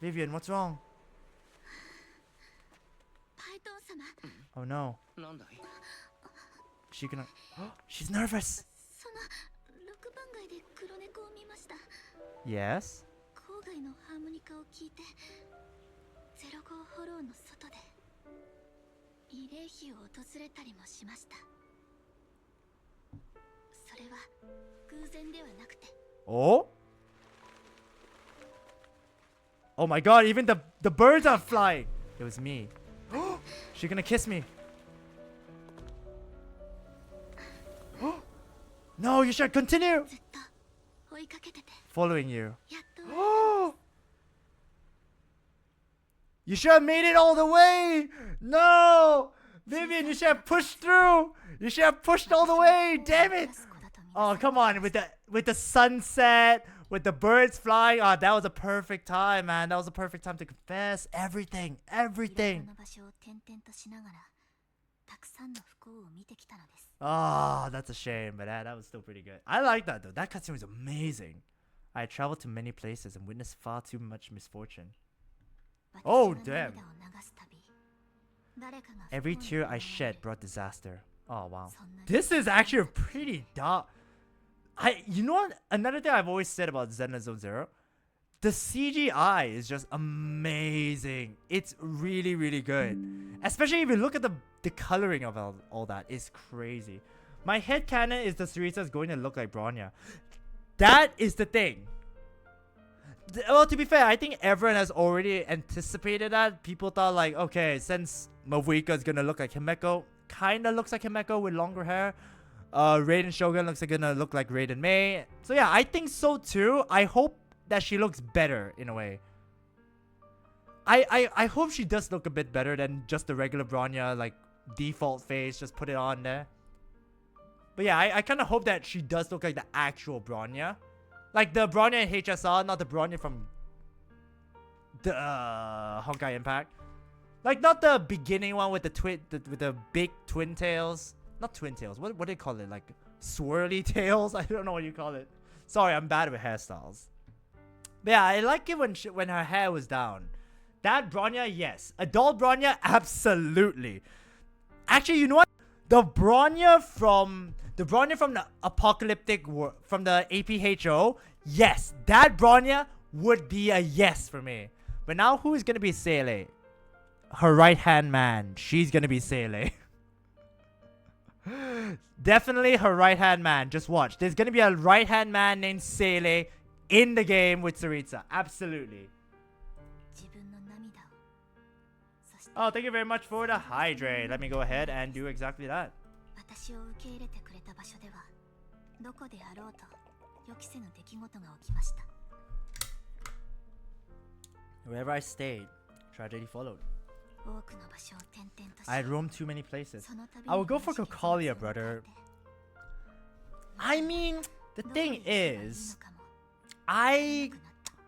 Vivian, what's wrong? Oh no. She gonna. She's nervous. Yes. Oh? Oh my god, even the birds are flying. It was me. She gonna kiss me. No, you should continue. Following you. You should have made it all the way. No, Vivian, you should have pushed through. You should have pushed all the way. Damn it. Oh, come on, with the sunset, with the birds flying. Oh, that was a perfect time, man. That was a perfect time to confess everything. Oh, that's a shame, but that was still pretty good. I like that though. That cutscene was amazing. I traveled to many places and witnessed far too much misfortune. Oh, damn. Every tear I shed brought disaster. Oh, wow. This is actually a pretty dark... You know what? Another thing I've always said about Zenless Zone Zero? The CGI is just amazing. It's really, really good. Especially if you look at the coloring of all that. It's crazy. My headcanon is the Saritsa is going to look like Bronya. That is the thing. Well, to be fair, I think everyone has already anticipated that. People thought like, okay, since Mavuika is gonna look like Himeko, kinda looks like Himeko with longer hair. Raiden Shogun looks like gonna look like Raiden Mei. So yeah, I think so too. I hope that she looks better in a way. I hope she does look a bit better than just the regular Bronya, like default face, just put it on there. But yeah, I kind of hope that she does look like the actual Bronya. Like the Bronya in HSR, not the Bronya from the Honkai Impact. Like not the beginning one with the big twin tails. Not twin tails. What do they call it? Like swirly tails? I don't know what you call it. Sorry, I'm bad with hairstyles. But yeah, I like it when her hair was down. That Bronya, yes. Adult Bronya, absolutely. Actually, you know what? The Bronya from the apocalyptic from the APHO, yes, that Bronya would be a yes for me. But now who is gonna be Seele? Her right hand man. She's gonna be Seele. Definitely her right hand man. Just watch. There's gonna be a right hand man named Seele in the game with Saritsa. Absolutely. Oh, thank you very much for the hydrate. Let me go ahead and do exactly that. Wherever I stayed, tragedy followed. I had roamed too many places. I will go for Kokalia, brother. I mean, the thing is, I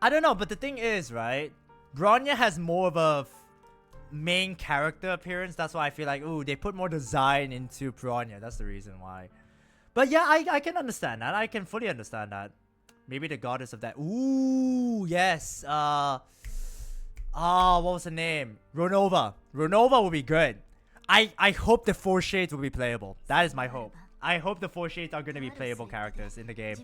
don't know, but the thing is, right? Bronya has more of a main character appearance. That's why I feel like, ooh, they put more design into Bronya. That's the reason why. But yeah, I can understand that. I can fully understand that. Maybe the goddess of that. Ooh, yes. What was the name? Ronova. Ronova will be good. I hope the Four Shades will be playable. That is my hope. I hope the Four Shades are gonna be playable characters in the game.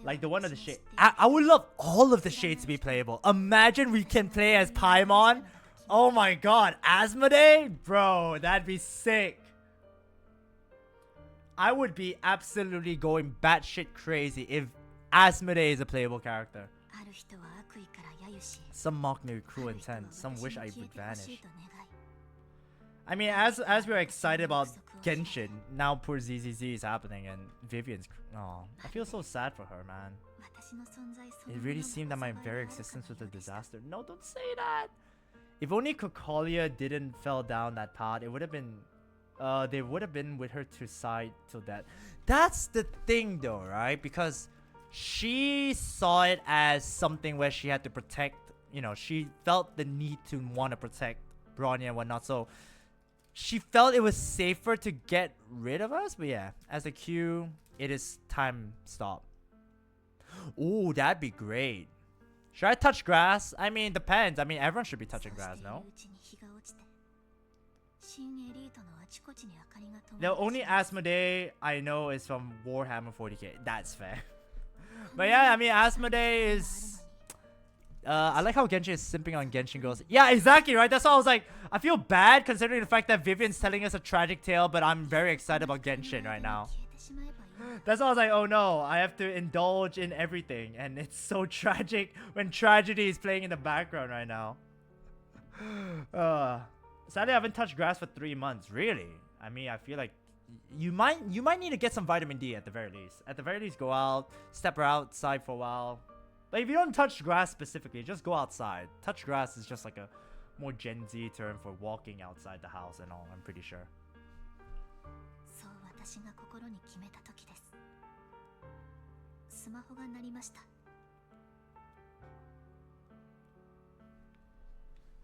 Like the one of the shade. I would love all of the shades to be playable. Imagine we can play as Paimon. Oh my god, Asmodee? Bro, that'd be sick. I would be absolutely going batshit crazy if Asmodee is a playable character. Some mock me with cruel intent. Some wish I would vanish. I mean, as we're excited about Genshin, now poor ZZZ is happening and Vivian's... Oh, I feel so sad for her, man. It really seemed that my very existence was a disaster. No, don't say that! If only Cocolia didn't fell down that path, it would have been... they would have been with her to side till that. That's the thing though, right? Because she saw it as something where she had to protect, you know, she felt the need to want to protect Bronya and whatnot, so she felt it was safer to get rid of us. But yeah, as a Q, it is time stop. Ooh, that'd be great. Should I touch grass? I mean, depends. I mean, everyone should be touching grass, no? The only Asmodee I know is from Warhammer 40k. That's fair. But yeah, I mean, Asmodee is... I like how Genshin is simping on Genshin girls. Yeah, exactly, right? That's why I was like, I feel bad considering the fact that Vivian's telling us a tragic tale, but I'm very excited about Genshin right now. That's why I was like, oh no, I have to indulge in everything. And it's so tragic when tragedy is playing in the background right now. Sadly, I haven't touched grass for 3 months. Really? I mean, I feel like you might need to get some vitamin D at the very least. At the very least, go out, step outside for a while. But if you don't touch grass specifically, just go outside. Touch grass is just like a more Gen Z term for walking outside the house and all, I'm pretty sure.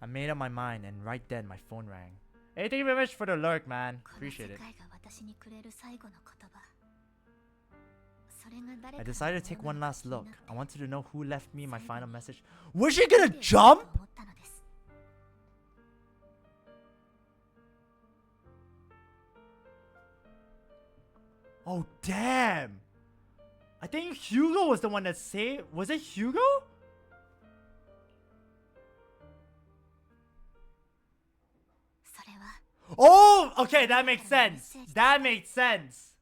I made up my mind, and right then my phone rang. Hey, thank you very much for the lurk, man. Appreciate it. I decided to take one last look. I wanted to know who left me my final message. Was she gonna jump? Oh, damn. I think Hugo was the one that saved... Was it Hugo? Oh, okay, that makes sense. That makes sense.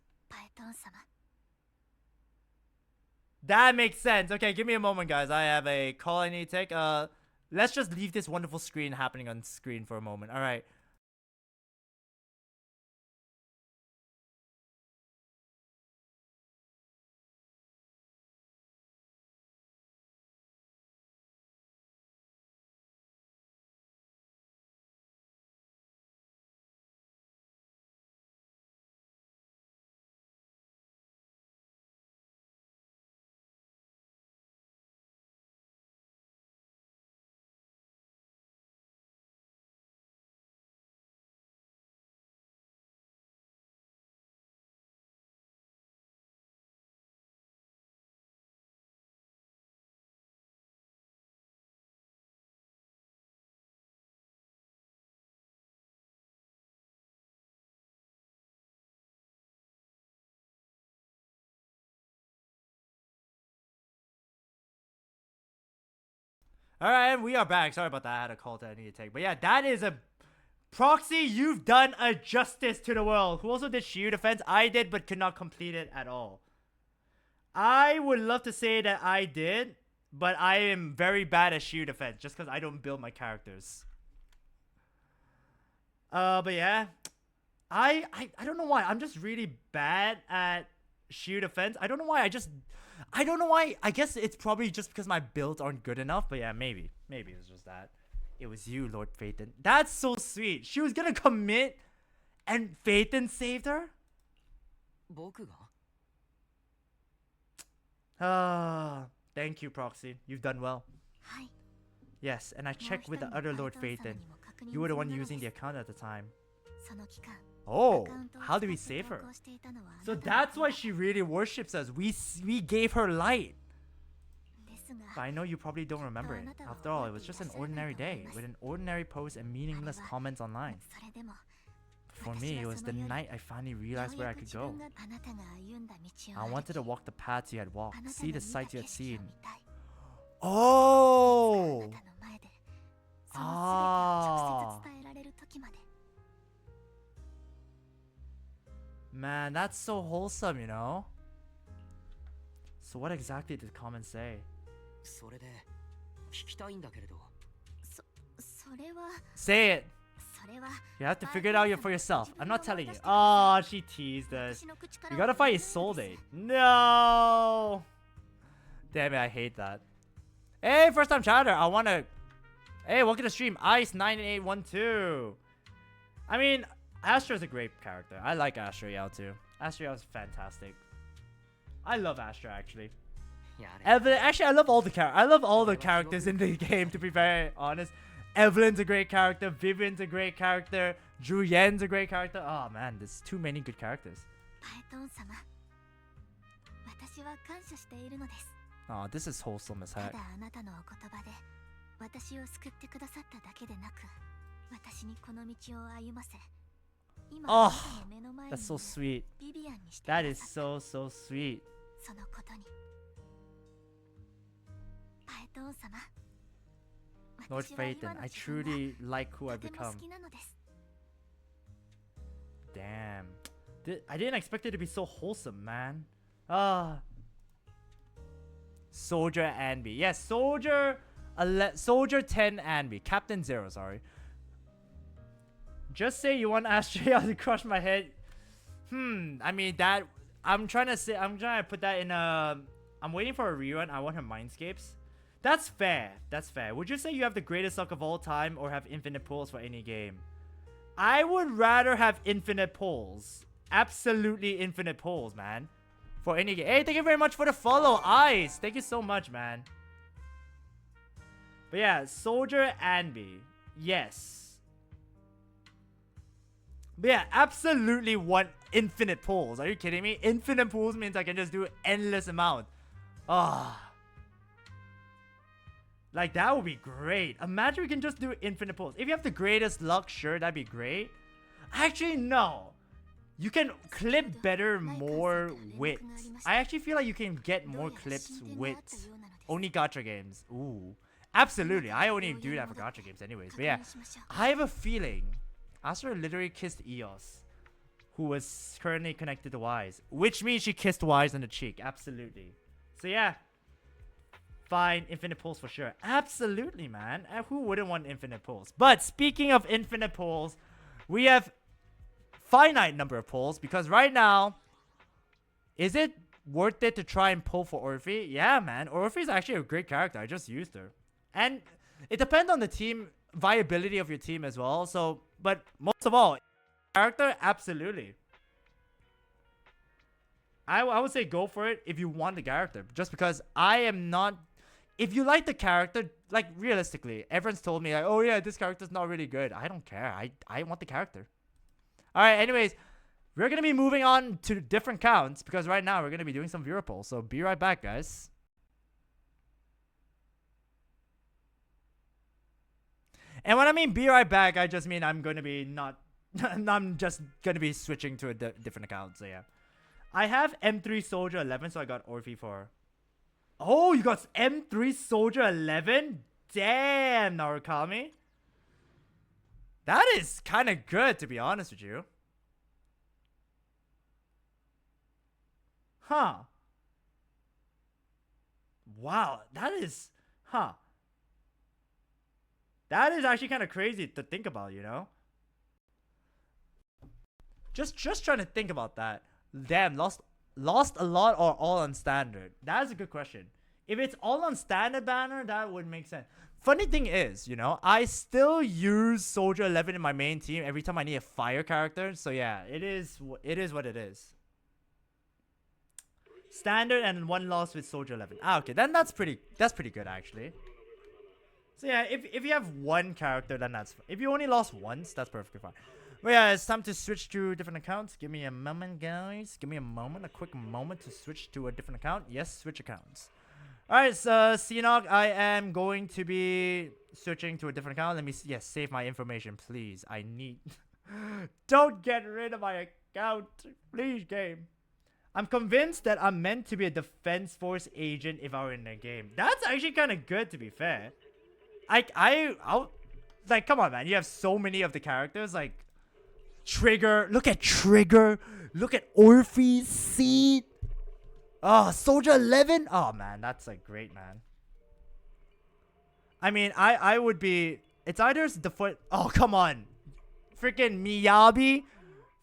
That makes sense. Okay, give me a moment, guys. I have a call I need to take. Let's just leave this wonderful screen happening on screen for a moment. All right. Alright, we are back. Sorry about that. I had a call that I need to take. But yeah, that is a... Proxy, you've done a justice to the world. Who also did shield defense? I did, but could not complete it at all. I would love to say that I did, but I am very bad at shield defense just because I don't build my characters. But yeah. I don't know why. I'm just really bad at shield defense. I don't know why. I don't know why. I guess it's probably just because my builds aren't good enough. But yeah, maybe. Maybe it's just that. It was you, Lord Phaeton. That's so sweet. She was gonna commit and Phaeton saved her? Thank you, Proxy. You've done well. Yes, and I checked with the other Lord Phaeton. You were the one using the account at the time. Oh, how do we save her? So that's why she really worships us. We gave her light. But I know you probably don't remember it. After all, it was just an ordinary day with an ordinary post and meaningless comments online. For me, it was the night I finally realized where I could go. I wanted to walk the paths you had walked, see the sights you had seen. Oh! Ah! Man, that's so wholesome, you know? So what exactly did the comment say? それで聞きたいんだけれど。それは Say it! それは You have to figure it out for yourself. I'm not telling you. Oh, she teased us. You gotta fight your soul date. No! Damn it, I hate that. Hey, first time chatter. I wanna... Hey, welcome to stream. Ice9812. I mean, Astra's a great character. I like Astra Yao too. Astra Yao is fantastic. I love Astra actually. やれ。 Evelyn, actually, I love all the characters in the game. To be very honest, Evelyn's a great character. Vivian's a great character. Zhu Yan's a great character. Oh man, there's too many good characters. パエトン様私は感謝しているのです Oh, this is wholesome as た heck. だあなたのお言葉で私を救ってくださっただけでなく私にこの道を歩ませ今 Oh, あなたの目の前にい That's る so sweet. ビビアンにしてく That だ is さった so sweet. そのことにパエトン様 Lord 私は Phaeton, 今の I 自分が truly like who I've とても become. 好きなのです Damn. I didn't expect it to be so wholesome, man. Ah. Soldier Anby. Yes, Soldier 10 Anby. Captain Zero, sorry. Just say you want Astria to crush my head. I mean that I'm trying to put that in a I'm waiting for a rerun. I want her mindscapes. That's fair. That's fair. Would you say you have the greatest luck of all time or have infinite pulls for any game? I would rather have infinite pulls. Absolutely infinite pulls, man. For any game. Hey, thank you very much for the follow, Ice. Thank you so much, man. But yeah, Soldier Anby. Yes. But yeah, absolutely want infinite pulls. Are you kidding me? Infinite pulls means I can just do endless amount. Ah. Like, that would be great. Imagine we can just do infinite pulls. If you have the greatest luck, sure, that'd be great. Actually, no. You can clip better more with. I actually feel like you can get more clips with only gacha games. Ooh. Absolutely. I only do that for gacha games anyways. But yeah, I have a feeling Asura literally kissed Eos, who was currently connected to Wise. Which means she kissed Wise on the cheek. Absolutely. So yeah. Fine, infinite pulls for sure. Absolutely, man. Who wouldn't want infinite pulls? But speaking of infinite pulls, we have finite number of pulls because right now, is it worth it to try and pull for Orphe? Yeah, man. Orphe is actually a great character. I just used her. And it depends on the team viability of your team as well. So, but most of all, character, absolutely. I would say go for it if you want the character. Just because I am not... If you like the character, like realistically, everyone's told me like, oh yeah, this character's not really good. I don't care. I want the character. Alright, anyways, we're going to be moving on to different counts because right now we're going to be doing some viewer polls. So be right back, guys. And when I mean be right back, I just mean I'm going to be not... I'm just going to be switching to a different account. So yeah. I have M3 Soldier 11, so I got Orphe for... Oh, you got M3 Soldier 11? Damn, Narukami. That is kind of good, to be honest with you. Huh. Wow, that is... Huh. That is actually kind of crazy to think about, you know? Just trying to think about that. Damn, lost a lot or all on standard? That is a good question. If it's all on standard banner, that would make sense. Funny thing is, you know, I still use Soldier 11 in my main team every time I need a fire character. So yeah, it is what it is. Standard and one loss with Soldier 11. Ah, okay, then that's pretty good actually. So yeah, if you have one character, then that's... If you only lost once, that's perfectly fine. But yeah, it's time to switch to different accounts. Give me a moment, guys. Give me a moment, a quick moment to switch to a different account. Yes, switch accounts. Alright, so Cinog, I am going to be switching to a different account. Let me save my information, please. I need... Don't get rid of my account. Please, game. I'm convinced that I'm meant to be a defense force agent if I were in the game. That's actually kind of good, to be fair. I'll... Like, come on, man. You have so many of the characters, like... Trigger. Look at Trigger. Look at Orpheus, Seed. Oh, Soldier 11? Oh, man. That's, like, great, man. I mean, I would be... It's either the foot... Oh, come on. Freaking Miyabi.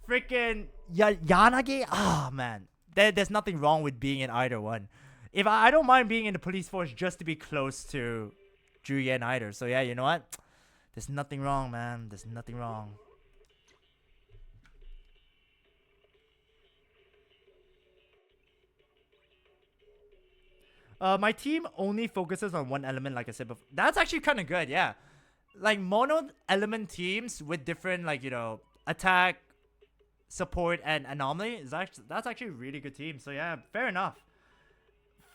Freaking Yanagi. Oh, man. There's nothing wrong with being in either one. If I don't mind being in the police force just to be close to Juyen either. So, yeah, you know what? There's nothing wrong, man. There's nothing wrong. My team only focuses on one element, like I said before. That's actually kind of good, yeah. Like, mono element teams with different, like, you know, attack, support, and anomaly, that's actually a really good team. So, yeah, fair enough.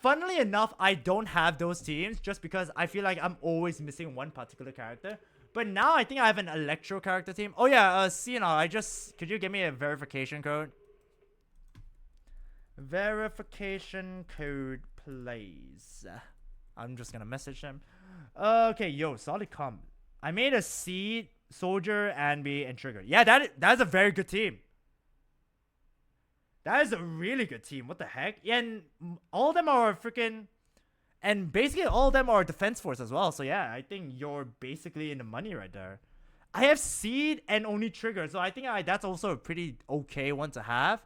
Funnily enough, I don't have those teams just because I feel like I'm always missing one particular character. But now I think I have an Electro character team. Oh, yeah, CNR, could you give me a verification code? Verification code, please. I'm just gonna message him. Okay, yo, solid comp. I made a Seed, Soldier, Anby, and Trigger. Yeah, that's a very good team. That is a really good team. What the heck? Yeah, and all of them are freaking... And basically all of them are defense force as well. So yeah, I think you're basically in the money right there. I have Seed and only Trigger. So I think that's also a pretty okay one to have.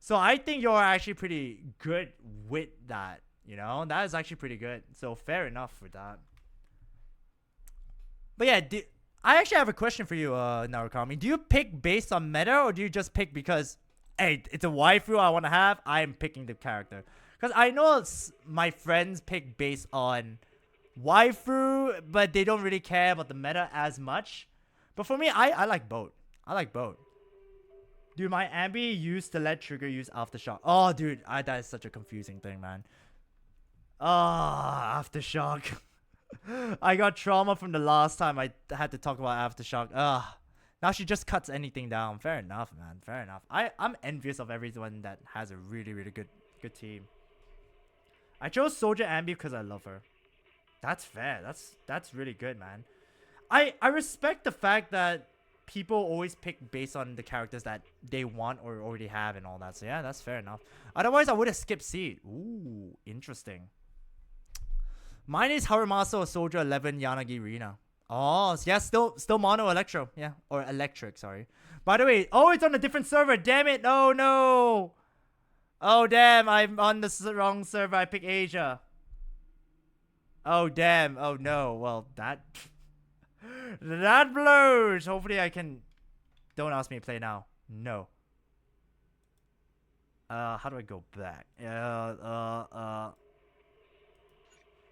So I think you're actually pretty good with that, you know? That is actually pretty good. So fair enough for that. But yeah, I actually have a question for you, Narukami. Do you pick based on meta or do you just pick because, hey, it's a waifu I want to have, I am picking the character? Because I know my friends pick based on waifu, but they don't really care about the meta as much. But for me, I like both. I like both. Dude, my Ambi used to let Trigger use Aftershock. Oh, dude, that is such a confusing thing, man. Ah, Aftershock. I got trauma from the last time I had to talk about Aftershock. Now she just cuts anything down. Fair enough, man. Fair enough. I'm envious of everyone that has a really, really good team. I chose Soldier Ambi because I love her. That's fair. That's really good, man. I respect the fact that people always pick based on the characters that they want or already have and all that. So yeah, that's fair enough. Otherwise, I would have skipped Seed. Ooh, interesting. Mine is Harumasa or Soldier 11 Yanagi Rina. Oh, yeah, still mono Electro. Yeah, or electric, sorry. By the way, oh, it's on a different server. Damn it. Oh, no. Oh, damn. I'm on the wrong server. I picked Asia. Oh, damn. Oh, no. Well, that blows. Hopefully I can... Don't ask me to play now. No. How do I go back?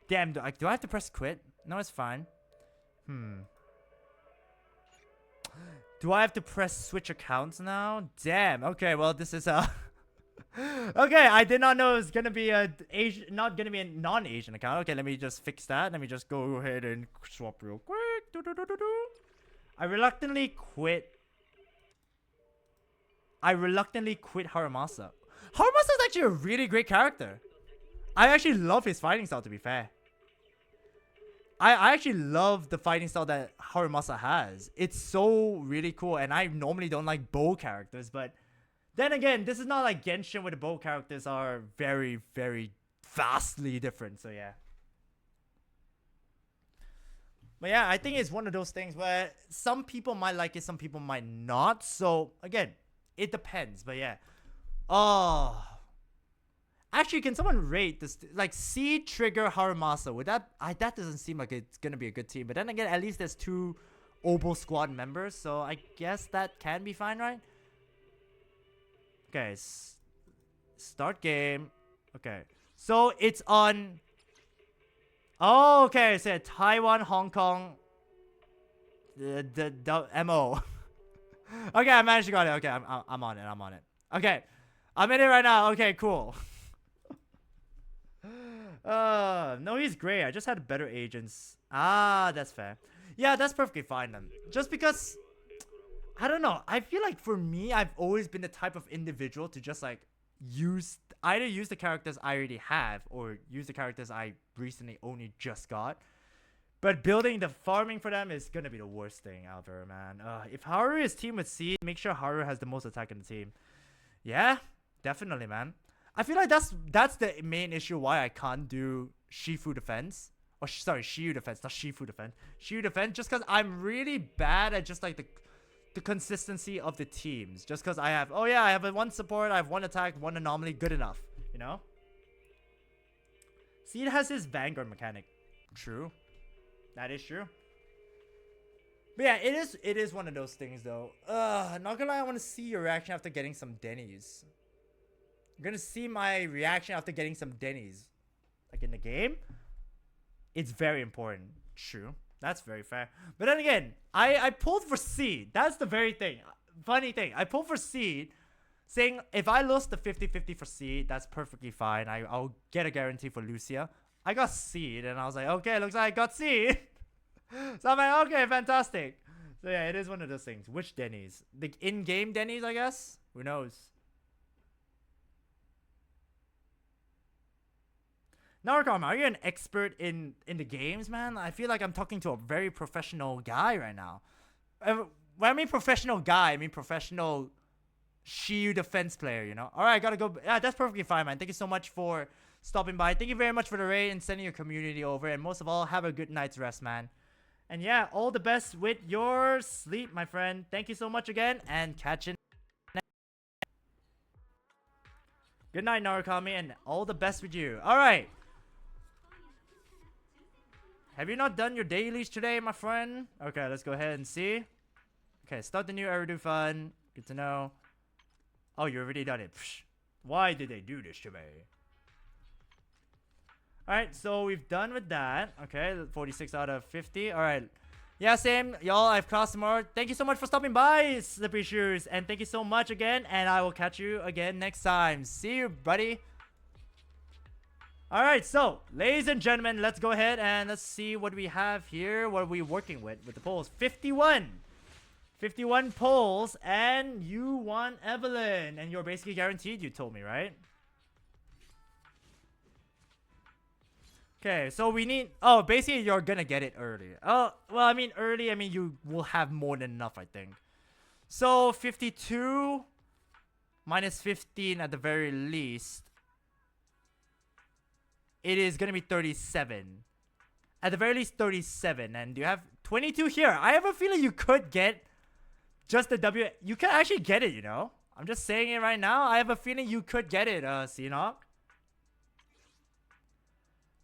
Damn, do I have to press quit? No, it's fine. Do I have to press switch accounts now? Damn. Okay, well, this is okay, I did not know it was gonna be not gonna be a non-Asian account. Okay, let me just fix that. Let me just go ahead and swap real quick. I reluctantly quit Harumasa. Harumasa is actually a really great character. I actually love his fighting style, to be fair. I actually love the fighting style that Harumasa has. It's so really cool, and I normally don't like bow characters, but then again, this is not like Genshin where the bow characters are very, very vastly different, so yeah. But yeah, I think it's one of those things where some people might like it, some people might not, so again, it depends, but yeah. Oh... Actually, can someone rate this? Like, Seed, Trigger, Harumasa. Would that doesn't seem like it's gonna be a good team. But then again, at least there's 2 Obo squad members, so I guess that can be fine, right? Okay, start game. Okay, so it's on. Oh, okay. So Taiwan, Hong Kong. The MO. Okay, I managed to got it. Okay, I'm on it. I'm on it. Okay, I'm in it right now. Okay, cool. No, he's great. I just had better agents. Ah, that's fair. Yeah, that's perfectly fine then. Just because, I don't know. I feel like for me, I've always been the type of individual to just like either use the characters I already have or use the characters I recently only just got. But building the farming for them is gonna be the worst thing ever, man. If Haru is team with Seed, make sure Haru has the most attack in the team. Yeah, definitely, man. I feel like that's the main issue why I can't do Shifu defense. Or sorry, Shiyu defense, not Shifu defense. Shiyu defense, just because I'm really bad at just like the consistency of the teams. Just because I have, oh yeah, I have one support, I have one attack, one anomaly, good enough. You know? Seed has his Vanguard mechanic. True. That is true. But yeah, it is one of those things though. Not gonna lie, I want to see your reaction after getting some Denny's. You're gonna see my reaction after getting some Denny's. Like in the game. It's very important. True. That's very fair. But then again, I pulled for Seed. That's the very thing. Funny thing. I pulled for Seed, saying if I lose the 50-50 for Seed, that's perfectly fine. I'll get a guarantee for Lucia. I got Seed, and I was like, okay, looks like I got Seed. So I'm like, okay, fantastic. So yeah, it is one of those things. Which Denny's? The in-game Denny's, I guess? Who knows? Narcom, are you an expert in the games, man? I feel like I'm talking to a very professional guy right now. When I mean professional guy, I mean professional Shiyu defense player, you know? Alright, gotta go. Yeah, that's perfectly fine, man. Thank you so much for stopping by. Thank you very much for the raid and sending your community over. And most of all, have a good night's rest, man. And yeah, all the best with your sleep, my friend. Thank you so much again, and catch you next. Good night, Narukami, and all the best with you. Alright. Have you not done your dailies today, my friend? Okay, let's go ahead and see. Okay, start the new Eridu fun. Good to know. Oh, you already done it. Psh. Why did they do this to me? Alright, so we've done with that. Okay, 46 out of 50. Alright. Yeah, same. Y'all, I have class tomorrow. Thank you so much for stopping by, Slippery Shoes. And thank you so much again. And I will catch you again next time. See you, buddy. Alright, so, ladies and gentlemen, let's go ahead and let's see what we have here. What are we working with the polls? 51. 51 polls, and you want Evelyn. And you're basically guaranteed, you told me, right? Okay, so we need... Oh, basically, you're gonna get it early. Oh, well, I mean, early, I mean, you will have more than enough, I think. So, 52 minus 15 at the very least. It is gonna be 37. At the very least, 37. And you have 22 here. I have a feeling you could get just the W. You can actually get it, you know? I'm just saying it right now. I have a feeling you could get it, Seanock.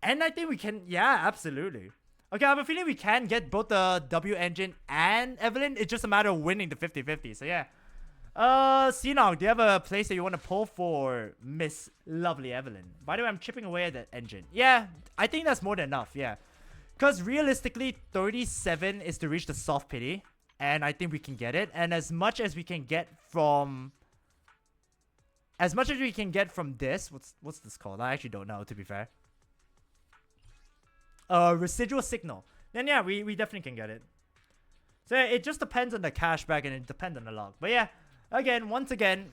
And I think we can, yeah, absolutely. Okay, I have a feeling we can get both the W engine and Evelyn. It's just a matter of winning the 50-50. So yeah. Seanock, do you have a place that you want to pull for Miss Lovely Evelyn? By the way, I'm chipping away at that engine. Yeah, I think that's more than enough, yeah. Because realistically, 37 is to reach the soft pity. And I think we can get it. And as much as we can get from... As much as we can get from this... What's this called? I actually don't know, to be fair. Residual signal. Then yeah, we definitely can get it. So yeah, it just depends on the cashback and it depends on the log. But yeah, again, once again,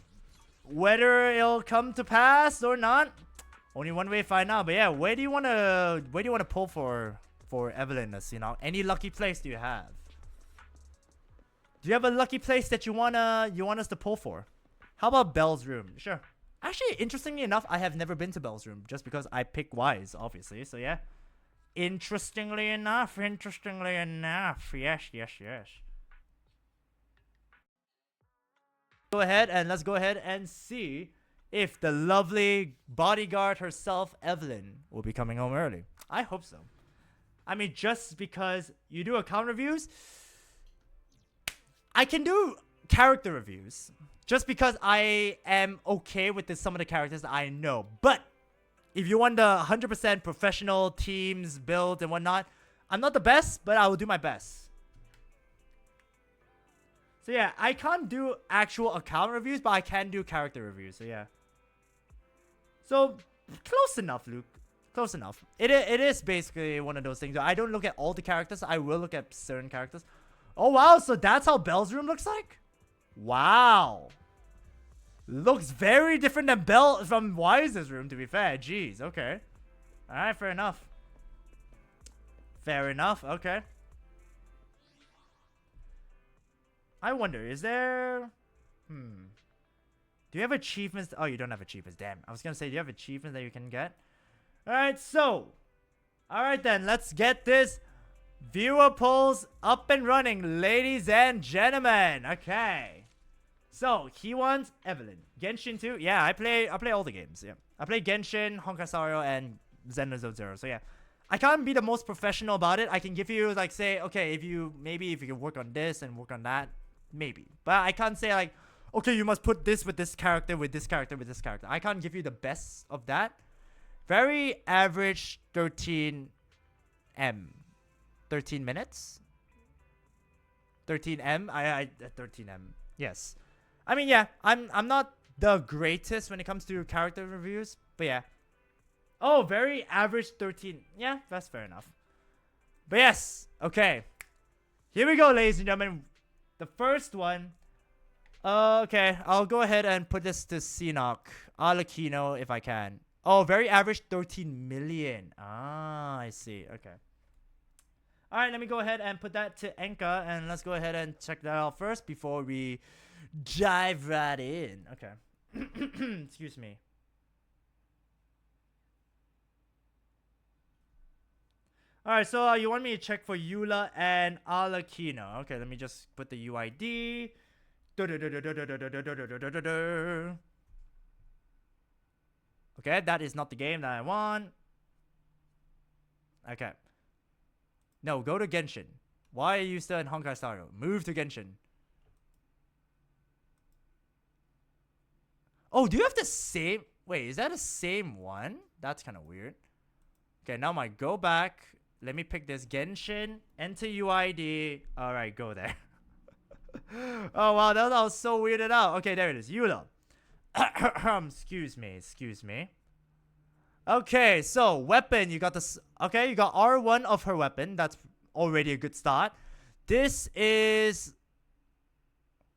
whether it'll come to pass or not, only one way to find out. But yeah, where do you wanna pull for Evelyn? You know, any lucky place do you have? Do you have a lucky place that you want us to pull for? How about Belle's room? Sure. Actually, interestingly enough, I have never been to Belle's room just because I pick Wise, obviously. So yeah. Interestingly enough. Yes. Let's go ahead and see if the lovely bodyguard herself, Evelyn, will be coming home early. I hope so. I mean, just because you do account reviews, I can do character reviews. Just because I am okay with some of the characters that I know. But if you want the 100% professional teams, builds, and whatnot, I'm not the best, but I will do my best. So So yeah, I can't do actual account reviews, but I can do character reviews. So yeah. So close enough, Luke. Close enough. It is basically one of those things. I don't look at all the characters. I will look at certain characters. Oh wow, so that's how Belle's room looks like? Wow. Looks very different than Belle from Wise's room, to be fair. Jeez, okay. Alright, fair enough. Fair enough, okay. I wonder, is there... Do you have achievements? Oh, you don't have achievements, damn. I was gonna say, do you have achievements that you can get? Alright, so. Alright then, let's get this viewer polls up and running, ladies and gentlemen. Okay. So, he wants Evelyn. Genshin 2? Yeah, I play all the games, yeah. I play Genshin, Honkai Star Rail, and Zenless Zone Zero, so yeah. I can't be the most professional about it. I can give you, like, say, okay, if you can work on this and work on that, maybe. But I can't say, like, okay, you must put this with this character, with this character, with this character. I can't give you the best of that. Very average 13 minutes? 13M? 13M. Yes. I mean, yeah, I'm not the greatest when it comes to character reviews, but yeah. Oh, very average 13. Yeah, that's fair enough. But yes, okay. Here we go, ladies and gentlemen. The first one. Okay, I'll go ahead and put this to Sinok. Alakino, if I can. Oh, very average 13 million. Ah, I see. Okay. Alright, let me go ahead and put that to Enka. And let's go ahead and check that out first before we dive right in. Okay. Excuse me. Alright, so you want me to check for Eula and Alakino. Okay, let me just put the UID. Okay, that is not the game that I want. Okay. No, go to Genshin. Why are you still in Honkai Star Rail? Move to Genshin. Oh, do you have the same... Wait, is that the same one? That's kind of weird. Okay, now my go back. Let me pick this Genshin. Enter UID. Alright, go there. Oh, wow, that was so weirded out. Okay, there it is. Eula. Excuse me. Okay, so weapon, you got this. Okay, you got R1 of her weapon. That's already a good start. This is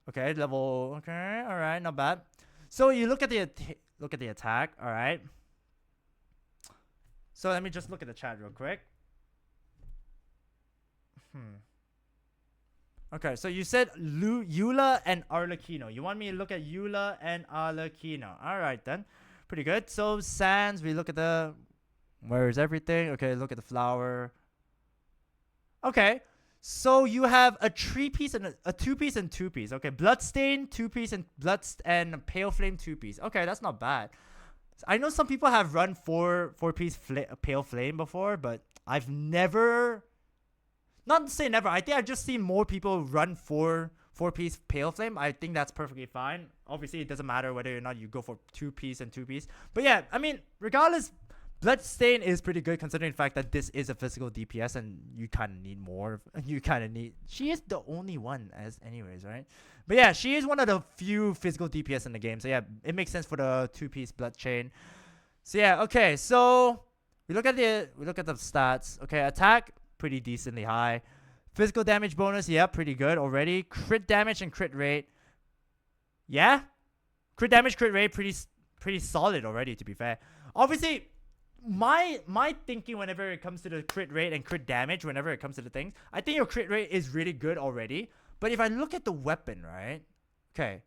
okay, level. Okay, all right, not bad. So you look at the attack. All right. So let me just look at the chat real quick. Okay, so you said Eula and Arlecchino. You want me to look at Eula and Arlecchino. Alright then. Pretty good. So Sans, we look at the... Where is everything? Okay, look at the flower. Okay. So you have a 3-piece and a 2-piece and 2-piece. Okay, Bloodstain, 2-piece, and Pale Flame 2-piece. Okay, that's not bad. I know some people have run 4-piece Pale Flame before, but I've never... Not to say never. I think I've just seen more people run 4-piece Pale Flame. I think that's perfectly fine. Obviously, it doesn't matter whether or not you go for 2-piece and 2-piece. But yeah, I mean, regardless, Bloodstain is pretty good considering the fact that this is a physical DPS and you kind of need more. She is the only one anyways, right? But yeah, she is one of the few physical DPS in the game. So yeah, it makes sense for the 2-piece Bloodchain. So yeah, okay. So we look at the stats. Okay, attack, pretty decently high. Physical damage bonus, yeah, pretty good already. Crit damage and crit rate, yeah. Crit damage, crit rate, pretty solid already, to be fair. Obviously, my thinking whenever it comes to the crit rate and crit damage, whenever it comes to the things, I think your crit rate is really good already. But if I look at the weapon, right? Okay.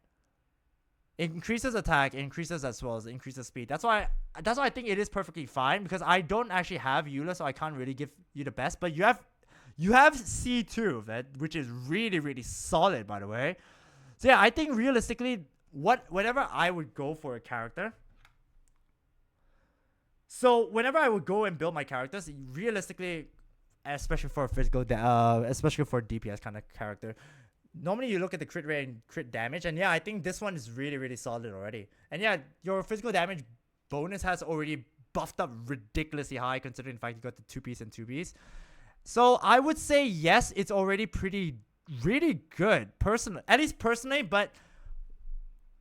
It increases attack, it increases as well as increases speed. That's why I think it is perfectly fine, because I don't actually have Eula, so I can't really give you the best. But you have C2 of it, which is really, really solid, by the way. So yeah, I think realistically, whenever I would go for a character, so whenever I would go and build my characters, realistically, especially for a especially for a DPS kind of character, normally you look at the crit rate and crit damage, and yeah, I think this one is really, really solid already. And yeah, your physical damage bonus has already buffed up ridiculously high considering the fact you got the 2-piece and 2-piece. So I would say yes, it's already pretty really good, at least personally, but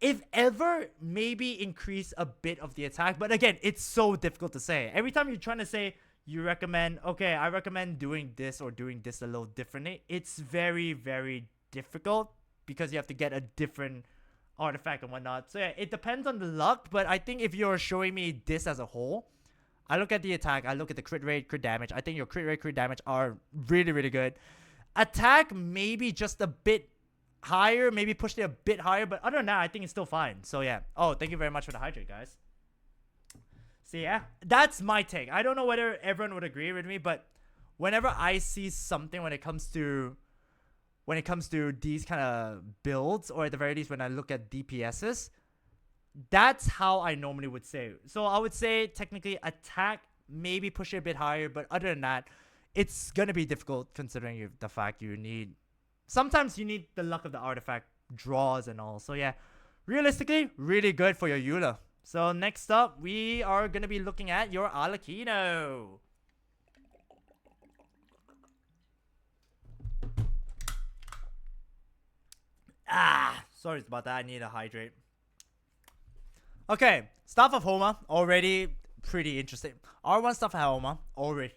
if ever, maybe increase a bit of the attack. But again, it's so difficult to say. Every time you're trying to say you recommend, okay, I recommend doing this or doing this a little differently, it's very, very difficult because you have to get a different artifact and whatnot. So yeah, it depends on the luck, but I think if you're showing me this as a whole, I look at the attack, I look at the crit rate, crit damage. I think your crit rate, crit damage are really, really good. Attack maybe just a bit higher, maybe push it a bit higher, but other than that, I think it's still fine. So yeah. Oh, thank you very much for the hydrate, guys. So yeah, that's my take. I don't know whether everyone would agree with me, but whenever I see something when it comes to these kind of builds, or at the very least when I look at DPSs, that's how I normally would say. So I would say technically attack, maybe push it a bit higher, but other than that, it's gonna be difficult considering the fact sometimes you need the luck of the artifact draws and all. So yeah, realistically, really good for your Eula. So next up, we are gonna be looking at your Arlecchino. Sorry about that. I need a hydrate. Okay, Staff of Homa, already pretty interesting. R1 Staff of Homa, already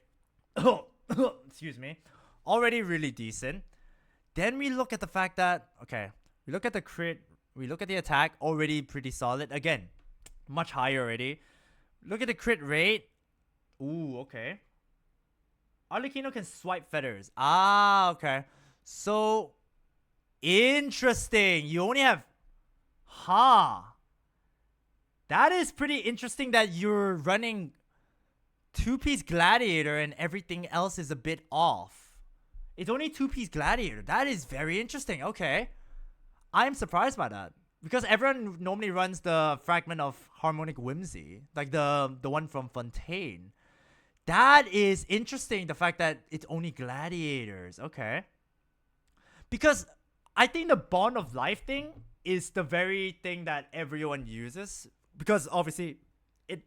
excuse me, already really decent. Then we look at the fact that, okay, we look at the crit, we look at the attack, already pretty solid. Again, much higher already. Look at the crit rate. Ooh, okay. Arlecchino can swipe feathers. Ah, okay. So, interesting. You only have... That is pretty interesting that you're running 2-piece Gladiator and everything else is a bit off. It's only 2-piece Gladiator. That is very interesting. Okay. I'm surprised by that. Because everyone normally runs the Fragment of Harmonic Whimsy. Like the one from Fontaine. That is interesting, the fact that it's only Gladiators. Okay. Because I think the Bond of Life thing is the very thing that everyone uses. Because obviously,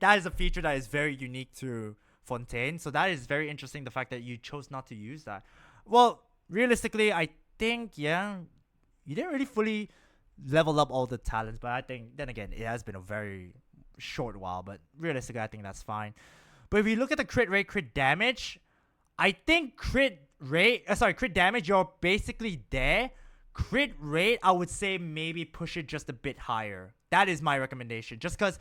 that is a feature that is very unique to Fontaine. So that is very interesting, the fact that you chose not to use that. Well, realistically, I think, yeah, you didn't really fully level up all the talents. But I think, then again, it has been a very short while. But realistically, I think that's fine. But if you look at the crit rate, crit damage, I think crit damage, you're basically there. Crit rate, I would say maybe push it just a bit higher. That is my recommendation. Just because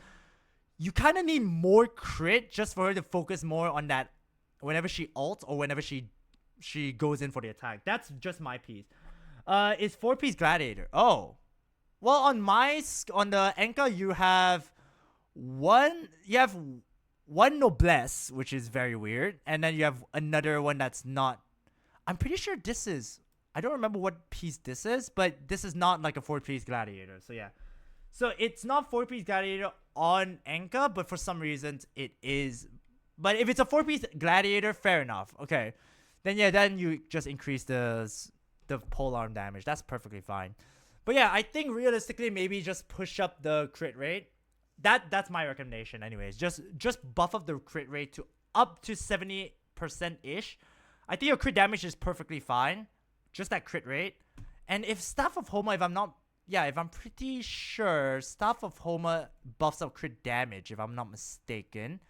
you kind of need more crit just for her to focus more on that whenever she ults or whenever she goes in for the attack. That's just my piece. It's 4-piece Gladiator. Oh. Well, on the Enka, you have one Noblesse, which is very weird. And then you have another one that's not... I'm pretty sure this is... I don't remember what piece this is, but this is not like a 4-piece Gladiator. So yeah. So it's not 4-piece Gladiator on Enka, but for some reasons it is. But if it's a 4-piece Gladiator, fair enough. Okay. Then yeah, then you just increase the polearm damage. That's perfectly fine. But yeah, I think realistically maybe just push up the crit rate. That's my recommendation anyways. Just buff up the crit rate to up to 70%-ish. I think your crit damage is perfectly fine. Just that crit rate. And if Staff of Homa, if I'm pretty sure Staff of Homa buffs up crit damage, if I'm not mistaken.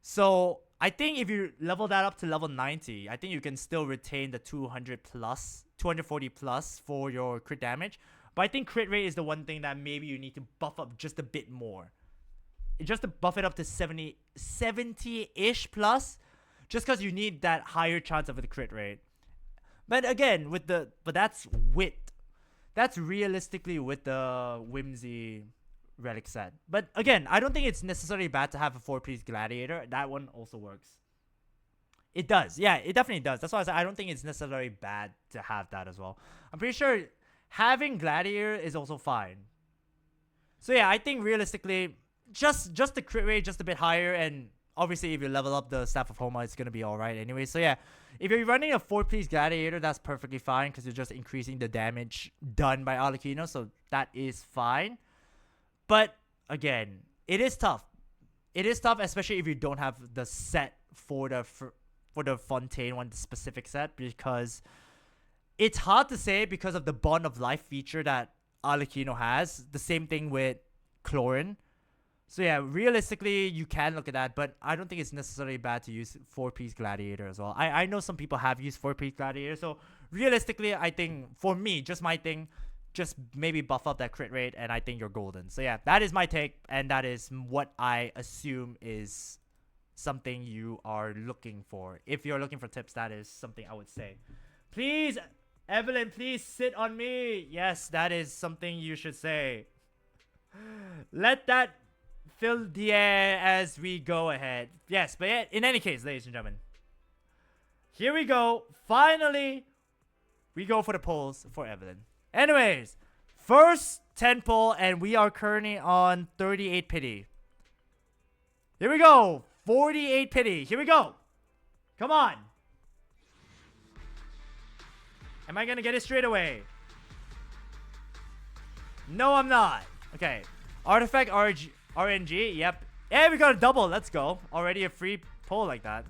So I think if you level that up to level 90, I think you can still retain the 240 plus for your crit damage. But I think crit rate is the one thing that maybe you need to buff up just a bit more. Just to buff it up to 70-ish plus. Just because you need that higher chance of the crit rate. But again, that's realistically with the Whimsy relic set. But again, I don't think it's necessarily bad to have a 4-piece Gladiator. That one also works. It does. Yeah, it definitely does. That's why I said I don't think it's necessarily bad to have that as well. I'm pretty sure having Gladiator is also fine. So yeah, I think realistically, just the crit rate just a bit higher, and obviously if you level up the Staff of Homa, it's going to be alright anyway. So yeah, if you're running a 4-piece Gladiator, that's perfectly fine because you're just increasing the damage done by Arlecchino, so that is fine. But again, it is tough. It is tough, especially if you don't have the set for the Fontaine one, the specific set, because it's hard to say because of the Bond of Life feature that Arlecchino has. The same thing with Chlorine. So yeah, realistically, you can look at that, but I don't think it's necessarily bad to use 4-piece Gladiator as well. I know some people have used 4-piece Gladiator, so realistically, I think, for me, just my thing, just maybe buff up that crit rate, and I think you're golden. So yeah, that is my take, and that is what I assume is something you are looking for. If you're looking for tips, that is something I would say. Please, Evelyn, please sit on me. Yes, that is something you should say. Let that fill the air as we go ahead. Yes, but yeah, in any case, ladies and gentlemen, here we go. Finally, we go for the polls for Evelyn. Anyways, first 10 poll, and we are currently on 38 pity. Here we go. 48 pity. Here we go. Come on. Am I gonna get it straight away? No, I'm not. Okay. Artifact RNG. Yep. Yeah, we got a double. Let's go. Already a free poll like that.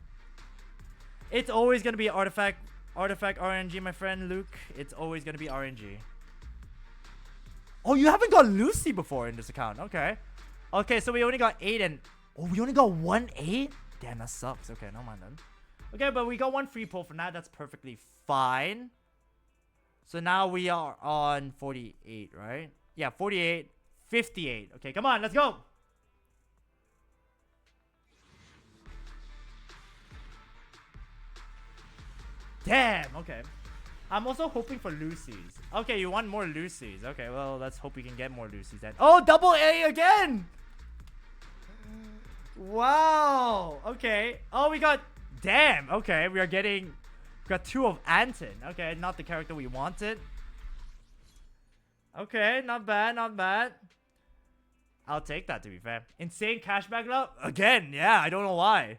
It's always gonna be artifact RNG, my friend Luke. It's always gonna be RNG. Oh, you haven't got Lucy before in this account. Okay. Okay, so we only got 8 and... Oh, we only got 1 8? Damn, that sucks. Okay, no mind then. Okay, but we got 1 free poll for now. That's perfectly fine. So now we are on 48, right? Yeah, 48, 58. Okay, come on, let's go. Damn, okay. I'm also hoping for Lucy's. Okay, you want more Lucy's. Okay, well, let's hope we can get more Lucy's then. Oh, double A again! Wow, okay. Oh, we got... Damn, okay, we are getting... We got 2 of Anton. Okay, not the character we wanted. Okay, not bad, not bad. I'll take that, to be fair. Insane cashback luck? Again, yeah, I don't know why.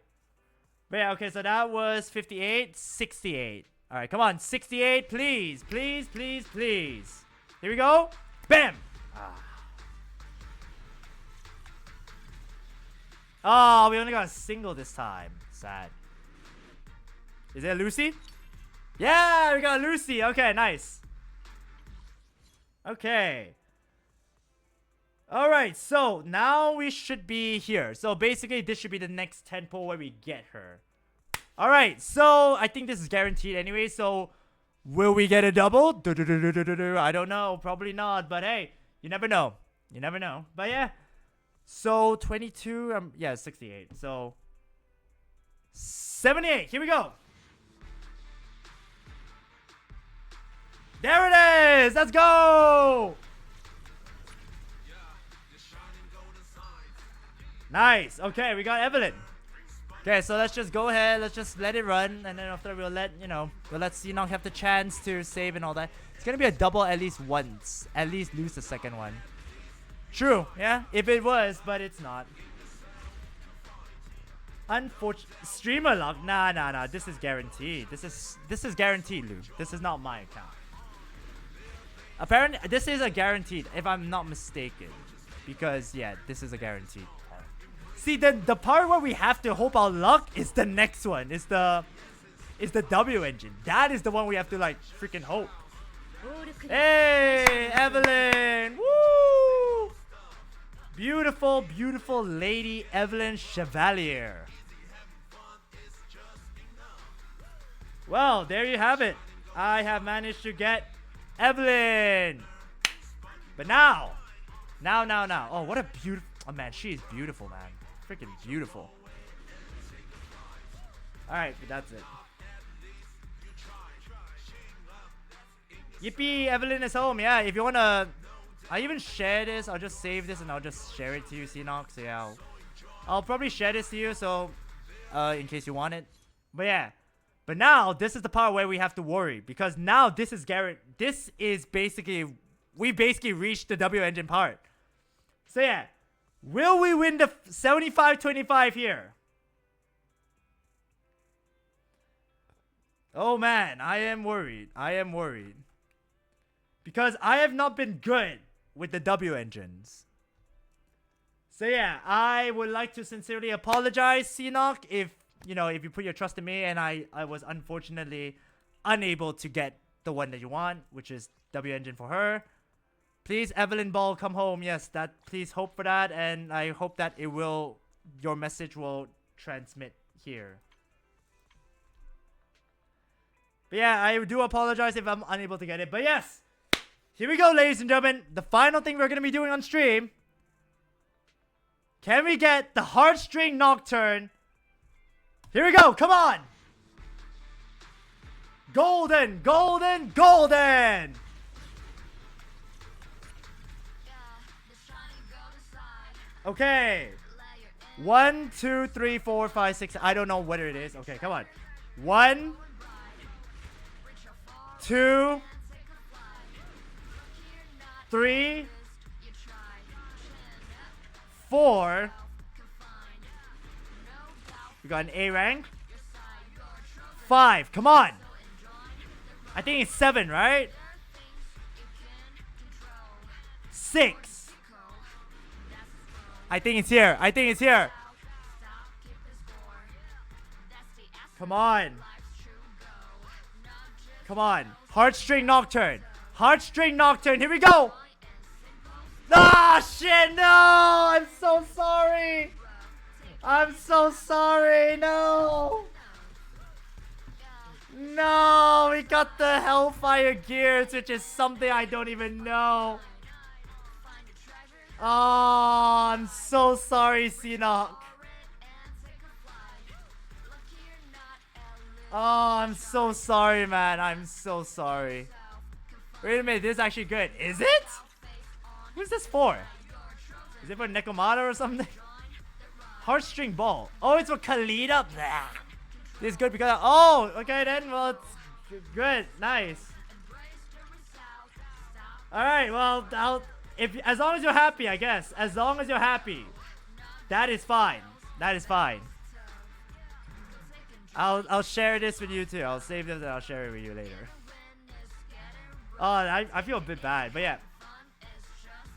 But yeah, okay, so that was 58, 68. Alright, come on, 68, please, please, please, please. Here we go. Bam! Oh, we only got a single this time. Sad. Is it a Lucy? Yeah, we got a Lucy. Okay, nice. Okay. Alright, so now we should be here. So basically, this should be the next 10 poll where we get her. Alright, so I think this is guaranteed anyway. So will we get a double? I don't know. Probably not. But hey, you never know. You never know. But yeah. So 22. Yeah, 68. So 78. Here we go. There it is. Let's go. Nice. Okay, we got Evelyn. Okay, so let's just go ahead. Let's just let it run. And then after we'll let, we'll let Seanock have the chance to save and all that. It's going to be a double at least once. At least lose the second one. True. Yeah, if it was, but it's not. Unfortunate. Streamer luck. Nah. This is guaranteed. This is guaranteed, Luke. This is not my account. Apparently, this is a guaranteed, if I'm not mistaken. Because, yeah, this is a guaranteed. See, the part where we have to hope our luck is the next one. Is the W engine. That is the one we have to, like, freaking hope. Hey, Evelyn! Woo! Beautiful, beautiful lady Evelyn Chevalier. Well, there you have it. I have managed to get Evelyn. But now. Oh, what a beautiful... Oh, man, she is beautiful, man. Freaking beautiful. Alright, but that's it. Yippee, Evelyn is home. Yeah, if you wanna... I even share this. I'll just save this and I'll just share it to you, Seanock. So yeah, I'll probably share this to you, so... in case you want it. But yeah. But now, this is the part where we have to worry. Because now, this is This is basically... We basically reached the W engine part. So yeah. Will we win the 75-25 here? Oh man, I am worried. Because I have not been good with the W engines. So yeah, I would like to sincerely apologize, Seanock, if you put your trust in me and I was unfortunately unable to get the one that you want, which is W engine for her. Please, Evelyn Ball, come home. Yes, that. Please hope for that, and I hope that it will. Your message will transmit here. But yeah, I do apologize if I'm unable to get it. But yes, here we go, ladies and gentlemen. The final thing we're gonna be doing on stream. Can we get the Heartstring Nocturne? Here we go. Come on. Golden, golden, golden. Okay. 1, 2, 3, 4, 5, 6. I don't know what it is. Okay, come on. 1, 2, 3, 4. We got an A rank. 5. Come on. I think it's 7, right? 6. I think it's here. I think it's here. Come on. Come on. Heartstring Nocturne. Heartstring Nocturne. Here we go. Ah, shit. No. I'm so sorry. I'm so sorry. No. No. We got the Hellfire Gears, which is something I don't even know. Oh, I'm so sorry, Seanock. Oh, I'm so sorry, man. I'm so sorry. Wait a minute, this is actually good. Is it? Who's this for? Is it for Nekomata or something? Heartstring Ball. Oh, it's for Kalita. Blah. This is good because... Oh, okay then. Well, it's good. Nice. Alright, well, as long as you're happy, I guess. As long as you're happy. That is fine. That is fine. I'll share this with you too. I'll save this and I'll share it with you later. Oh, I feel a bit bad, but yeah.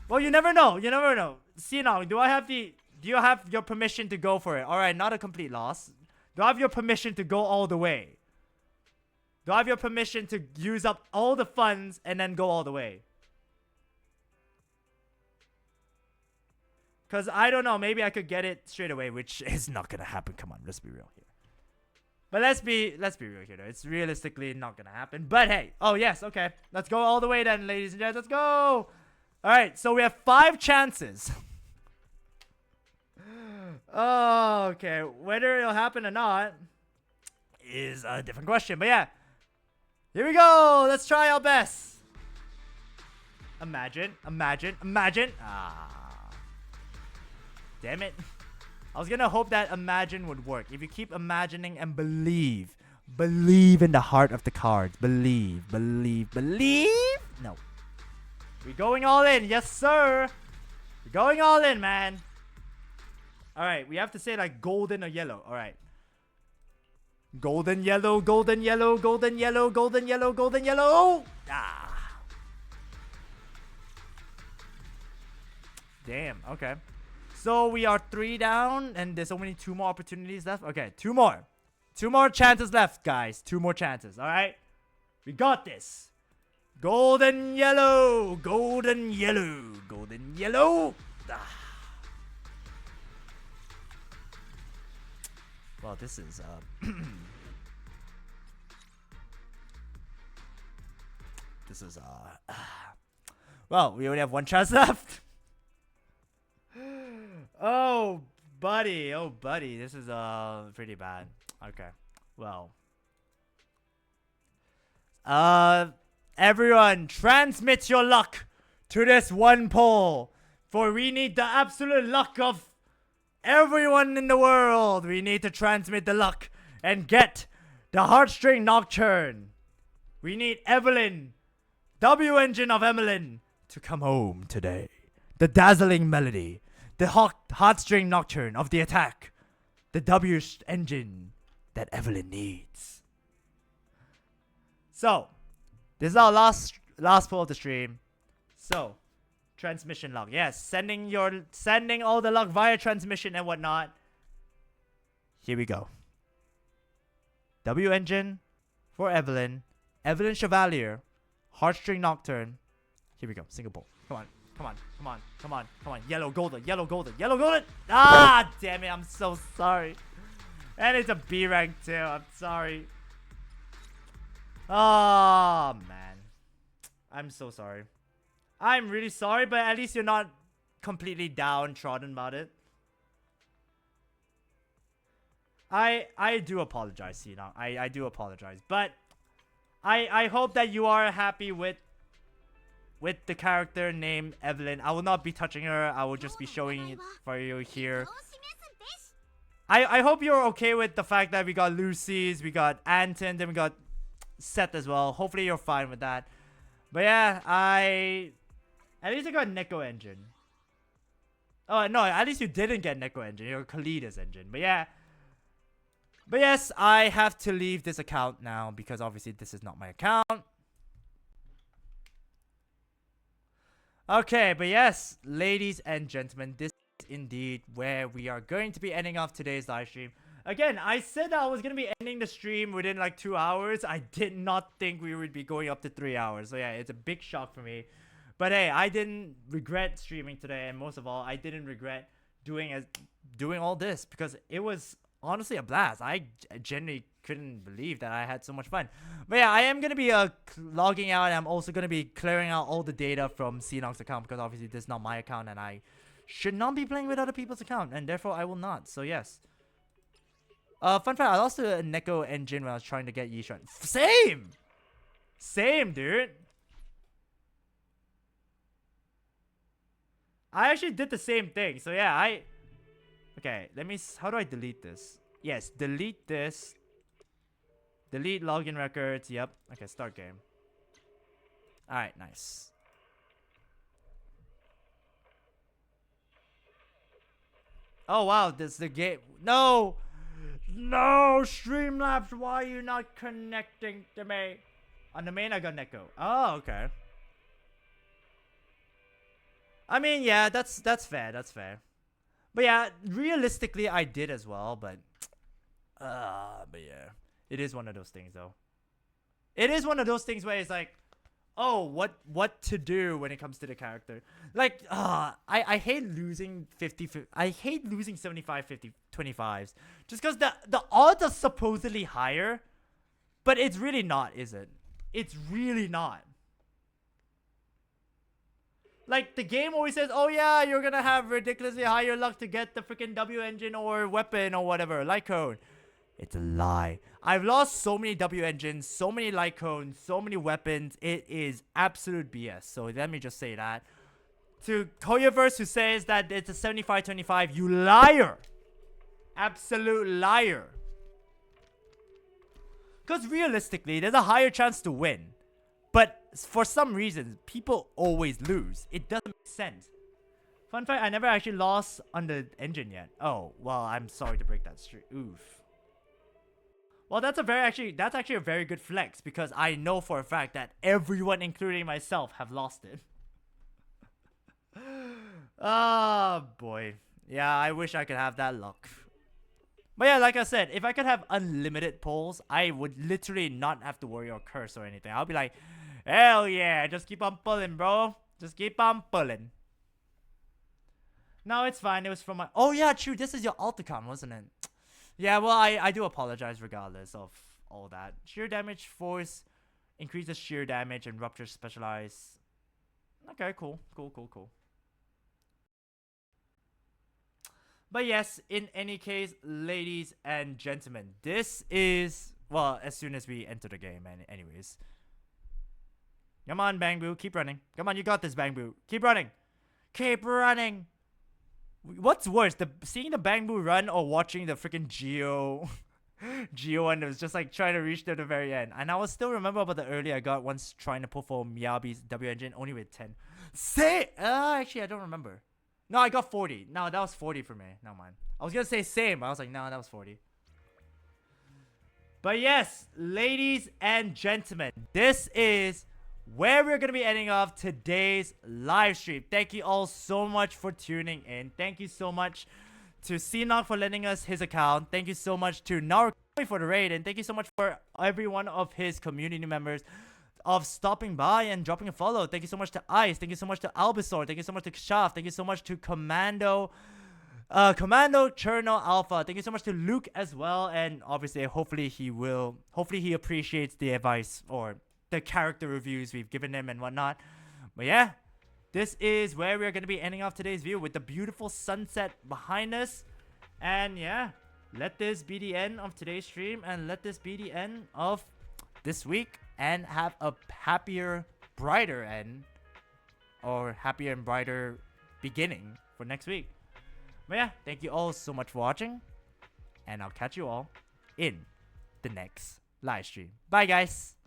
Well, you never know. You never know. See now, do you have your permission to go for it? Alright, not a complete loss. Do I have your permission to go all the way? Do I have your permission to use up all the funds and then go all the way? Because I don't know, maybe I could get it straight away, which is not gonna happen. Come on, let's be real here. But let's be real here though. It's realistically not gonna happen. But hey, oh yes, okay. Let's go all the way then, ladies and gents. Let's go! Alright, so we have 5 chances. Oh, okay. Whether it'll happen or not is a different question. But yeah. Here we go! Let's try our best. Imagine. Ah. Damn it. I was gonna hope that imagine would work. If you keep imagining and believe in the heart of the cards. Believe. No. We're going all in. Yes, sir. We're going all in, man. Alright, we have to say like golden or yellow. Alright. Golden, yellow, golden, yellow, golden, yellow, golden, yellow, golden, yellow. Ah. Damn, okay. So we are 3 down, and there's only 2 more opportunities left. Okay, 2 more. 2 more chances left, guys. 2 more chances, alright? We got this. Golden yellow, golden yellow, golden yellow. Ah. Well, this is, this is, well, we only have 1 chance left. Oh, buddy. Oh, buddy. This is, pretty bad. Okay. Well. Everyone, transmit your luck to this one poll. For we need the absolute luck of everyone in the world. We need to transmit the luck and get the Heartstring Nocturne. We need Evelyn, W engine of Evelyn, to come home today. The dazzling melody. The Heartstring Nocturne of the attack. The W engine that Evelyn needs. So, this is our last poll of the stream. So, transmission luck. Yes, sending all the luck via transmission and whatnot. Here we go. W engine for Evelyn. Evelyn Chevalier, Heartstring Nocturne. Here we go. Single bolt. Come on. Come on. Come on. Come on. Come on. Yellow golden. Yellow golden. Yellow golden. Ah, damn it. I'm so sorry. And it's a B rank too. I'm sorry. Oh, man. I'm so sorry. I'm really sorry, but at least you're not completely downtrodden about it. I do apologize, Cena. I do apologize. But I hope that you are happy with the character named Evelyn. I will not be touching her. I will just be showing it for you here. I hope you're okay with the fact that we got Lucy's, we got Anton, then we got Seth as well. Hopefully you're fine with that. But yeah, at least I got Neko engine. Oh no, at least you didn't get Neko engine. You're Kalida's engine. But yeah. But yes, I have to leave this account now because obviously this is not my account. Okay, but yes, ladies and gentlemen, this is indeed where we are going to be ending off today's live stream. Again, I said I was going to be ending the stream within like 2 hours. I did not think we would be going up to 3 hours. So yeah, it's a big shock for me. But hey, I didn't regret streaming today. And most of all, I didn't regret doing all this because it was honestly a blast. I genuinely couldn't believe that I had so much fun. But yeah, I am going to be logging out. And I'm also going to be clearing out all the data from Xenon's account because obviously this is not my account. And I should not be playing with other people's account. And therefore, I will not. So yes. Fun fact, I lost to a Neko engine when I was trying to get Yishan. Same, dude. I actually did the same thing. So yeah, okay, how do I delete this? Yes, delete this. Delete login records. Yep. Okay, start game. Alright, nice. Oh wow, this is the game. No! No, Streamlabs, why are you not connecting to me? On the main, I got Neko. Oh, okay. I mean, yeah, that's fair. That's fair. But yeah, realistically, I did as well. But yeah, it is one of those things, though. It is one of those things where it's like, oh, what to do when it comes to the character. Like, I hate losing 50. I hate losing 75, 50, 25s. Just because the odds are supposedly higher, but it's really not, is it? It's really not. Like, the game always says, oh yeah, you're gonna have ridiculously higher luck to get the freaking W engine or weapon or whatever, light cone. It's a lie. I've lost so many W engines, so many light cones, so many weapons. It is absolute BS. So let me just say that. To Toyaverse, who says that it's a 75-25, you liar. Absolute liar. Because realistically, there's a higher chance to win. But for some reason, people always lose. It doesn't make sense. Fun fact, I never actually lost on the engine yet. Oh, well, I'm sorry to break that streak. Oof. Well, that's actually a very good flex because I know for a fact that everyone, including myself, have lost it. Oh, boy. Yeah, I wish I could have that luck. But yeah, like I said, if I could have unlimited pulls, I would literally not have to worry or curse or anything. I'll be like, hell yeah, just keep on pulling, bro. Just keep on pulling. No, it's fine. It was from my... Oh, yeah, true. This is your alt account, wasn't it? Yeah, well, I do apologize regardless of all that. Sheer damage force increases sheer damage and rupture specialize. Okay, cool. But yes, in any case, ladies and gentlemen, this is... Well, as soon as we enter the game, anyways. Come on, Bangbu. Keep running. Come on, you got this, Bangbu. Keep running. Keep running. What's worse, seeing the Bangbu run or watching the freaking Geo one that was just like trying to reach to the very end? And I will still remember about the early I got once trying to pull for Miyabi's W engine only with 10. Actually, I don't remember. No, I got 40. No, that was 40 for me. No, mind. I was gonna say same. I was like, no, that was 40. But yes, ladies and gentlemen, this is where we're going to be ending off today's live stream. Thank you all so much for tuning in. Thank you so much to Xenon for lending us his account. Thank you so much to Naruto only for the raid, and thank you so much for every one of his community members of stopping by and dropping a follow. Thank you so much to Ice. Thank you so much to Albisaur. Thank you so much to Kshaf. Thank you so much to Commando Cherno Alpha. Thank you so much to Luke as well. And obviously, hopefully he appreciates the advice or the character reviews we've given him and whatnot. But yeah, this is where we're going to be ending off today's video with the beautiful sunset behind us. And yeah, let this be the end of today's stream, and let this be the end of this week, and have a happier, brighter end, or happier and brighter beginning for next week. But yeah, thank you all so much for watching, and I'll catch you all in the next live stream. Bye guys!